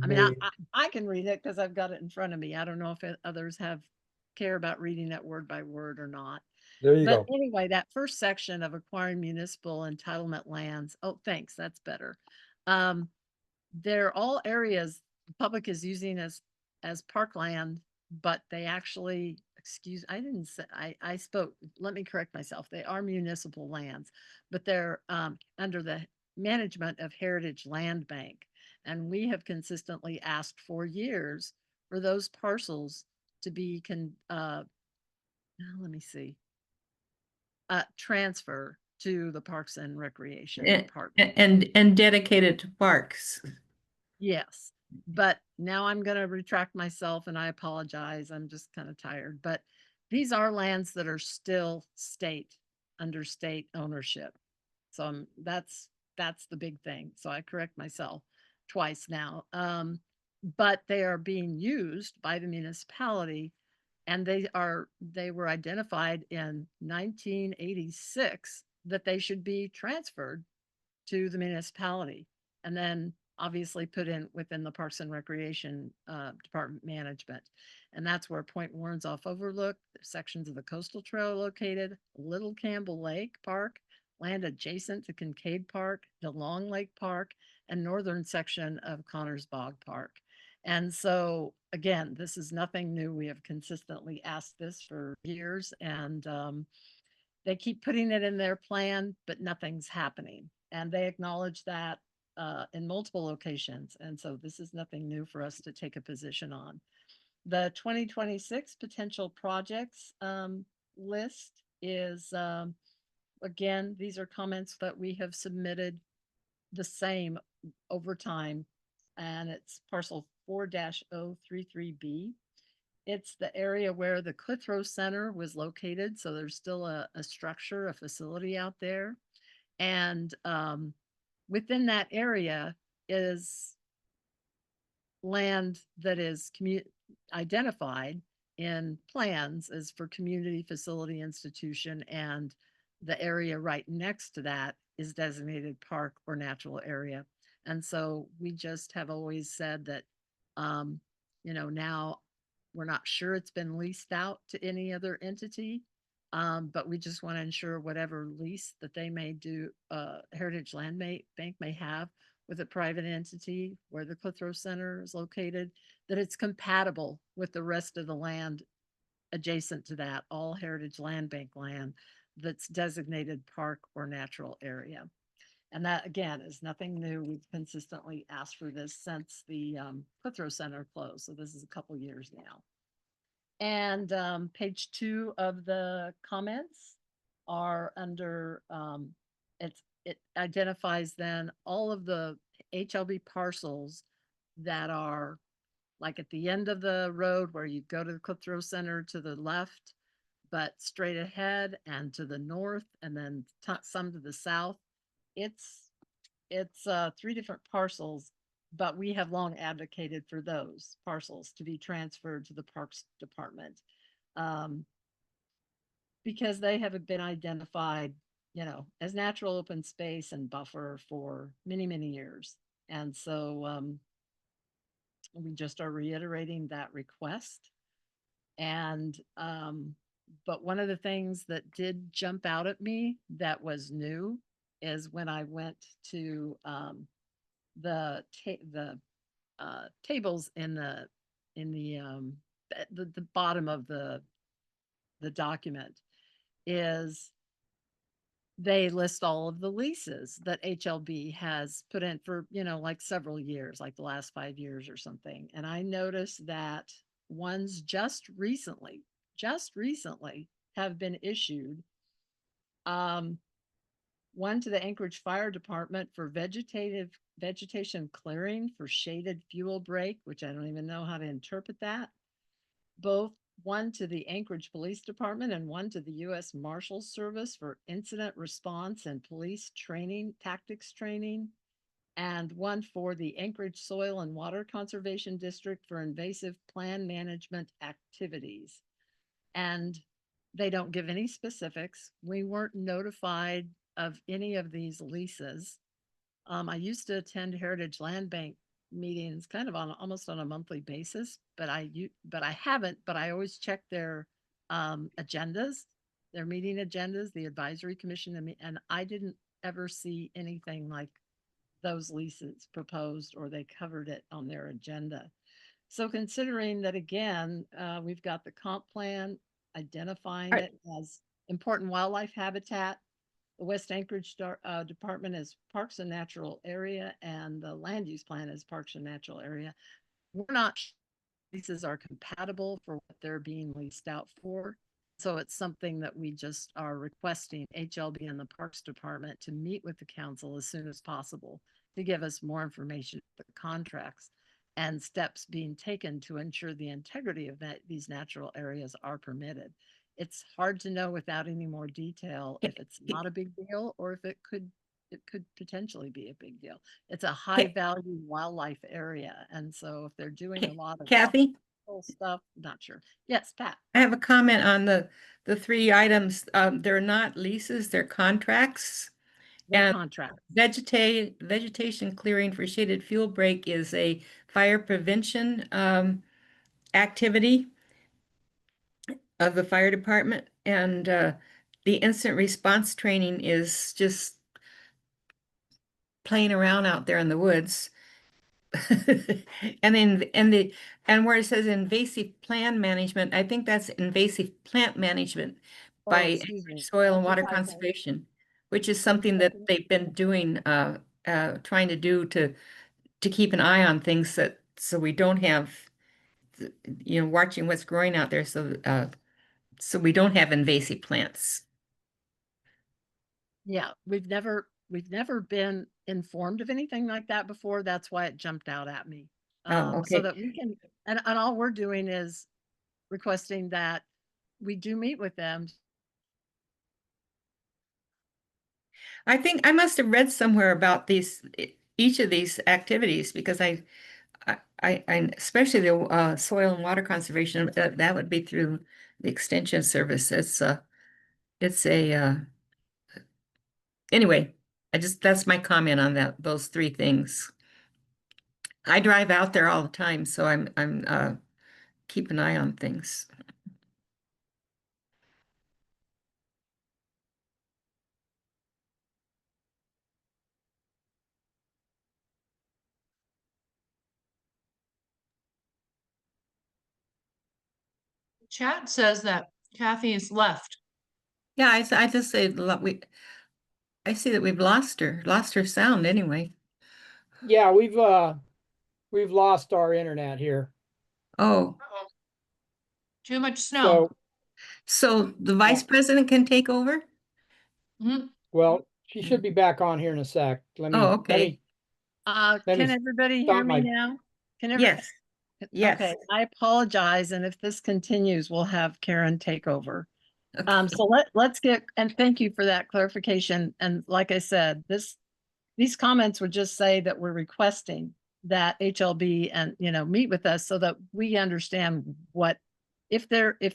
I mean, May- I can read it because I've got it in front of me. I don't know if others have care about reading that word by word or not. There you But go. anyway, that first section of acquiring municipal entitlement lands. Oh, thanks. That's better. They're all areas the public is using as parkland, but they actually, I didn't say, I spoke, let me correct myself. They are municipal lands, but they're under the management of Heritage Land Bank. And we have consistently asked for years for those parcels to be let me see, transfer to the Parks and Recreation Department. And dedicated to parks. Yes, but now I'm going to retract myself and I apologize. I'm just kind of tired, but these are lands that are still under state ownership. So that's the big thing. So I correct myself twice now. But they are being used by the municipality, and they were identified in 1986 that they should be transferred to the municipality and then obviously put in within the Parks and Recreation Department management. And that's where Point Warren's off Overlook, sections of the coastal trail located, Little Campbell Lake Park, land adjacent to Kincaid Park, the Long Lake Park, and northern section of Connors Bog Park. And so again, this is nothing new. We have consistently asked this for years, and they keep putting it in their plan, but nothing's happening. And they acknowledge that in multiple locations. And so this is nothing new for us to take a position on. The 2026 potential projects list is, again, these are comments that we have submitted the same over time. And it's parcel 4-033B. It's the area where the Clitheroe Center was located. So there's still a structure, a facility out there. And within that area is land that is identified in plans as for community facility institution, and the area right next to that is designated park or natural area. And so we just have always said that, now we're not sure it's been leased out to any other entity. But we just want to ensure whatever lease that they may do, Heritage Land Bank may have with a private entity where the Clitheroe Center is located, that it's compatible with the rest of the land adjacent to that, all Heritage Land Bank land that's designated park or natural area. And that, again, is nothing new. We've consistently asked for this since the Clitheroe Center closed. So this is a couple years now. And page 2 of the comments are under, it identifies then all of the HLB parcels that are like at the end of the road where you go to the Clitheroe Center to the left, but straight ahead and to the north, and then some to the south. It's 3 different parcels, but we have long advocated for those parcels to be transferred to the Parks Department, because they have been identified, as natural open space and buffer for many, many years. And so we just are reiterating that request. And but one of the things that did jump out at me that was new is when I went to the tables in the bottom of the document, is they list all of the leases that HLB has put in for, like several years, like the last 5 years or something. And I noticed that ones just recently have been issued one to the Anchorage Fire Department for vegetation clearing for shaded fuel break, which I don't even know how to interpret that. Both one to the Anchorage Police Department and one to the U.S. Marshals Service for incident response and police training, tactics training, and one for the Anchorage Soil and Water Conservation District for invasive plan management activities. And they don't give any specifics. We weren't notified of any of these leases. I used to attend Heritage Land Bank meetings kind of on almost on a monthly basis, but I haven't, but I always check their agendas, their meeting agendas, the advisory commission, and I didn't ever see anything like those leases proposed or they covered it on their agenda. So considering that again, we've got the comp plan identifying it as important wildlife habitat. The West Anchorage Department is Parks and Natural Area, and the land use plan is Parks and Natural Area. We're not sure leases are compatible for what they're being leased out for. So it's something that we just are requesting HLB and the Parks Department to meet with the council as soon as possible to give us more information about the contracts and steps being taken to ensure the integrity of these natural areas are permitted. It's hard to know without any more detail if it's not a big deal or if it could potentially be a big deal. It's a high value wildlife area. And so if they're doing a lot of Kathy? stuff, not sure. Yes, Pat. I have a comment on the three items. They're not leases, they're contracts. They're contracts. Vegetation clearing for shaded fuel break is a fire prevention activity of the fire department, and the instant response training is just playing around out there in the woods. And where it says invasive plant management, I think that's invasive plant management by soil and water conservation, which is something that they've been doing, trying to do to keep an eye on things so we don't have, watching what's growing out there, so we don't have invasive plants. Yeah, we've never been informed of anything like that before. That's why it jumped out at me. So that we can, and all we're doing is requesting that we do meet with them. I think I must have read somewhere about each of these activities, because I especially the soil and water conservation, that would be through the extension service. Anyway, that's my comment on those three things. I drive out there all the time, so I'm keep an eye on things. Chat says that Kathy is left. Yeah, I just say I see that we've lost her sound anyway. Yeah, we've lost our internet here. Oh. Uh-oh. Too much snow. So the vice president can take over? Well, she should be back on here in a sec. Okay. Can everybody hear me now? Yes. Okay, I apologize. And if this continues, we'll have Karen take over. Okay. So let's get, and thank you for that clarification. And like I said, these comments would just say that we're requesting that HLB and, meet with us so that we understand if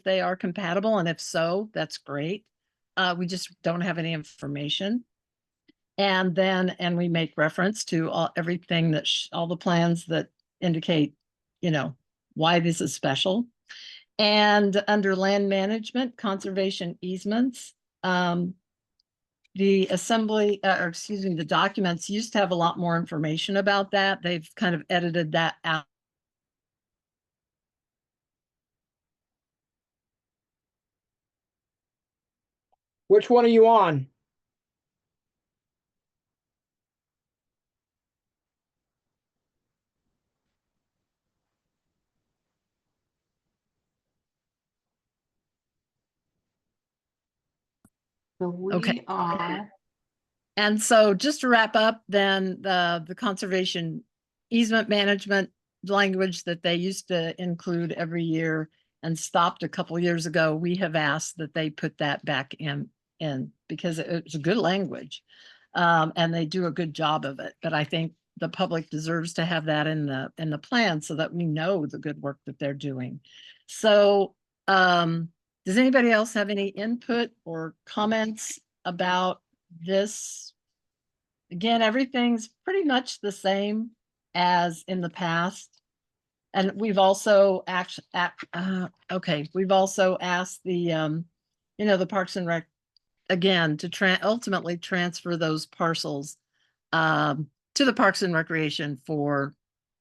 they are compatible, and if so, that's great. We just don't have any information. And we make reference to everything that all the plans that indicate, why this is special. And under land management, conservation easements, the the documents used to have a lot more information about that. They've kind of edited that out. Which one are you on? So we are And so just to wrap up, then the conservation easement management language that they used to include every year and stopped a couple years ago, we have asked that they put that back in because it's a good language. And they do a good job of it. But I think the public deserves to have that in the plan so that we know the good work that they're doing. So does anybody else have any input or comments about this? Again, everything's pretty much the same as in the past. And we've also we've also asked the the Parks and Rec again to ultimately transfer those parcels to the Parks and Recreation for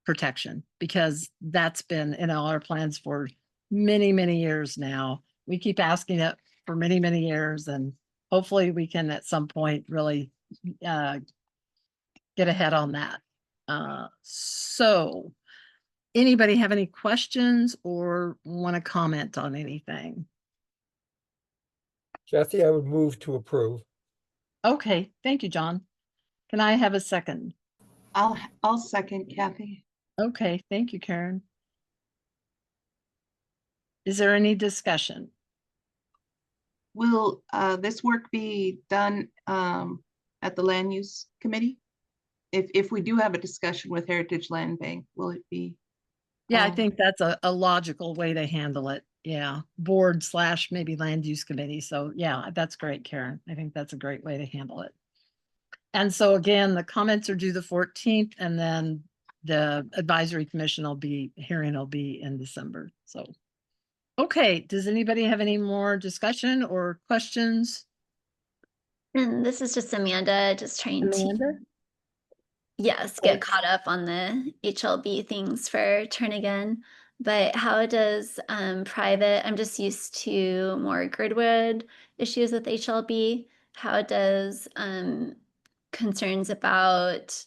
protection, because that's been in our plans for many, many years now. We keep asking it for many, many years, and hopefully we can at some point really get ahead on that. So anybody have any questions or want to comment on anything? Kathy, I would move to approve. Okay, thank you, John. Can I have a second? I'll second, Kathy. Okay, thank you, Karen. Is there any discussion? Will this work be done at the land use committee? If we do have a discussion with Heritage Land Bank, will it be? Yeah, I think that's a logical way to handle it. Yeah, board / maybe land use committee. So yeah, that's great, Karen. I think that's a great way to handle it. And so again, the comments are due the 14th, and then the advisory commission hearing will be in December. So, okay, does anybody have any more discussion or questions? And this is just Amanda, just trying Amanda? yes, get caught up on the HLB things for Turnagain. But how does private, I'm just used to more Girdwood issues with HLB. How does concerns about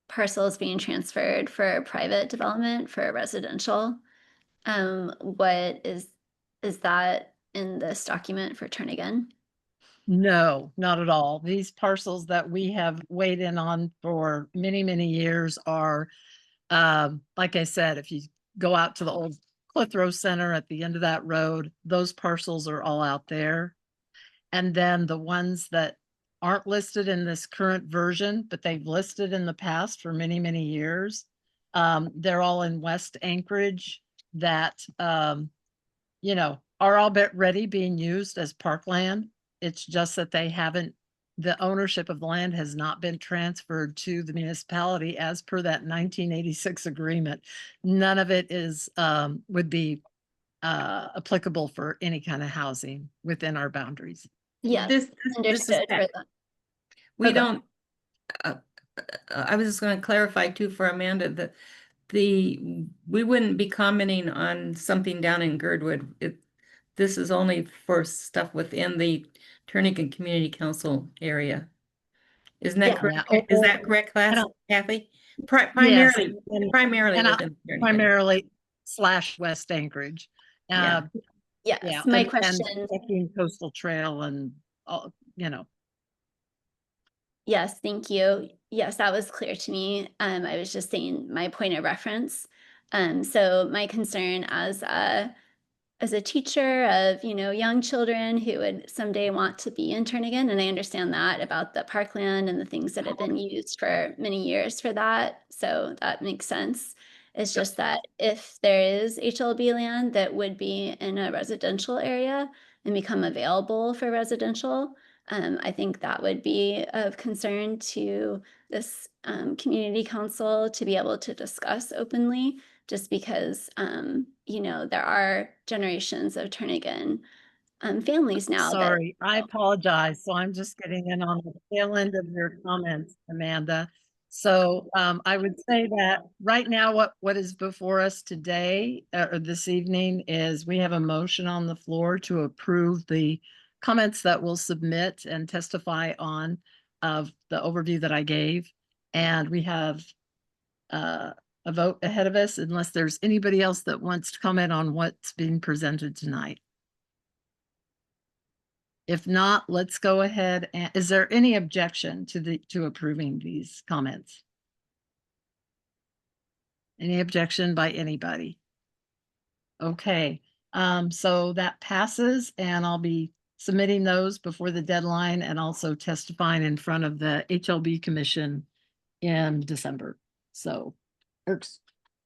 parcels being transferred for private development for residential? What is that in this document for Turnagain? No, not at all. These parcels that we have weighed in on for many, many years are, like I said, if you go out to the old Clitheroe Center at the end of that road, those parcels are all out there. And then the ones that aren't listed in this current version, but they've listed in the past for many, many years, they're all in West Anchorage that, are all but ready being used as parkland. It's just that the ownership of the land has not been transferred to the municipality as per that 1986 agreement. None of it would be applicable for any kind of housing within our boundaries. Yeah, This is understood for Pat. that. We Okay. don't, I was just going to clarify too for Amanda that we wouldn't be commenting on something down in Girdwood. This is only for stuff within the Turnagain Community Council area. Isn't that Yeah. correct? Yeah. Is that correct, Kathy? Primarily, Yes, primarily and within Turnagain. primarily / West Anchorage. Yeah. Yes, Yeah, my and question. protecting coastal trail and all, Yes, thank you. Yes, that was clear to me. I was just saying my point of reference. So my concern as a teacher of, young children who would someday want to be in Turnagain, and I understand that about the parkland and the things that have been used for many years for that. So that makes sense. It's just that if there is HLB land that would be in a residential area and become available for residential, I think that would be of concern to this community council to be able to discuss openly, just because, there are generations of Turnagain families now that. sorry, I apologize. So I'm just getting in on the tail end of your comments, Amanda. So I would say that right now, what is before us today or this evening is we have a motion on the floor to approve the comments that we'll submit and testify on of the overview that I gave. And we have a vote ahead of us unless there's anybody else that wants to comment on what's being presented tonight. If not, let's go ahead and, is there any objection to approving these comments? Any objection by anybody? Okay, so that passes and I'll be submitting those before the deadline and also testifying in front of the HLB Commission in December. So,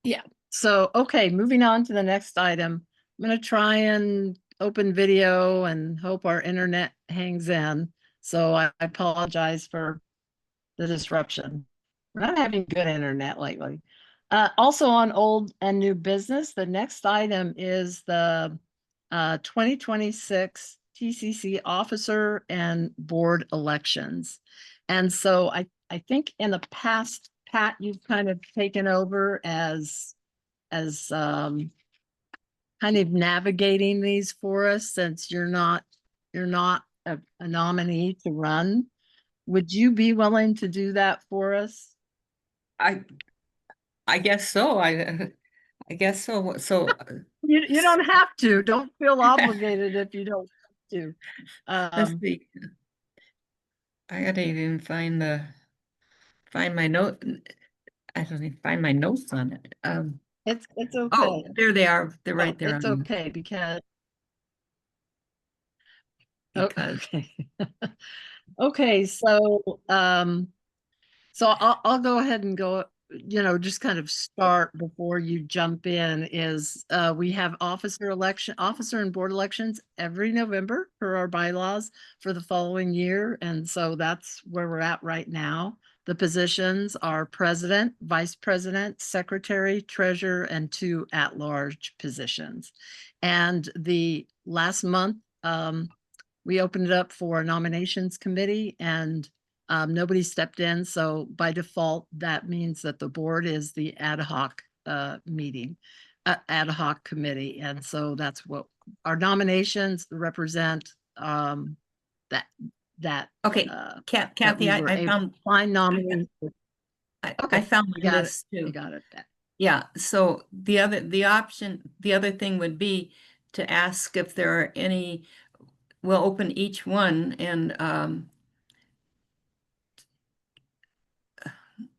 yeah, so, okay, moving on to the next item. I'm gonna try and open video and hope our internet hangs in. So I apologize for the disruption. We're not having good internet lately. Also on old and new business, the next item is the 2026 TCC officer and board elections. And so I think in the past, Pat, you've kind of taken over as kind of navigating these for us since you're not a nominee to run. Would you be willing to do that for us? I guess so. I guess so. So You don't have to. Don't feel obligated if you don't have to. let's see. I gotta even find my note. I don't even find my notes on it. It's Oh, okay. there they are. They're right there. It's okay because okay. Okay, so I'll go ahead and go, just kind of start before you jump in is we have officer and board elections every November for our bylaws for the following year. And so that's where we're at right now. The positions are president, vice president, secretary, treasurer, and 2 at-large positions. And the last month, we opened it up for a nominations committee and nobody stepped in. So by default, that means that the board is the ad hoc meeting, ad hoc committee. And so that's what our nominations represent that. Okay, Kathy, I found find nominees. I found you got this it. too. You got it. Yeah, so the other thing would be to ask if there are any, we'll open each one and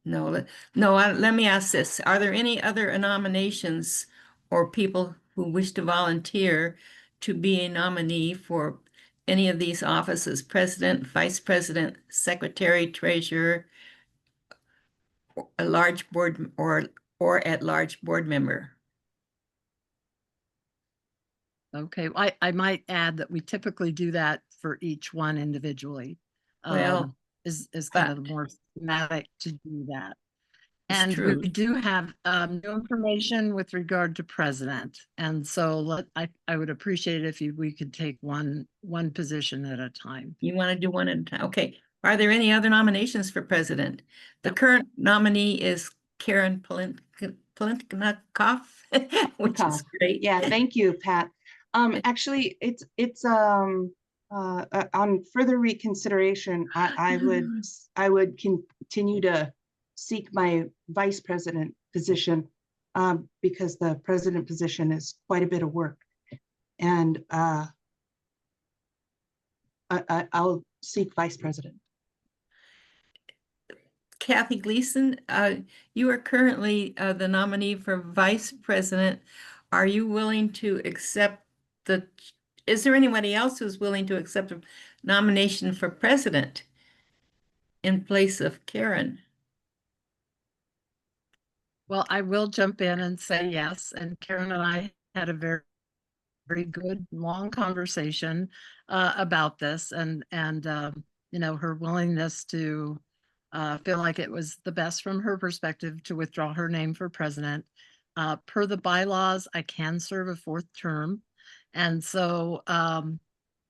let me ask this. Are there any other nominations or people who wish to volunteer to be a nominee for any of these offices, president, vice president, secretary, treasurer, a large board or at-large board member? Okay, I might add that we typically do that for each one individually. Well, is kind of the more thematic to do that. And true. we do have new information with regard to president. And so I would appreciate it if we could take one position at a time. You want to do one at a time? Okay. Are there any other nominations for president? The current nominee is Karen Politkovskaya, which is great. Yeah, thank you, Pat. Actually, it's on further reconsideration. I would continue to seek my vice president position because the president position is quite a bit of work, and I'll seek vice president. Kathy Gleason, you are currently the nominee for vice president. Are you willing to accept is there anybody else who's willing to accept a nomination for president in place of Karen? Well, I will jump in and say yes. And Karen and I had a very, very good long conversation about this and her willingness to feel like it was the best from her perspective to withdraw her name for president. Per the bylaws, I can serve a 4th term. And so,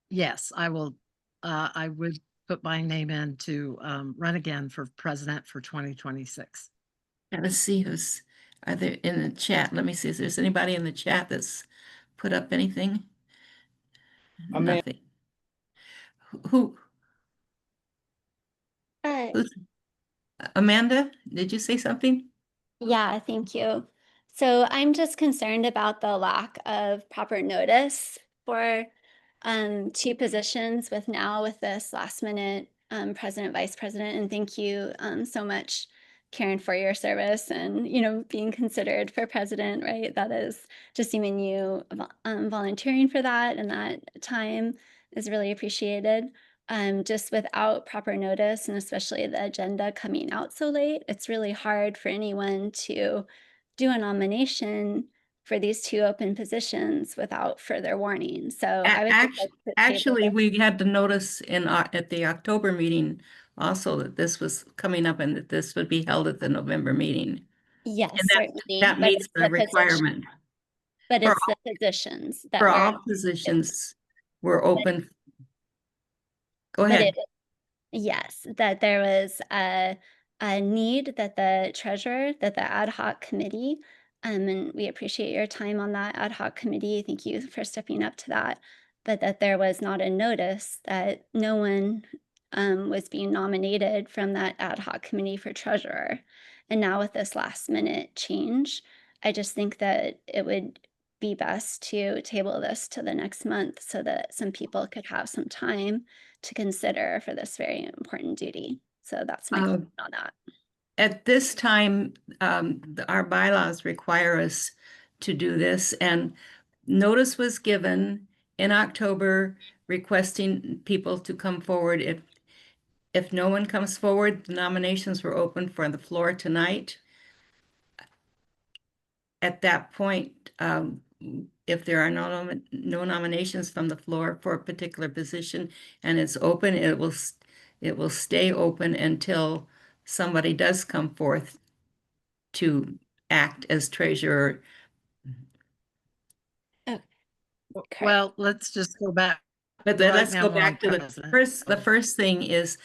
yes, I will. I would put my name in to run again for president for 2026. Let's see are there in the chat. Let me see if there's anybody in the chat that's put up anything. Nothing. Who? Amanda, did you say something? Yeah, thank you. So I'm just concerned about the lack of proper notice for two positions with this last minute president, vice president, and thank you so much, Karen, for your service and being considered for president. Right, that is just even you volunteering for that and that time is really appreciated. Just without proper notice and especially the agenda coming out so late, it's really hard for anyone to do a nomination for these two open positions without further warning. So I would just like to table Actually, this. we had the notice at the October meeting also that this was coming up and that this would be held at the November meeting. Yes, And certainly. that but meets it's the position- requirement. But For it's the positions that For were. all positions were open. Go But ahead. Yes, that there was a need that the treasurer, that the ad hoc committee, and we appreciate your time on that ad hoc committee. Thank you for stepping up to that. But that there was not a notice that no one was being nominated from that ad hoc committee for treasurer. And now with this last minute change, I just think that it would be best to table this to the next month so that some people could have some time to consider for this very important duty. So that's my comment on that. At this time, our bylaws require us to do this, and notice was given in October requesting people to come forward. If no one comes forward, the nominations were open for the floor tonight. At that point, if there are no nominations from the floor for a particular position and it's open, it will stay open until somebody does come forth to act as treasurer. Well, let's just go back. But then Right let's now go we're on back to the president. the first thing is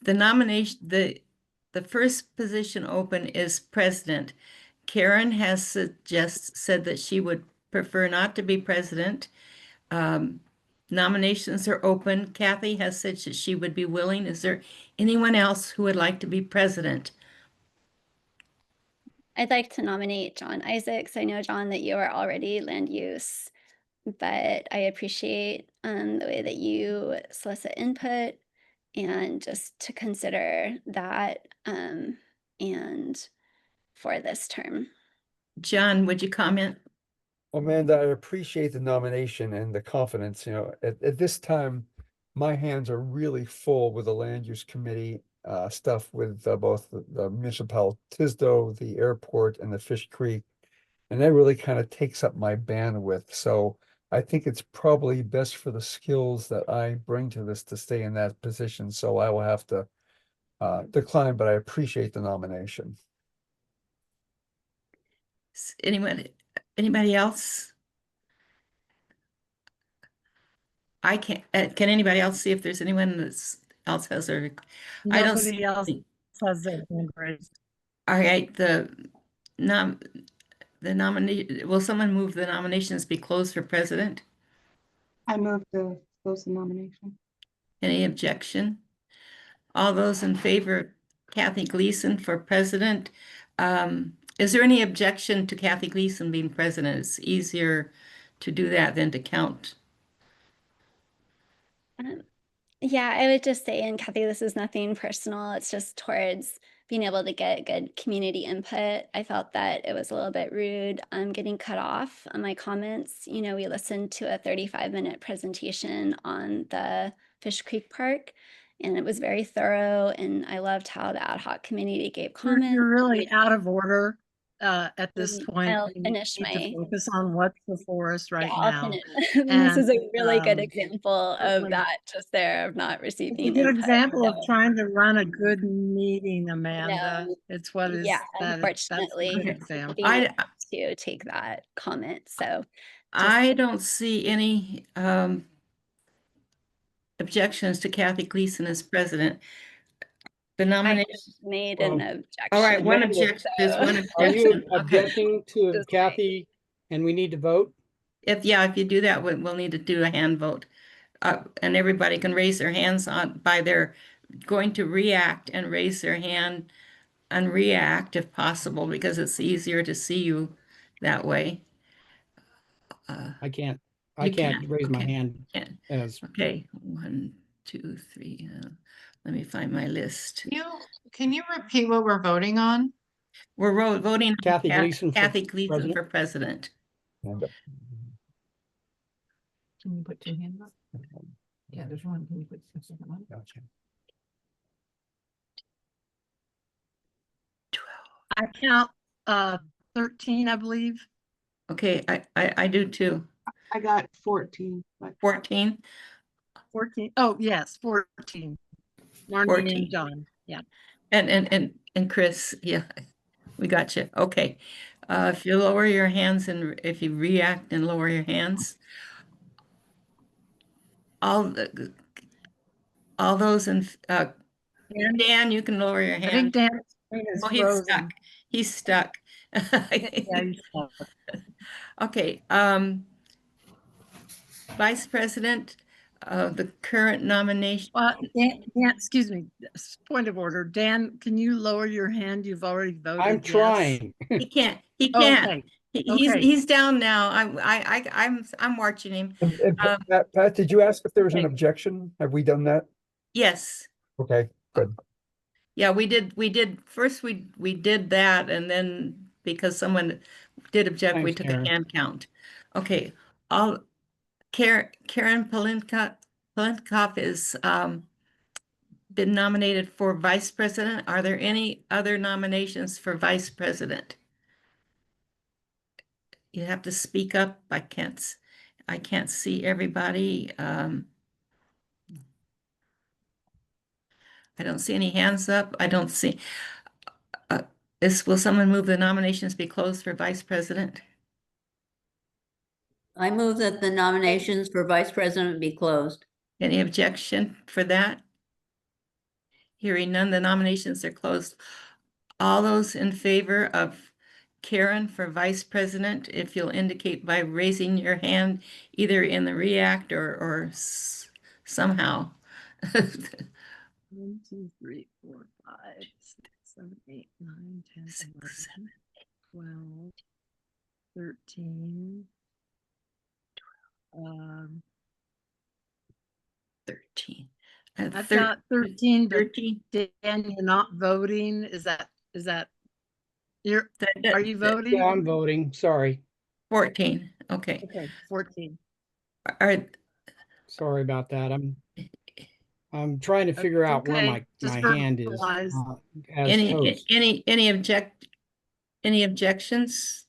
the nomination, the first position open is president. Karen has said that she would prefer not to be president. Nominations are open. Kathy has said that she would be willing. Is there anyone else who would like to be president? I'd like to nominate John Isaacs. I know, John, that you are already land use, but I appreciate the way that you solicit input and just to consider that and for this term. John, would you comment? Amanda, I appreciate the nomination and the confidence, at this time, my hands are really full with the land use committee stuff with both the municipal Tisdale, the airport and the Fish Creek. And that really kind of takes up my bandwidth. So I think it's probably best for the skills that I bring to this to stay in that position. So I will have to decline, but I appreciate the nomination. Anybody else? I can't, can anybody else see if there's anyone else has a, I don't see. Nobody else has their hand raised. All right, the nominee, will someone move the nominations be closed for president? I move to close the nomination. Any objection? All those in favor of Kathy Gleason for president? Is there any objection to Kathy Gleason being president? It's easier to do that than to count. Yeah, I would just say, and Kathy, this is nothing personal. It's just towards being able to get good community input. I felt that it was a little bit rude getting cut off on my comments. We listened to a 35-minute presentation on the Fish Creek Park, and it was very thorough, and I loved how the ad hoc committee gave comments. You're really out of order at this point. I'll We finish need to my. focus on what's before us right Yeah, now. this is a really good And, example of that just there of not It's a receiving good input. example of So, trying to run a good meeting, Amanda. no, It's what is yeah, that's a unfortunately, good example. being able to take that comment. So I don't see any objections to Kathy Gleason as president. The nomination made an objection. All right, one Amanda, objection. There's one Are you objection. Okay. objecting to Kathy and we need to vote? If you do that, we'll need to do a hand vote. And everybody can raise their hands by their going to react and raise their hand and react if possible, because it's easier to see you that way. I can't. I You can't raise my okay, hand can. as, Okay, 1, 2, 3. Let me find my list. Can you repeat what we're voting on? We're voting on Kathy Gleason for Kathy Gleason president. for president. And, Can you put two hands up? Yeah, there's one. Can you put the second one? gotcha. I count 13, I believe. Okay, I do too. I got 14, but 14. 14. Oh, yes, 14. Marnie 14. and John. Yeah. And Chris, yeah, we got you. Okay. If you lower your hands and if you react and lower your hands, all those in Dan, you can lower your I think hand. Dan's screen is Oh, he's frozen. stuck. He's stuck. Yeah, he's stuck. Okay. Vice President, the current nomination. Dan, excuse me, point of order. Dan, can you lower your hand? You've already voted. I'm yes. trying. He can't. He Oh, can't. okay. He's Okay. he's down now. I'm watching him. And Pat, did you ask if there was an okay. objection? Have we done that? Yes. Okay, good. Yeah, we did first we did that, and then because someone did object, we Thanks, took Karen. a hand count. Okay. Karen Palinkoff is been nominated for vice president. Are there any other nominations for vice president? You have to speak up. I can't see everybody. I don't see any hands up. I don't see. Will someone move the nominations be closed for vice president? I move that the nominations for vice president be closed. Any objection for that? Hearing none, the nominations are closed. All those in favor of Karen for vice president, if you'll indicate by raising your hand, either in the react or somehow. 1, 2, 3, 4, 5, 6, 7, 8, 9, 10, 11, 12, 13. 13. I've got 13, but 13. Dan, you're not voting. Is that are you voting? Yeah, I'm voting. Sorry. 14. Okay. Okay, 14. All right. Sorry about that. I'm trying to figure out where Okay, my just hand is verbalize. as host. Any objections?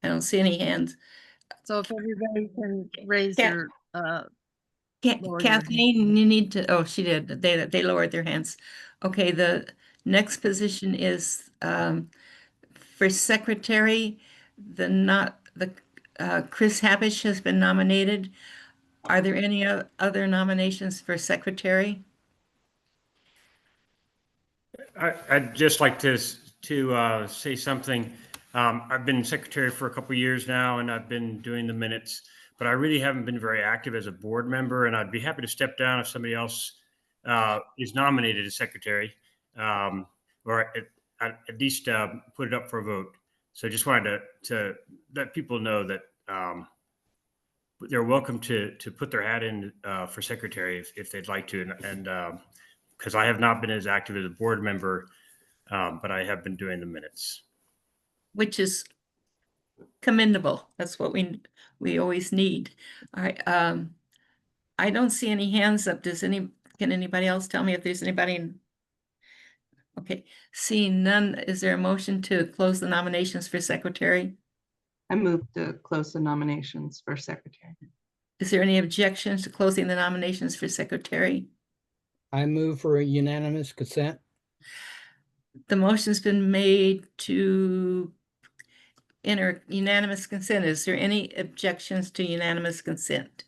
I don't see any hands. So if everybody can raise your lower your hand. Kathleen, you need to, oh, she did. They lowered their hands. Okay, the next position is for secretary. Chris Habish has been nominated. Are there any other nominations for secretary? I'd just like to say something. I've been secretary for a couple of years now, and I've been doing the minutes, but I really haven't been very active as a board member, and I'd be happy to step down if somebody else is nominated as secretary, or at least put it up for a vote. So I just wanted to let people know that they're welcome to put their hat in for secretary if they'd like to, and because I have not been as active as a board member, but I have been doing the minutes. Which is commendable. That's what we always need. All right. I don't see any hands up. Can anybody else tell me if there's anybody? Okay. Seeing none, is there a motion to close the nominations for secretary? I move to close the nominations for secretary. Is there any objections to closing the nominations for secretary? I move for a unanimous consent. The motion's been made to enter unanimous consent. Is there any objections to unanimous consent?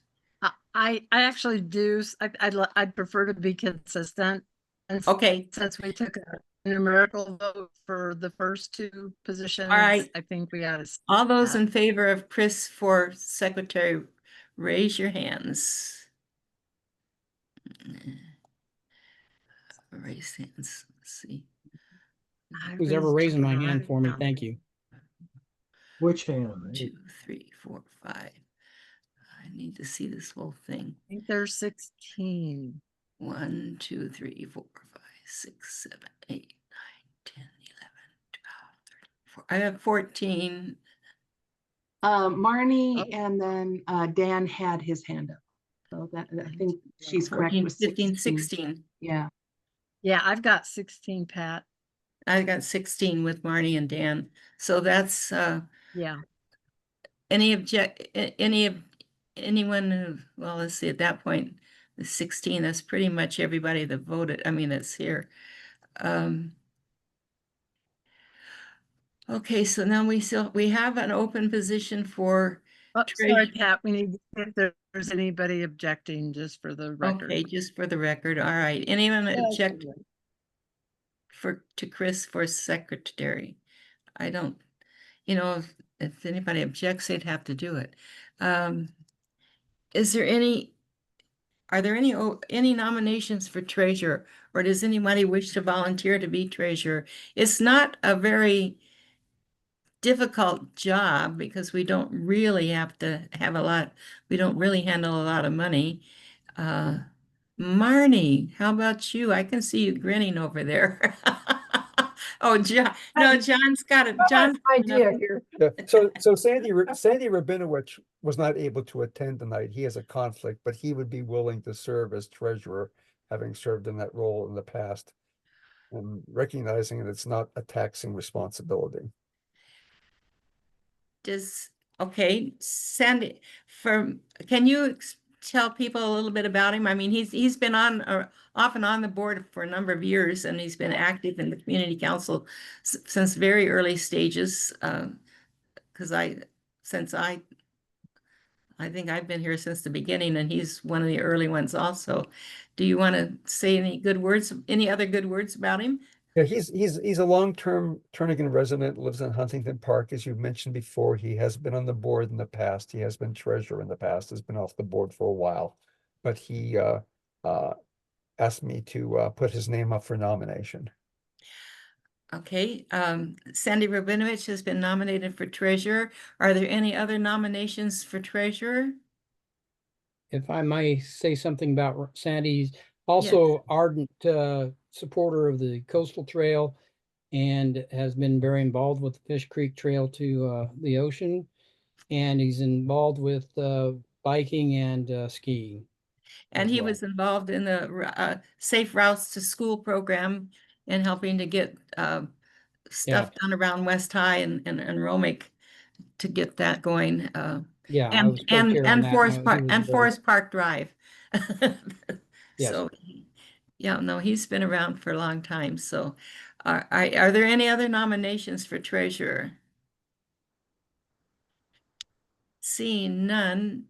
I actually do. I'd prefer to be consistent. And okay, since we took a numerical vote for the first two positions, all right. I think we got to. All those in favor of Chris for secretary, raise your hands. Raise hands. Let's see. Who's ever raising my hand for me? Thank you. Which hand? 2, 3, 4, 5. I need to see this whole thing. I think there's 16. 1, 2, 3, 4, 5, 6, 7, 8, 9, 10, 11, 12, 13, 14. I have 14. Marnie and then Dan had his hand up. So that, I think she's correct 14, with 15, 16. 16. Yeah. Yeah, I've got 16, Pat. I got 16 with Marnie and Dan. So that's Yeah. anyone who, well, let's see, at that point, the 16, that's pretty much everybody that voted. I mean, that's here. Okay, so now we have an open position for Oh, sorry, treasurer. Pat, we need to see if there's anybody objecting, just for the record. Okay, just for the record. All right. Anyone object to Chris for secretary? I don't, if anybody objects, they'd have to do it. Are there any nominations for treasurer, or does anybody wish to volunteer to be treasurer? It's not a very difficult job because we don't really have to have we don't really handle a lot of money. Marnie, how about you? I can see you grinning over there. Oh, John, no, John's got it. John's idea here. Yeah. So Sandy Rabinowitz was not able to attend tonight. He has a conflict, but he would be willing to serve as treasurer, having served in that role in the past, and recognizing that it's not a taxing responsibility. Okay, Sandy, can you tell people a little bit about him? I mean, he's been off and on the board for a number of years, and he's been active in the community council since very early stages. Because I think I've been here since the beginning, and he's one of the early ones also. Do you want to say any other good words about him? Yeah, he's a long-term Turnagain resident, lives in Huntington Park, as you've mentioned before. He has been on the board in the past. He has been treasurer in the past, has been off the board for a while. But he asked me to put his name up for nomination. Okay, Sandy Rabinowitz has been nominated for treasurer. Are there any other nominations for treasurer? If I might say something about Sandy, he's also ardent supporter of the coastal trail and has been very involved with the Fish Creek Trail to the ocean. And he's involved with biking and skiing. And he was involved in the Safe Routes to School program and helping to get stuff done around West High and Romick to get that going. And Forest Park Drive. So yeah, no, he's been around for a long time. So are there any other nominations for treasurer? Seeing none,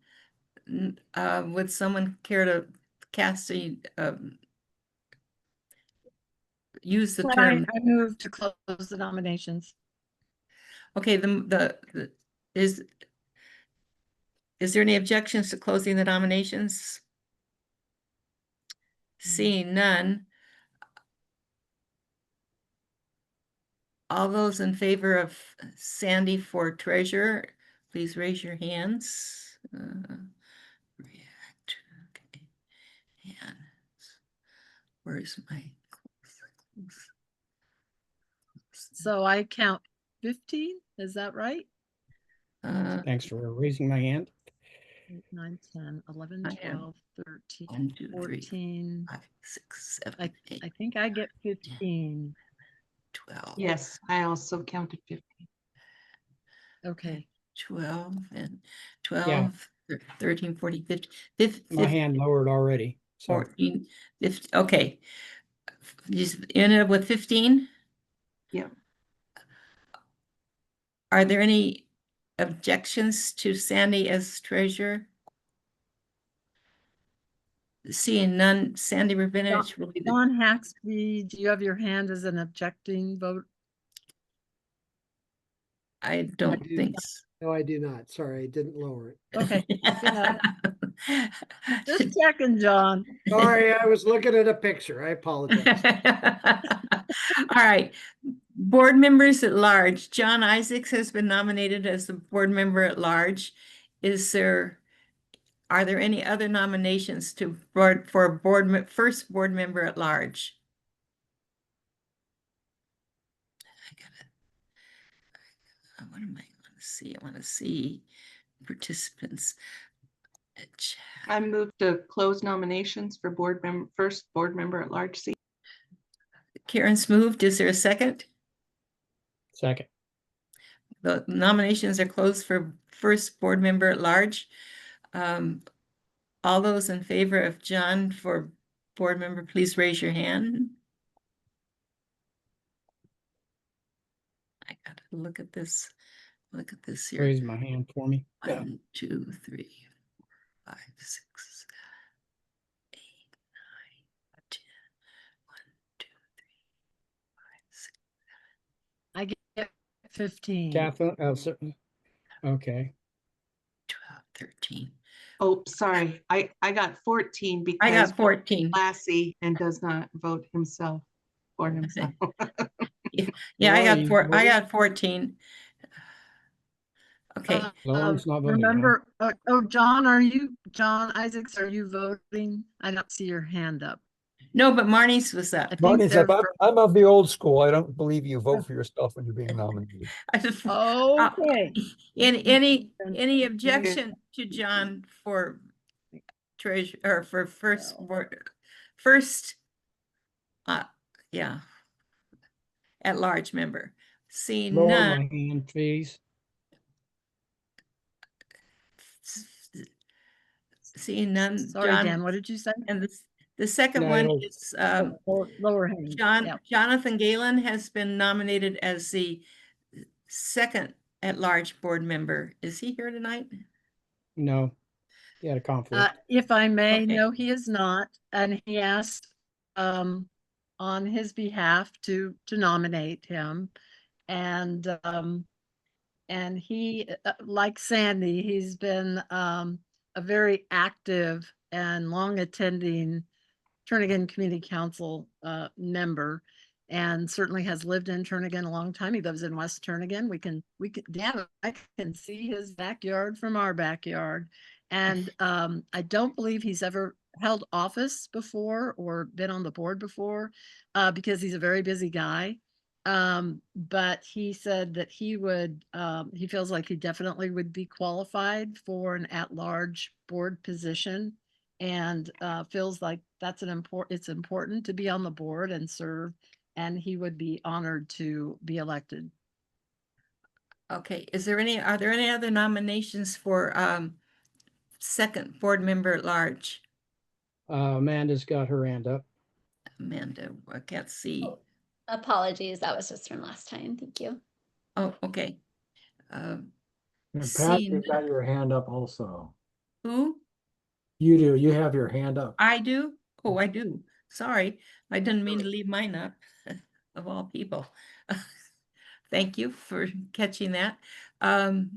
would someone care to cast use the term? I move to close the nominations. Okay, is there any objections to closing the nominations? Seeing none. All those in favor of Sandy for treasurer, please raise your hands. React. Okay. Hands. Where's my close? So I count 15, is that right? Thanks for raising my hand. 8, 9, 10, 11, 12, 13, 1, 2, 14. 3, 5, 6, 7, 8. I think I get 15. 12. Yes, I also counted 15. Okay. 12 and 12, 13, 14, 15. My hand lowered already. So 14, 15. Okay. You ended up with 15? Yeah. Are there any objections to Sandy as treasurer? Seeing none, Sandy Rabinowitz will be the. Don Haxby, do you have your hand as an objecting vote? I don't think so. No, I do not. Sorry, I didn't lower it. Okay. Just checking, John. Sorry, I was looking at a picture. I apologize. All right. Board members at large, John Isaacs has been nominated as the board member at large. Are there any other nominations for first board member at large? What am I going to see? I want to see participants. I move to close nominations for first board member at large seat. Karen's moved. Is there a second? Second. The nominations are closed for first board member at large. All those in favor of John for board member, please raise your hand. I gotta look at this. Look at this here. Raise my hand for me. 1, 2, 3, 4, 5, 6, 7, 8, 9, 10. 1, 2, 3, 4, 5, 6. I get 15. Catherine, okay. 12, 13. Oh, sorry. I got 14 because I got 14. Lassie and does not vote himself for himself. Yeah, I got Laurie, I got 14. Okay. Laurie's not voting, huh? Remember, John Isaacs, are you voting? I don't see your hand up. No, but Marnie's was up. I think Marnie's they're up. I'm of the old school. I don't believe you vote for yourself when you're being nominated. Okay. Any objection to John for treasure or for first yeah, at large member? Seeing Lower none. my hand, please. Seeing none. Sorry, John, Dan, what did you say? and the second No, one no. is Lower hand. Yeah. Jonathan Galen has been nominated as the second at-large board member. Is he here tonight? No, he had a conflict. If I may, Okay. no, he is not, and he asked on his behalf to nominate him, and he, like Sandy, he's been a very active and long attending Turnagain Community Council member, and certainly has lived in Turnagain a long time. He lives in West Turnagain. Dan, I can see his backyard from our backyard. And I don't believe he's ever held office before or been on the board before because he's a very busy guy. But he said that he feels like he definitely would be qualified for an at-large board position, and feels like it's important to be on the board and serve, and he would be honored to be elected. Okay, are there any other nominations for second board member at large? Amanda's got her hand up. Amanda, I can't see. Oh, apologies, that was just from last time. Thank you. Oh, okay. And Pat, Seeing you've got your hand up also. who? You do. You have your hand up. I do? Oh, I do. Sorry, I didn't mean to leave mine up, of all people. Thank you for catching that. I'll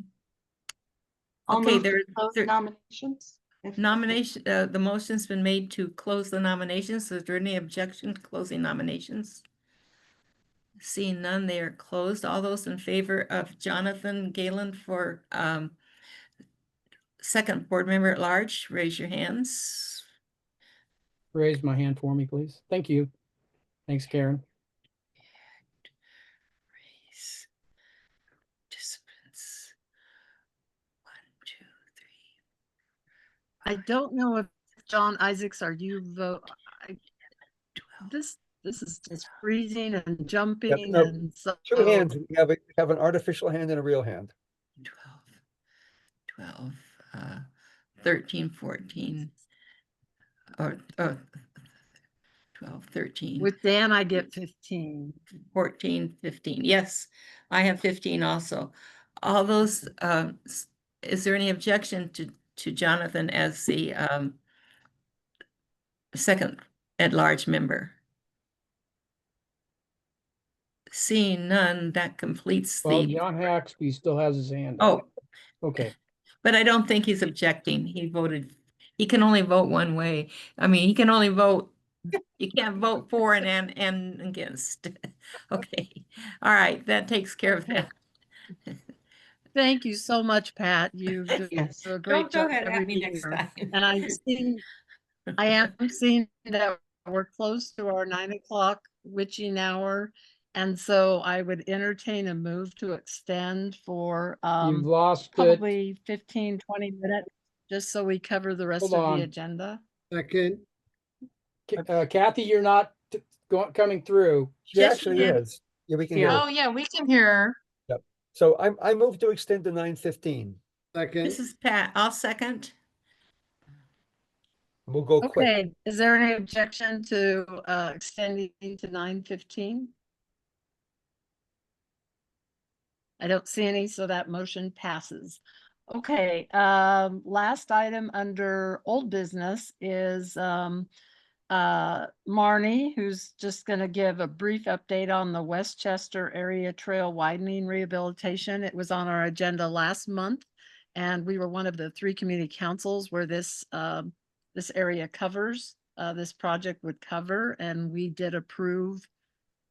Okay, move to there close nominations. the motion's been made to close the nominations. Is there any objection to closing nominations? Seeing none, they are closed. All those in favor of Jonathan Galen for second board member at large, raise your hands. Raise my hand for me, please. Thank you. Thanks, Karen. Raise participants. 1, 2, 3. I don't know if John Isaacs, are you vote? 12. This is just freezing and jumping no, and so. Two hands. You have an artificial hand and a real hand. 12, 13, 14, or 12, 13. With Dan, I get 15. 14, 15. Yes, I have 15 also. All those, is there any objection to Jonathan as the second at-large member? Seeing none, that completes Well, the. John Haxby still has his hand up. Oh, Okay. but I don't think he's objecting. He can only vote one way. I mean, he can only vote You can't vote for and against. Okay, all right, that takes care of that. Thank you so much, Pat. You do Yes. a great Go job ahead every at me next year. time. And I am seeing that we're close to our 9 o'clock witching hour. And so I would entertain a move to extend for You've lost it. probably 15, 20 minutes, just so we cover the rest Hold of the on. agenda. Second, Kathy, you're not coming through. She Yes, actually you did. is. Yeah, we can Here. hear. Oh, yeah, we can hear her. Yep. So I move to extend to 9:15. second, This is Pat. I'll second. We'll go quick. Okay, is there any objection to extending to 9:15? I don't see any, so that motion passes. Okay, last item under old business is Marnie, who's just gonna give a brief update on the Westchester Area Trail Widening Rehabilitation. It was on our agenda last month, and we were one of the 3 community councils where this area covers, this project would cover, and we did approve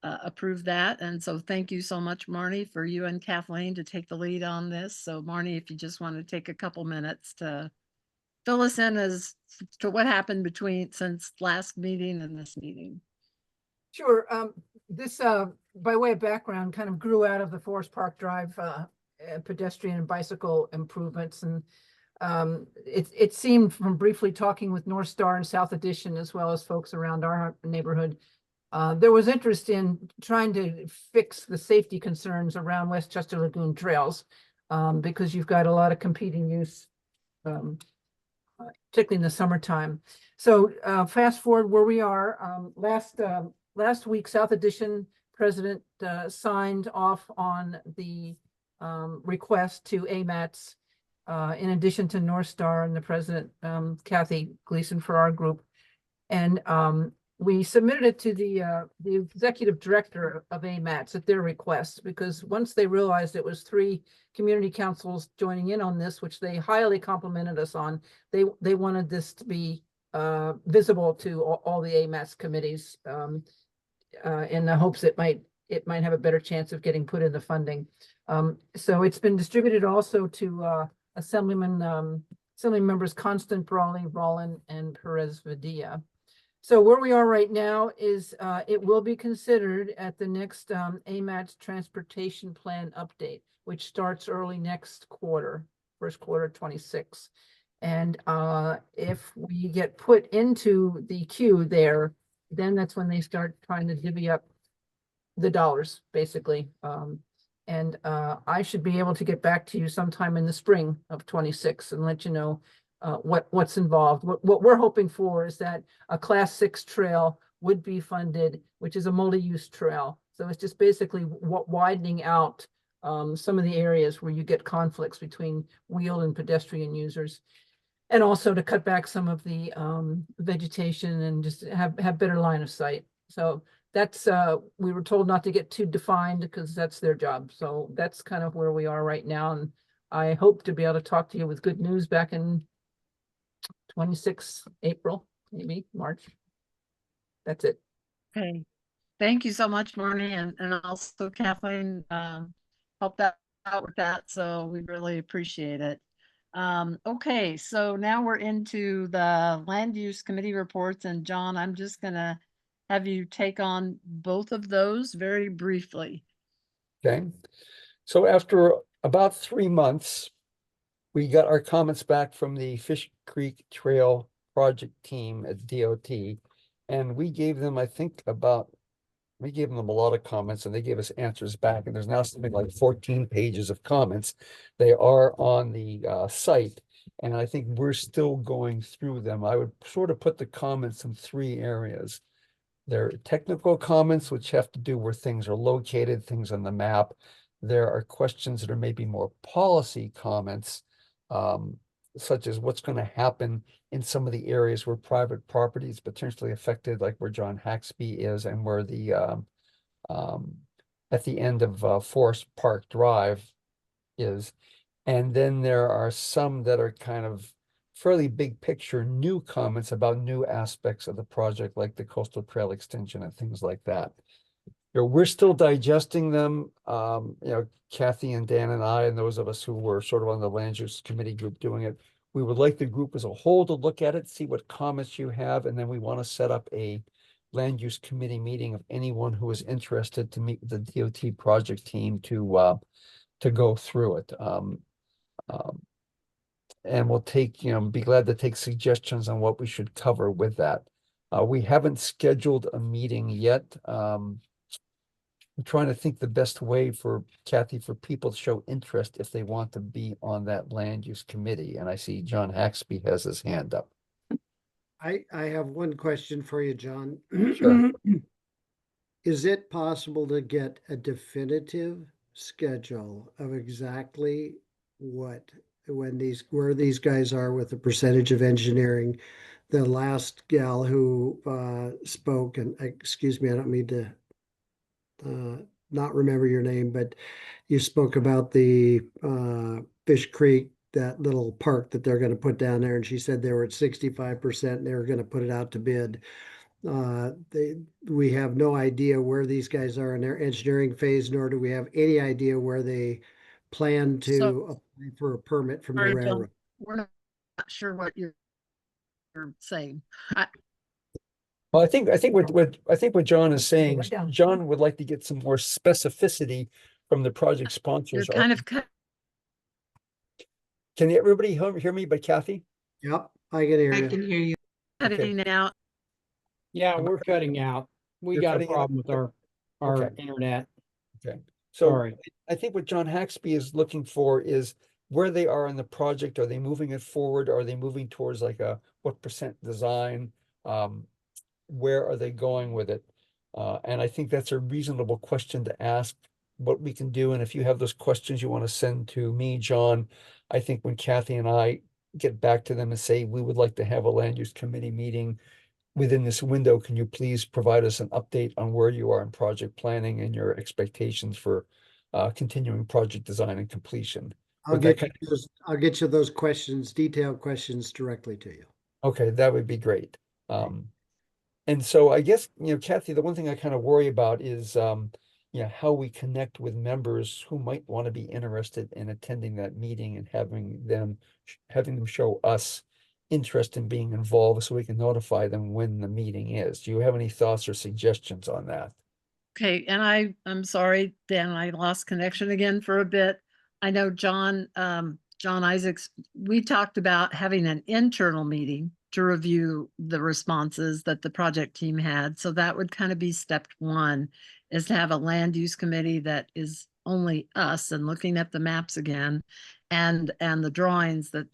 that. And so thank you so much, Marnie, for you and Kathleen to take the lead on this. So Marnie, if you just want to take a couple minutes to fill us in as to what happened since last meeting and this meeting. Sure. This, by way of background, kind of grew out of the Forest Park Drive pedestrian and bicycle improvements. And it seemed from briefly talking with North Star and South Addition, as well as folks around our neighborhood, there was interest in trying to fix the safety concerns around Westchester Lagoon trails, because you've got a lot of competing use, particularly in the summertime. So fast forward where we are. Last week, South Addition president signed off on the request to AMATs, in addition to North Star and the president, Kathy Gleason, for our group. And we submitted it to the executive director of AMATs at their request, because once they realized it was 3 community councils joining in on this, which they highly complimented us on, they wanted this to be visible to all the AMATs committees, in the hopes it might have a better chance of getting put in the funding. So it's been distributed also to Assembly members Constant, Brawley, Rollin, and Perez Vidilla. So where we are right now is it will be considered at the next AMATS transportation plan update, which starts early next quarter, first quarter 26. And if we get put into the queue there, then that's when they start trying to divvy up the dollars, basically. And I should be able to get back to you sometime in the spring of 26 and let you know what's involved. What we're hoping for is that a class 6 trail would be funded, which is a multi-use trail. So it's just basically widening out some of the areas where you get conflicts between wheeled and pedestrian users. And also to cut back some of the vegetation and just have better line of sight. So that's, we were told not to get too defined because that's their job. So that's kind of where we are right now. And I hope to be able to talk to you with good news back in 26 April, maybe March. That's it. Okay, thank you so much, Marnie, and also Kathleen helped out with that, so we really appreciate it. Okay, so now we're into the land use committee reports, and John, I'm just gonna have you take on both of those very briefly. Okay. So after about 3 months, we got our comments back from the Fish Creek Trail project team at DOT. And we gave them, I think we gave them a lot of comments and they gave us answers back. And there's now something like 14 pages of comments. They are on the site. And I think we're still going through them. I would sort of put the comments in 3 areas. There are technical comments, which have to do where things are located, things on the map. There are questions that are maybe more policy comments, such as what's going to happen in some of the areas where private property is potentially affected, like where John Haxby is and where the at the end of Forest Park Drive is. And then there are some that are kind of fairly big picture, new comments about new aspects of the project, like the coastal trail extension and things like that. We're still digesting them. Kathy and Dan and I, and those of us who were sort of on the land use committee group doing it, we would like the group as a whole to look at it, see what comments you have, and then we want to set up a land use committee meeting of anyone who is interested to meet with the DOT project team to go through it. And we'll take, be glad to take suggestions on what we should cover with that. We haven't scheduled a meeting yet. I'm trying to think the best way for Kathy, for people to show interest if they want to be on that land use committee. And I see John Haxby has his hand up. I have one question for you, John. Sure. Is it possible to get a definitive schedule of exactly where these guys are with the percentage of engineering? The last gal who spoke, and excuse me, I don't mean to not remember your name, but you spoke about the Fish Creek, that little park that they're going to put down there, and she said they were at 65% and they were going to put it out to bid. We have no idea where these guys are in their engineering phase, nor do we have any idea where they plan to apply for a permit from the Sorry, Bill, railroad. we're not sure what you're saying. Well, I think what John is saying, Write down. John would like to get some more specificity from the project sponsors. You're kind of cut. Can everybody hear me but Kathy? Yep, I can hear I you. can hear you. Cutting out. Yeah, we're cutting out. We You're got a cutting out? problem with our Okay. internet. Okay. So Sorry. I think what John Haxby is looking for is where they are in the project. Are they moving it forward? Are they moving towards like what percent design? Where are they going with it? And I think that's a reasonable question to ask what we can do. And if you have those questions you want to send to me, John, I think when Kathy and I get back to them and say, we would like to have a land use committee meeting within this window, can you please provide us an update on where you are in project planning and your expectations for continuing project design and completion? I'll get you those questions, detailed questions directly to you. Okay, that would be great. And so I guess, Kathy, the one thing I kind of worry about is, how we connect with members who might want to be interested in attending that meeting and having them show us interest in being involved so we can notify them when the meeting is. Do you have any thoughts or suggestions on that? Okay, and I'm sorry, Dan, I lost connection again for a bit. I know John Isaacs, we talked about having an internal meeting to review the responses that the project team had. So that would kind of be step one, is to have a land use committee that is only us and looking at the maps again, and the drawings that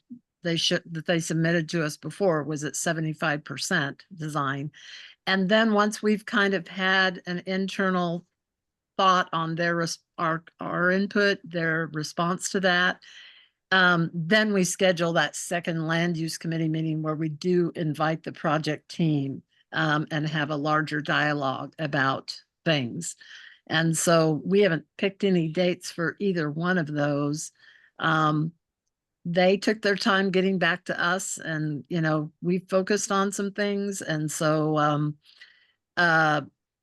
they submitted to us before was at 75% design. And then once we've kind of had an internal thought on our input, their response to that, then we schedule that second land use committee meeting where we do invite the project team and have a larger dialogue about things. And so we haven't picked any dates for either one of those. They took their time getting back to us, and we focused on some things. And so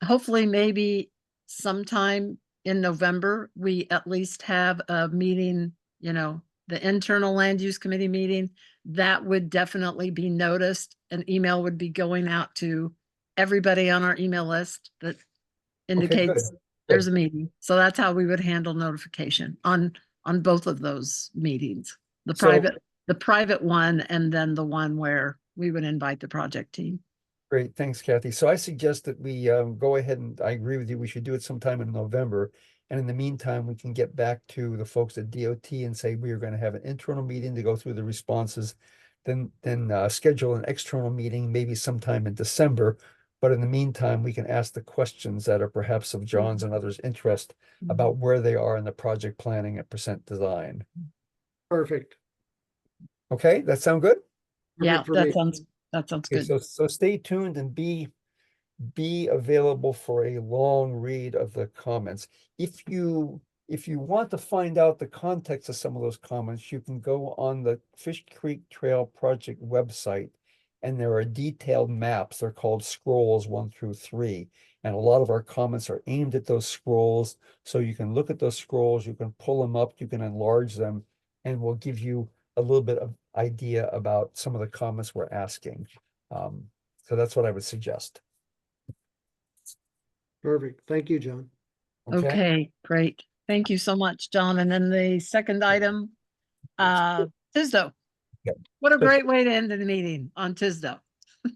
hopefully maybe sometime in November, we at least have a meeting, the internal land use committee meeting. That would definitely be noticed. An email would be going out to everybody on our email list that indicates there's a meeting. So that's how we would handle notification on both of those meetings. The private one, and then the one where we would invite the project team. Great, thanks, Kathy. So I suggest that we go ahead, and I agree with you. We should do it sometime in November. And in the meantime, we can get back to the folks at DOT and say we are going to have an internal meeting to go through the responses, then schedule an external meeting maybe sometime in December. But in the meantime, we can ask the questions that are perhaps of John's and others' interest about where they are in the project planning and percent design. Perfect. Okay, that sound good? Yeah, that sounds good. So stay tuned and be available for a long read of the comments. If you if you want to find out the context of some of those comments, you can go on the Fish Creek Trail Project website, and there are detailed maps. They're called scrolls 1 through 3. And a lot of our comments are aimed at those scrolls. So you can look at those scrolls, you can pull them up, you can enlarge them, and we'll give you a little bit of idea about some of the comments we're asking. So that's what I would suggest. Perfect. Thank you, John. Okay, great. Thank you so much, John. And then the second item, TISDO. Okay. What a So- great way to end the meeting on TISDO.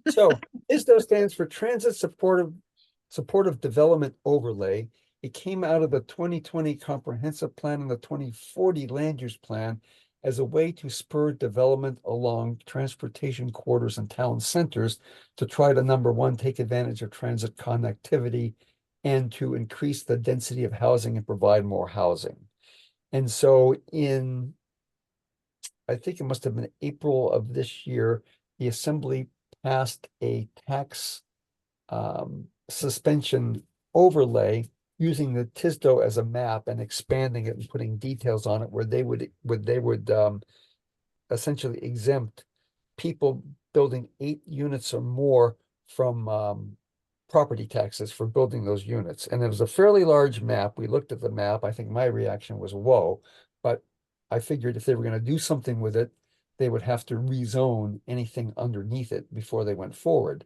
So TISDO stands for Transit Supportive Development Overlay. It came out of the 2020 Comprehensive Plan and the 2040 Land Use Plan as a way to spur development along transportation corridors and town centers to try to, number one, take advantage of transit connectivity and to increase the density of housing and provide more housing. And so I think it must have been April of this year, the Assembly passed a tax suspension overlay using the TISDO as a map and expanding it and putting details on it where they would essentially exempt people building 8 units or more from property taxes for building those units. And it was a fairly large map. We looked at the map. I think my reaction was, whoa, but I figured if they were going to do something with it, they would have to rezone anything underneath it before they went forward.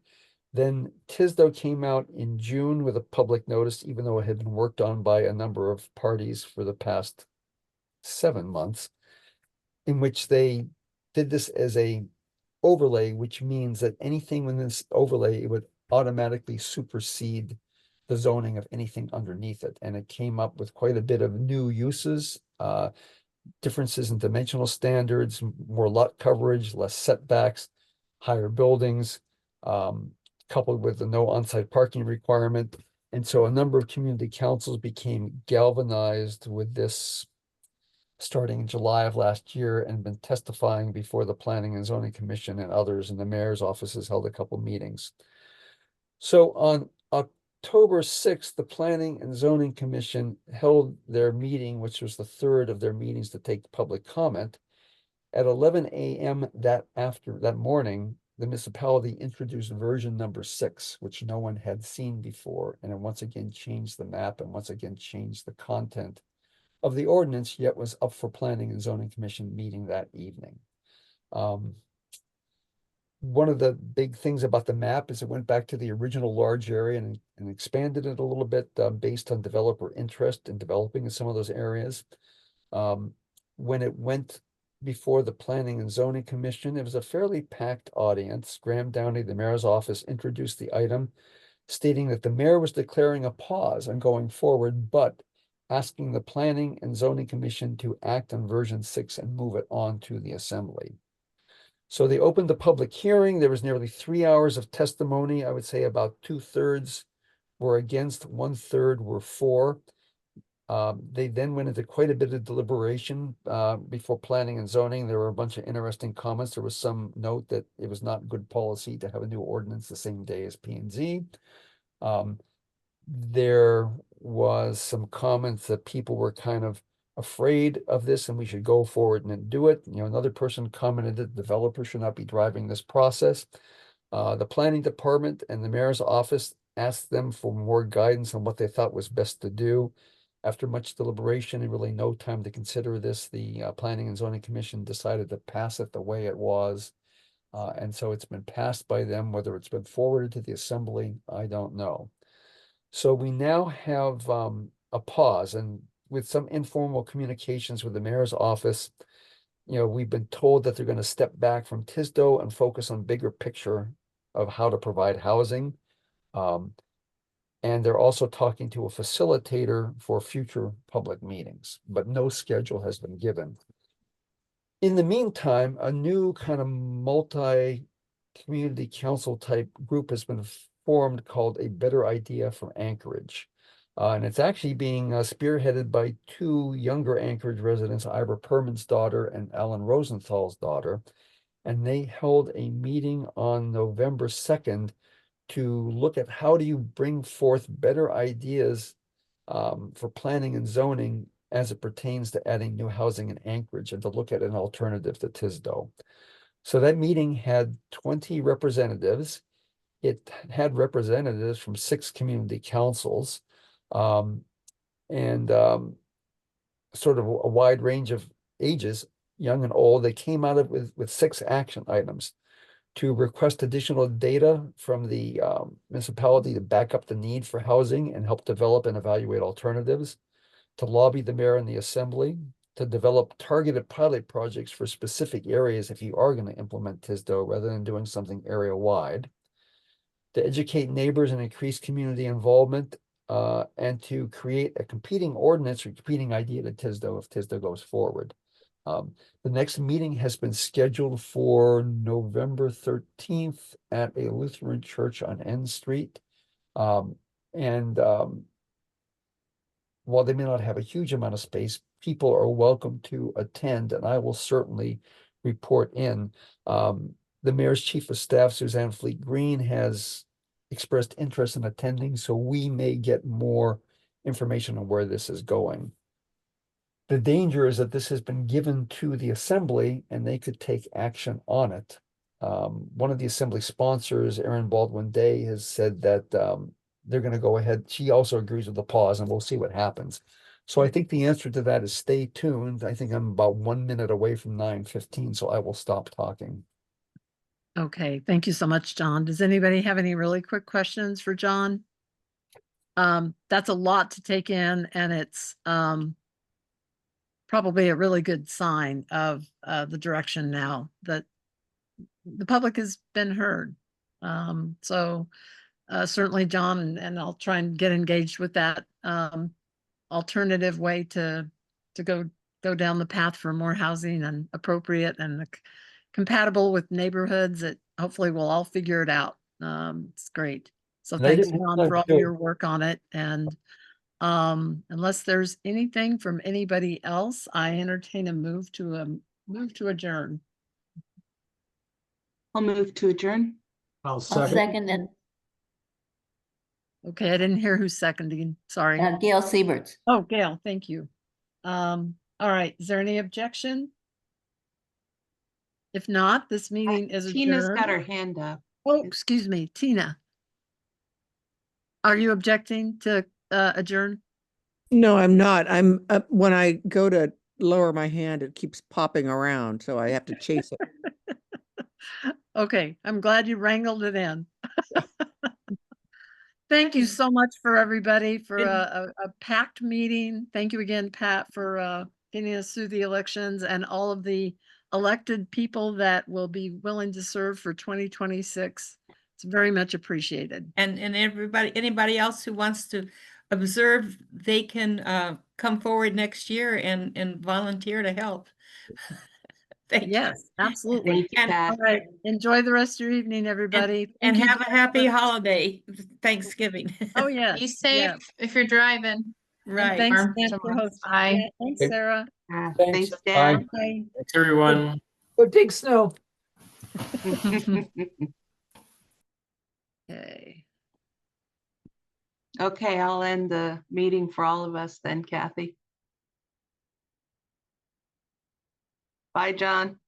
Then TISDO came out in June with a public notice, even though it had been worked on by a number of parties for the past 7 months, in which they did this as a overlay, which means that anything within this overlay, it would automatically supersede the zoning of anything underneath it. And it came up with quite a bit of new uses, differences in dimensional standards, more lot coverage, less setbacks, higher buildings, coupled with the no on-site parking requirement. And so a number of community councils became galvanized with this starting in July of last year and been testifying before the Planning and Zoning Commission and others, and the mayor's office has held a couple meetings. So on October 6th, the Planning and Zoning Commission held their meeting, which was the third of their meetings to take public comment. At 11 a.m. that morning, the municipality introduced version number 6, which no one had seen before, and it once again changed the map and once again changed the content of the ordinance, yet was up for Planning and Zoning Commission meeting that evening. One of the big things about the map is it went back to the original large area and expanded it a little bit based on developer interest in developing in some of those areas. When it went before the Planning and Zoning Commission, it was a fairly packed audience. Graham Downey, the mayor's office, introduced the item, stating that the mayor was declaring a pause on going forward, but asking the Planning and Zoning Commission to act on version 6 and move it on to the assembly. So they opened the public hearing. There was nearly 3 hours of testimony. I would say about 2/3 were against, 1/3 were for. They then went into quite a bit of deliberation before Planning and Zoning. There were a bunch of interesting comments. There was some note that it was not good policy to have a new ordinance the same day as P&Z. There was some comments that people were kind of afraid of this and we should go forward and then do it. Another person commented that developers should not be driving this process. The planning department and the mayor's office asked them for more guidance on what they thought was best to do. After much deliberation and really no time to consider this, the Planning and Zoning Commission decided to pass it the way it was. And so it's been passed by them. Whether it's been forwarded to the assembly, I don't know. So we now have a pause, and with some informal communications with the mayor's office, we've been told that they're going to step back from TISDO and focus on bigger picture of how to provide housing. And they're also talking to a facilitator for future public meetings, but no schedule has been given. In the meantime, a new kind of multi-community council type group has been formed called A Better Idea for Anchorage. And it's actually being spearheaded by 2 younger Anchorage residents, Ira Perman's daughter and Alan Rosenthal's daughter. And they held a meeting on November 2nd to look at how do you bring forth better ideas for planning and zoning as it pertains to adding new housing in Anchorage and to look at an alternative to Tisdale. So that meeting had 20 representatives. It had representatives from 6 community councils, and sort of a wide range of ages, young and old. They came out of with 6 action items: to request additional data from the municipality to back up the need for housing and help develop and evaluate alternatives, to lobby the mayor and the assembly, to develop targeted pilot projects for specific areas if you are going to implement TISDO rather than doing something area-wide, to educate neighbors and increase community involvement, and to create a competing ordinance or competing idea to TISDO if TISDO goes forward. The next meeting has been scheduled for November 13th at a Lutheran church on N Street. While they may not have a huge amount of space, people are welcome to attend, and I will certainly report in. The mayor's chief of staff, Suzanne Fleet Green, has expressed interest in attending, so we may get more information on where this is going. The danger is that this has been given to the assembly and they could take action on it. One of the assembly sponsors, Erin Baldwin Day, has said that they're going to go ahead. She also agrees with the pause, and we'll see what happens. So I think the answer to that is stay tuned. I think I'm about 1 minute away from 9:15, so I will stop talking. Okay, thank you so much, John. Does anybody have any really quick questions for John? That's a lot to take in, and it's probably a really good sign of the direction now that the public has been heard. Certainly, John, and I'll try and get engaged with that alternative way to go down the path for more housing and appropriate and compatible with neighborhoods. That hopefully we'll all figure it out. It's great. So And I thanks, didn't have John, time for all to- your work on it. And unless there's anything from anybody else, I entertain a move to adjourn. I'll move to adjourn. I'll I'll second. second it. Okay, I didn't hear who's seconding. Sorry. Gail Sieberts. Oh, Gail, thank you. All right, is there any objection? If not, this meeting is Tina's adjourned. got her hand up. Oh, excuse me, Tina. Are you objecting to adjourn? No, I'm not. I'm when I go to lower my hand, it keeps popping around, so I have to chase it. Okay, I'm glad you wrangled it in. Thank you so much for everybody for a packed meeting. Thank you again, Pat, for getting us through the elections and all of the elected people that will be willing to serve for 2026. It's very much appreciated. And anybody else who wants to observe, they can come forward next year and volunteer to help. Thank you. Yes, absolutely. Thank you, Pat. All right, enjoy the rest of your evening, everybody. And Thank you, have a happy Jennifer. holiday, Thanksgiving. Oh, yes. Be safe yes. if you're driving. And Right. thanks, Farm Dan, for tomorrow. hosting. Bye. Yeah, thanks, Okay. Sarah. Thanks, Dan. Bye. Thanks, everyone. Go dig snow. Okay. Okay, I'll end the meeting for all of us then, Kathy. Bye, John.